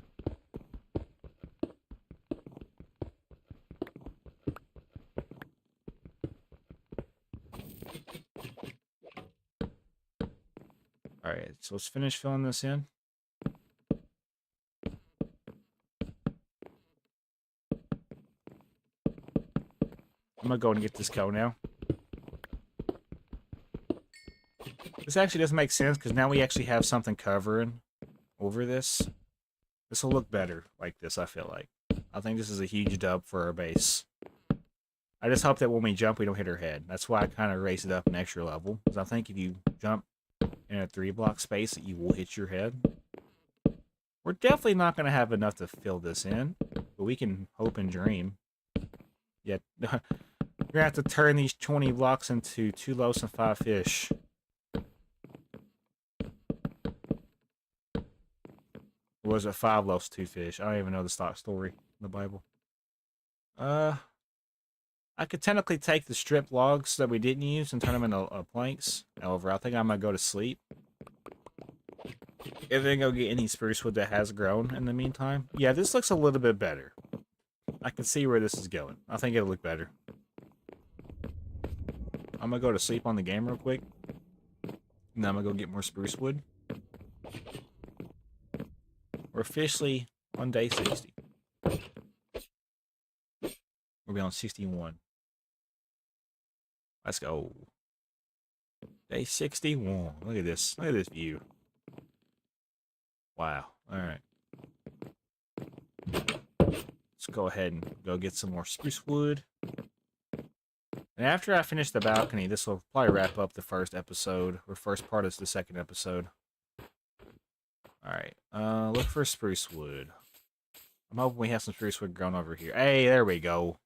Alright, so let's finish filling this in. I'm gonna go and get this cow now. This actually doesn't make sense because now we actually have something covering over this. This will look better like this, I feel like. I think this is a huge dub for our base. I just hope that when we jump, we don't hit our head. That's why I kind of raised it up an extra level. Because I think if you jump in a 3-block space, you will hit your head. We're definitely not going to have enough to fill this in. But we can hope and dream. Yet, we're going to have to turn these 20 blocks into 2 loaves and 5 fish. Or was it 5 loaves, 2 fish? I don't even know the stock story in the Bible. I could technically take the stripped logs that we didn't use and turn them into planks. However, I think I'm going to go to sleep. And then go get any spruce wood that has grown in the meantime. Yeah, this looks a little bit better. I can see where this is going. I think it'll look better. I'm going to go to sleep on the game real quick. And then I'm going to go get more spruce wood. We're officially on day 60. We'll be on 61. Let's go. Day 61. Look at this. Look at this view. Wow. Alright. Let's go ahead and go get some more spruce wood. And after I finish the balcony, this will probably wrap up the first episode, or first part of the second episode. Alright. Look for spruce wood. I'm hoping we have some spruce wood grown over here. Hey, there we go.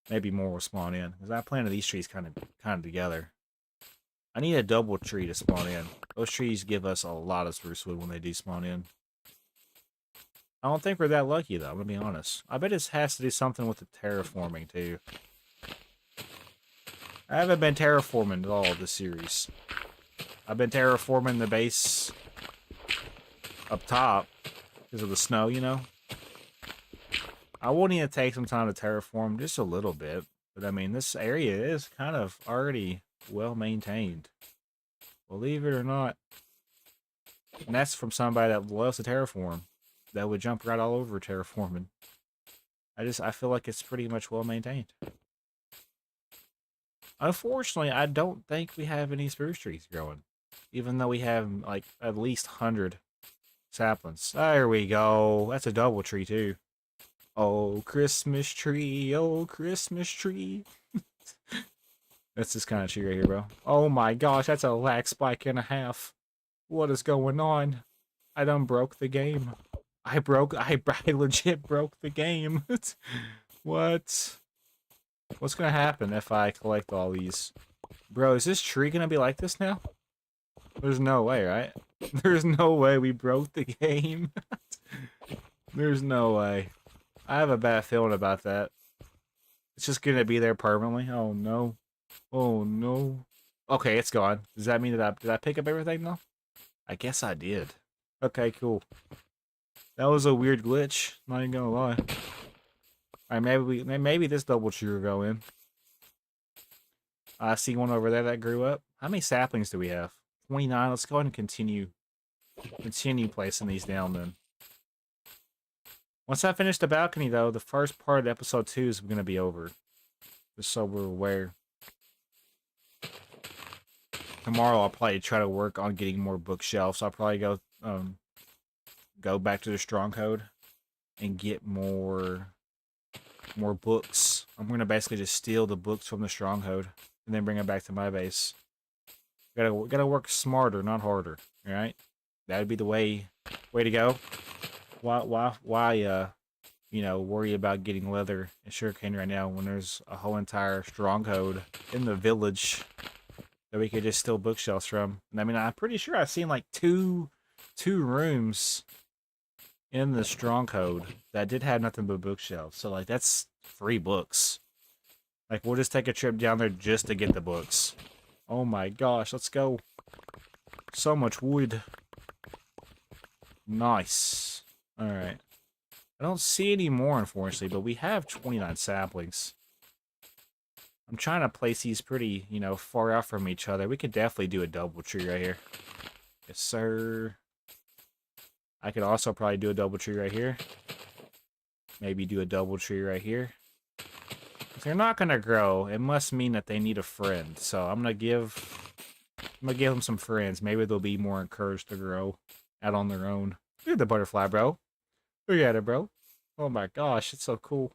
Maybe more will spawn in, because I planted these trees kind of together. I need a double tree to spawn in. Those trees give us a lot of spruce wood when they do spawn in. I don't think we're that lucky, though, I'm going to be honest. I bet it has to do something with the terraforming, too. I haven't been terraforming at all this series. I've been terraforming the base up top because of the snow, you know? I will need to take some time to terraform just a little bit. But, I mean, this area is kind of already well maintained. Believe it or not. And that's from somebody that loves to terraform. That would jump right all over terraforming. I feel like it's pretty much well maintained. Unfortunately, I don't think we have any spruce trees growing. Even though we have, like, at least 100 saplings. There we go. That's a double tree, too. Oh, Christmas tree. Oh, Christmas tree. That's this kind of tree right here, bro. Oh my gosh, that's a lag spike and a half. What is going on? I done broke the game. I legit broke the game. What? What's gonna happen if I collect all these? Bro, is this tree gonna be like this now? There's no way, right? There's no way we broke the game. There's no way. I have a bad feeling about that. It's just gonna be there permanently. Oh no. Oh no. Okay, it's gone. Does that mean that did I pick up everything though? I guess I did. Okay, cool. That was a weird glitch. Not even gonna lie. Alright, maybe this double tree will go in. I see one over there that grew up. How many saplings do we have? 29. Let's go ahead and continue placing these down then. Once I finish the balcony, though, the first part of episode 2 is going to be over. Just so we're aware. Tomorrow, I'll probably try to work on getting more bookshelves. I'll probably go back to the stronghold and get more more books. I'm going to basically just steal the books from the stronghold and then bring them back to my base. Gotta work smarter, not harder. All right, that would be the way to go. Why you know, worry about getting leather and sugarcane right now when there's a whole entire stronghold in the village that we could just steal bookshelves from? And I mean, I'm pretty sure I've seen like two rooms in the stronghold that did have nothing but bookshelves. So like that's free books. Like we'll just take a trip down there just to get the books. Oh my gosh, let's go. So much wood. Nice. Alright. I don't see any more, unfortunately, but we have 29 saplings. I'm trying to place these pretty, you know, far out from each other. We could definitely do a double tree right here. Yes, sir. I could also probably do a double tree right here. Maybe do a double tree right here. If they're not gonna grow, it must mean that they need a friend. So I'm gonna give them some friends. Maybe they'll be more encouraged to grow out on their own. Look at the butterfly, bro. Look at it, bro. Oh my gosh, it's so cool.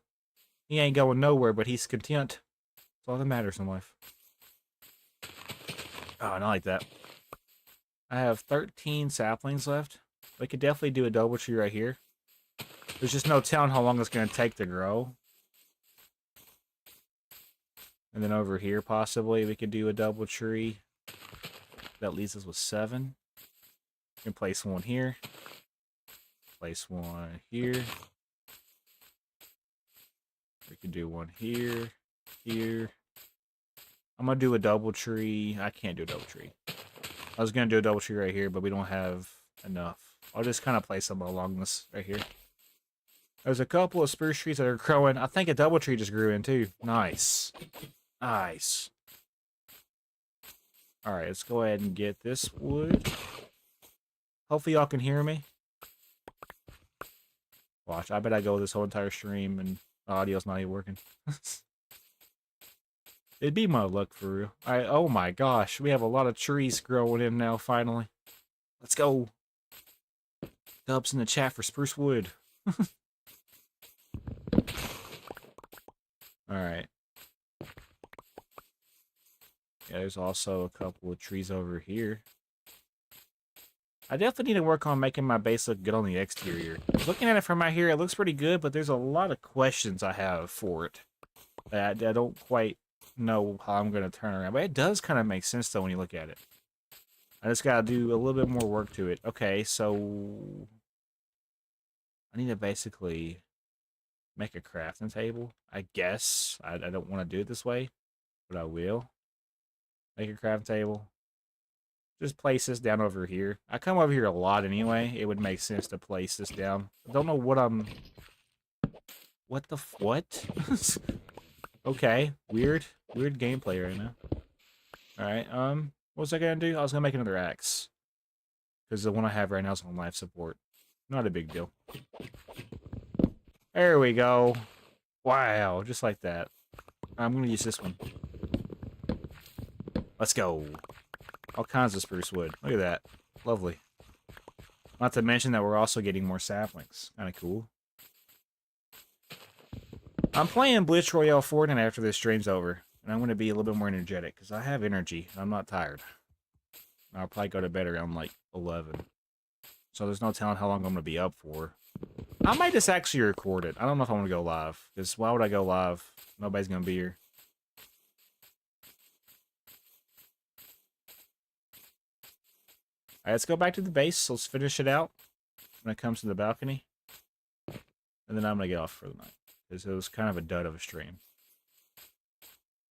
He ain't going nowhere, but he's content. That's all that matters in life. Oh, I like that. I have 13 saplings left. We could definitely do a double tree right here. There's just no telling how long it's going to take to grow. And then over here, possibly, we could do a double tree. That leaves us with 7. We can place one here. Place one here. We can do one here. Here. I'm going to do a double tree. I can't do a double tree. I was going to do a double tree right here, but we don't have enough. I'll just kind of place them along this right here. There's a couple of spruce trees that are growing. I think a double tree just grew in too. Nice. Nice. Alright, let's go ahead and get this wood. Hopefully y'all can hear me. Watch, I bet I go this whole entire stream and the audio's not even working. It'd be my luck for real. Oh my gosh, we have a lot of trees growing in now, finally. Let's go. Dubs in the chat for spruce wood. Alright. Yeah, there's also a couple of trees over here. I definitely need to work on making my base look good on the exterior. Looking at it from out here, it looks pretty good, but there's a lot of questions I have for it. That I don't quite know how I'm going to turn around. But it does kind of make sense, though, when you look at it. I just got to do a little bit more work to it. Okay, so I need to basically make a crafting table, I guess. I don't want to do it this way, but I will. Make a crafting table. Just place this down over here. I come over here a lot anyway. It would make sense to place this down. I don't know what I'm... What the... What? Okay. Weird. Weird gameplay right now. Alright, what was I gonna do? I was gonna make another axe. Because the one I have right now is on life support. Not a big deal. There we go. Wow, just like that. I'm gonna use this one. Let's go. All kinds of spruce wood. Look at that. Lovely. Not to mention that we're also getting more saplings. Kind of cool. I'm playing Blitz Royale Fortnite after this stream's over. And I'm going to be a little bit more energetic. Because I have energy. And I'm not tired. I'll probably go to bed around like 11. So there's no telling how long I'm going to be up for. I might just actually record it. I don't know if I want to go live. Because why would I go live? Nobody's going to be here. Alright, let's go back to the base. Let's finish it out when it comes to the balcony. And then I'm going to get off for the night. Because it was kind of a dud of a stream.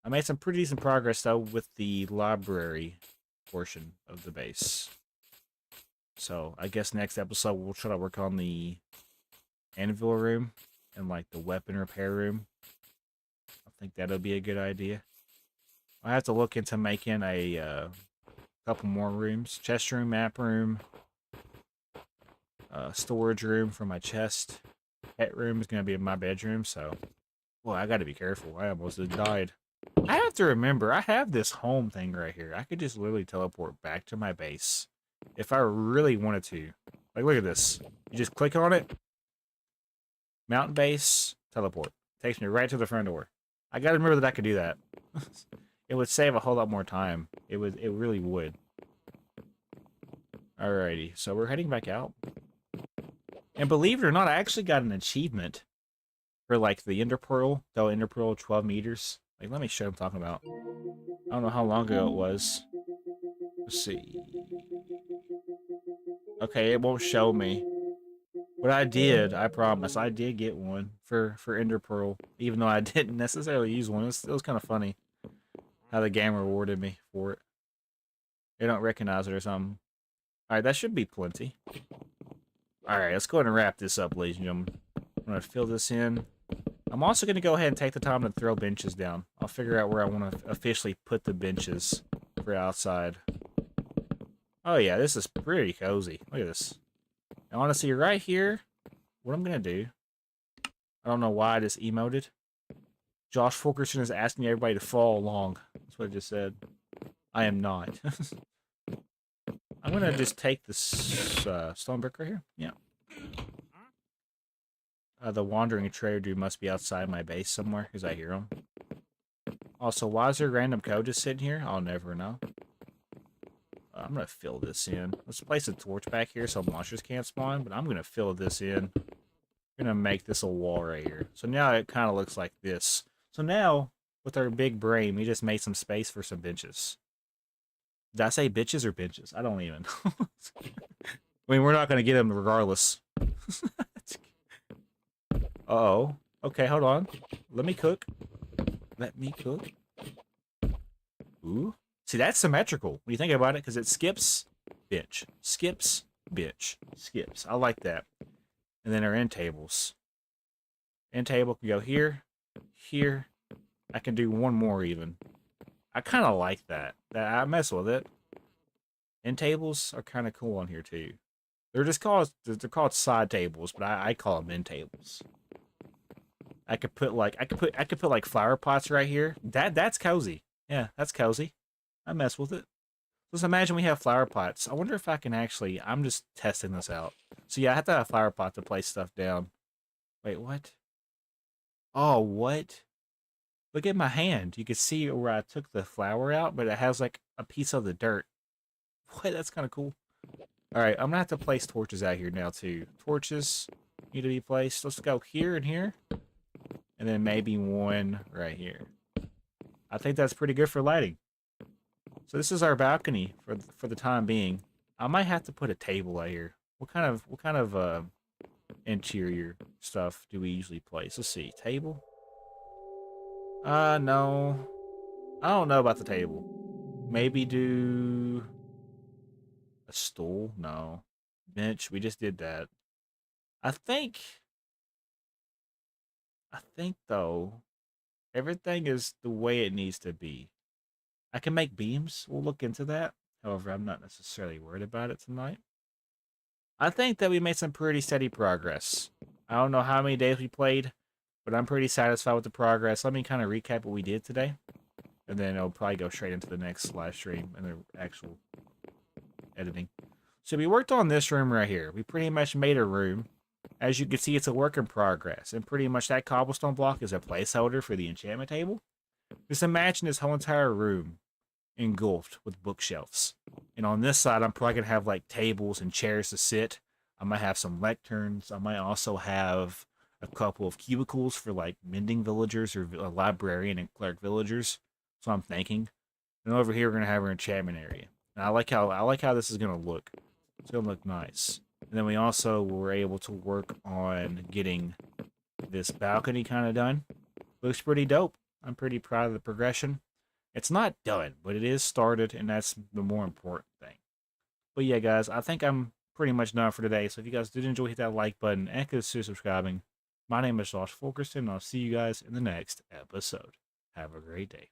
I made some pretty decent progress, though, with the library portion of the base. So, I guess next episode we'll try to work on the anvil room and, like, the weapon repair room. I think that'll be a good idea. I have to look into making a... couple more rooms. Chest room, map room. Storage room for my chest. Pet room is going to be in my bedroom, so... Well, I got to be careful. I almost died. I have to remember, I have this home thing right here. I could just literally teleport back to my base. If I really wanted to. Like, look at this. You just click on it. Mountain base. Teleport. Takes me right to the front door. I gotta remember that I could do that. It would save a whole lot more time. It really would. Alrighty, so we're heading back out. And believe it or not, I actually got an achievement for like the Ender Pearl, Ender Pearl 12 meters. Like, let me show what I'm talking about. I don't know how long ago it was. Let's see. Okay, it won't show me. But I did, I promise. I did get one for Ender Pearl, even though I didn't necessarily use one. It was kind of funny how the game rewarded me for it. They don't recognize it or something. Alright, that should be plenty. Alright, let's go ahead and wrap this up, ladies and gentlemen. I'm going to fill this in. I'm also going to go ahead and take the time to throw benches down. I'll figure out where I want to officially put the benches for outside. Oh yeah, this is pretty cozy. Look at this. And honestly, right here, what I'm going to do, I don't know why I just emoted. Josh Fulkerson is asking everybody to follow along. That's what I just said. I am not. I'm going to just take this stone brick right here. Yeah. The wandering trader dude must be outside my base somewhere, because I hear him. Also, why is there random code just sitting here? I'll never know. I'm going to fill this in. Let's place a torch back here so monsters can't spawn, but I'm going to fill this in. I'm going to make this a wall right here. So now it kind of looks like this. So now, with our big brain, we just made some space for some benches. Did I say bitches or benches? I don't even know. I mean, we're not going to get them regardless. Uh-oh. Okay, hold on. Let me cook. Let me cook. Ooh. See, that's symmetrical when you think about it, because it skips, bitch. Skips, bitch. Skips. I like that. And then our end tables. End table can go here, here. I can do one more even. I kind of like that. I mess with it. End tables are kind of cool on here too. They're called side tables, but I call them end tables. I could put like flower pots right here. That's cozy. Yeah, that's cozy. I mess with it. Just imagine we have flower pots. I wonder if I can actually. I'm just testing this out. So yeah, I have to have a flower pot to place stuff down. Wait, what? Oh, what? Look at my hand. You can see where I took the flower out, but it has like a piece of the dirt. What? That's kind of cool. All right, I'm gonna have to place torches out here now too. Torches need to be placed. Let's go here and here. And then maybe one right here. I think that's pretty good for lighting. So this is our balcony for the time being. I might have to put a table out here. What kind of interior stuff do we usually place? Let's see. Table? No. I don't know about the table. Maybe do a stool? No. Bench? We just did that. I think though, everything is the way it needs to be. I can make beams. We'll look into that. However, I'm not necessarily worried about it tonight. I think that we made some pretty steady progress. I don't know how many days we played, but I'm pretty satisfied with the progress. Let me kind of recap what we did today. And then I'll probably go straight into the next live stream and the actual editing. So we worked on this room right here. We pretty much made a room. As you can see, it's a work in progress. And pretty much that cobblestone block is a placeholder for the enchantment table. Just imagine this whole entire room engulfed with bookshelves. And on this side, I'm probably going to have like tables and chairs to sit. I might have some lecterns. I might also have a couple of cubicles for like mending villagers or librarian and cleric villagers. So I'm thinking. And over here, we're going to have our enchantment area. And I like how this is going to look. It's going to look nice. And then we also were able to work on getting this balcony kind of done. Looks pretty dope. I'm pretty proud of the progression. It's not done, but it is started, and that's the more important thing. But yeah, guys, I think I'm pretty much done for today. So if you guys did enjoy, hit that like button and consider subscribing. My name is J0SHFU7KERS0N, and I'll see you guys in the next episode. Have a great day.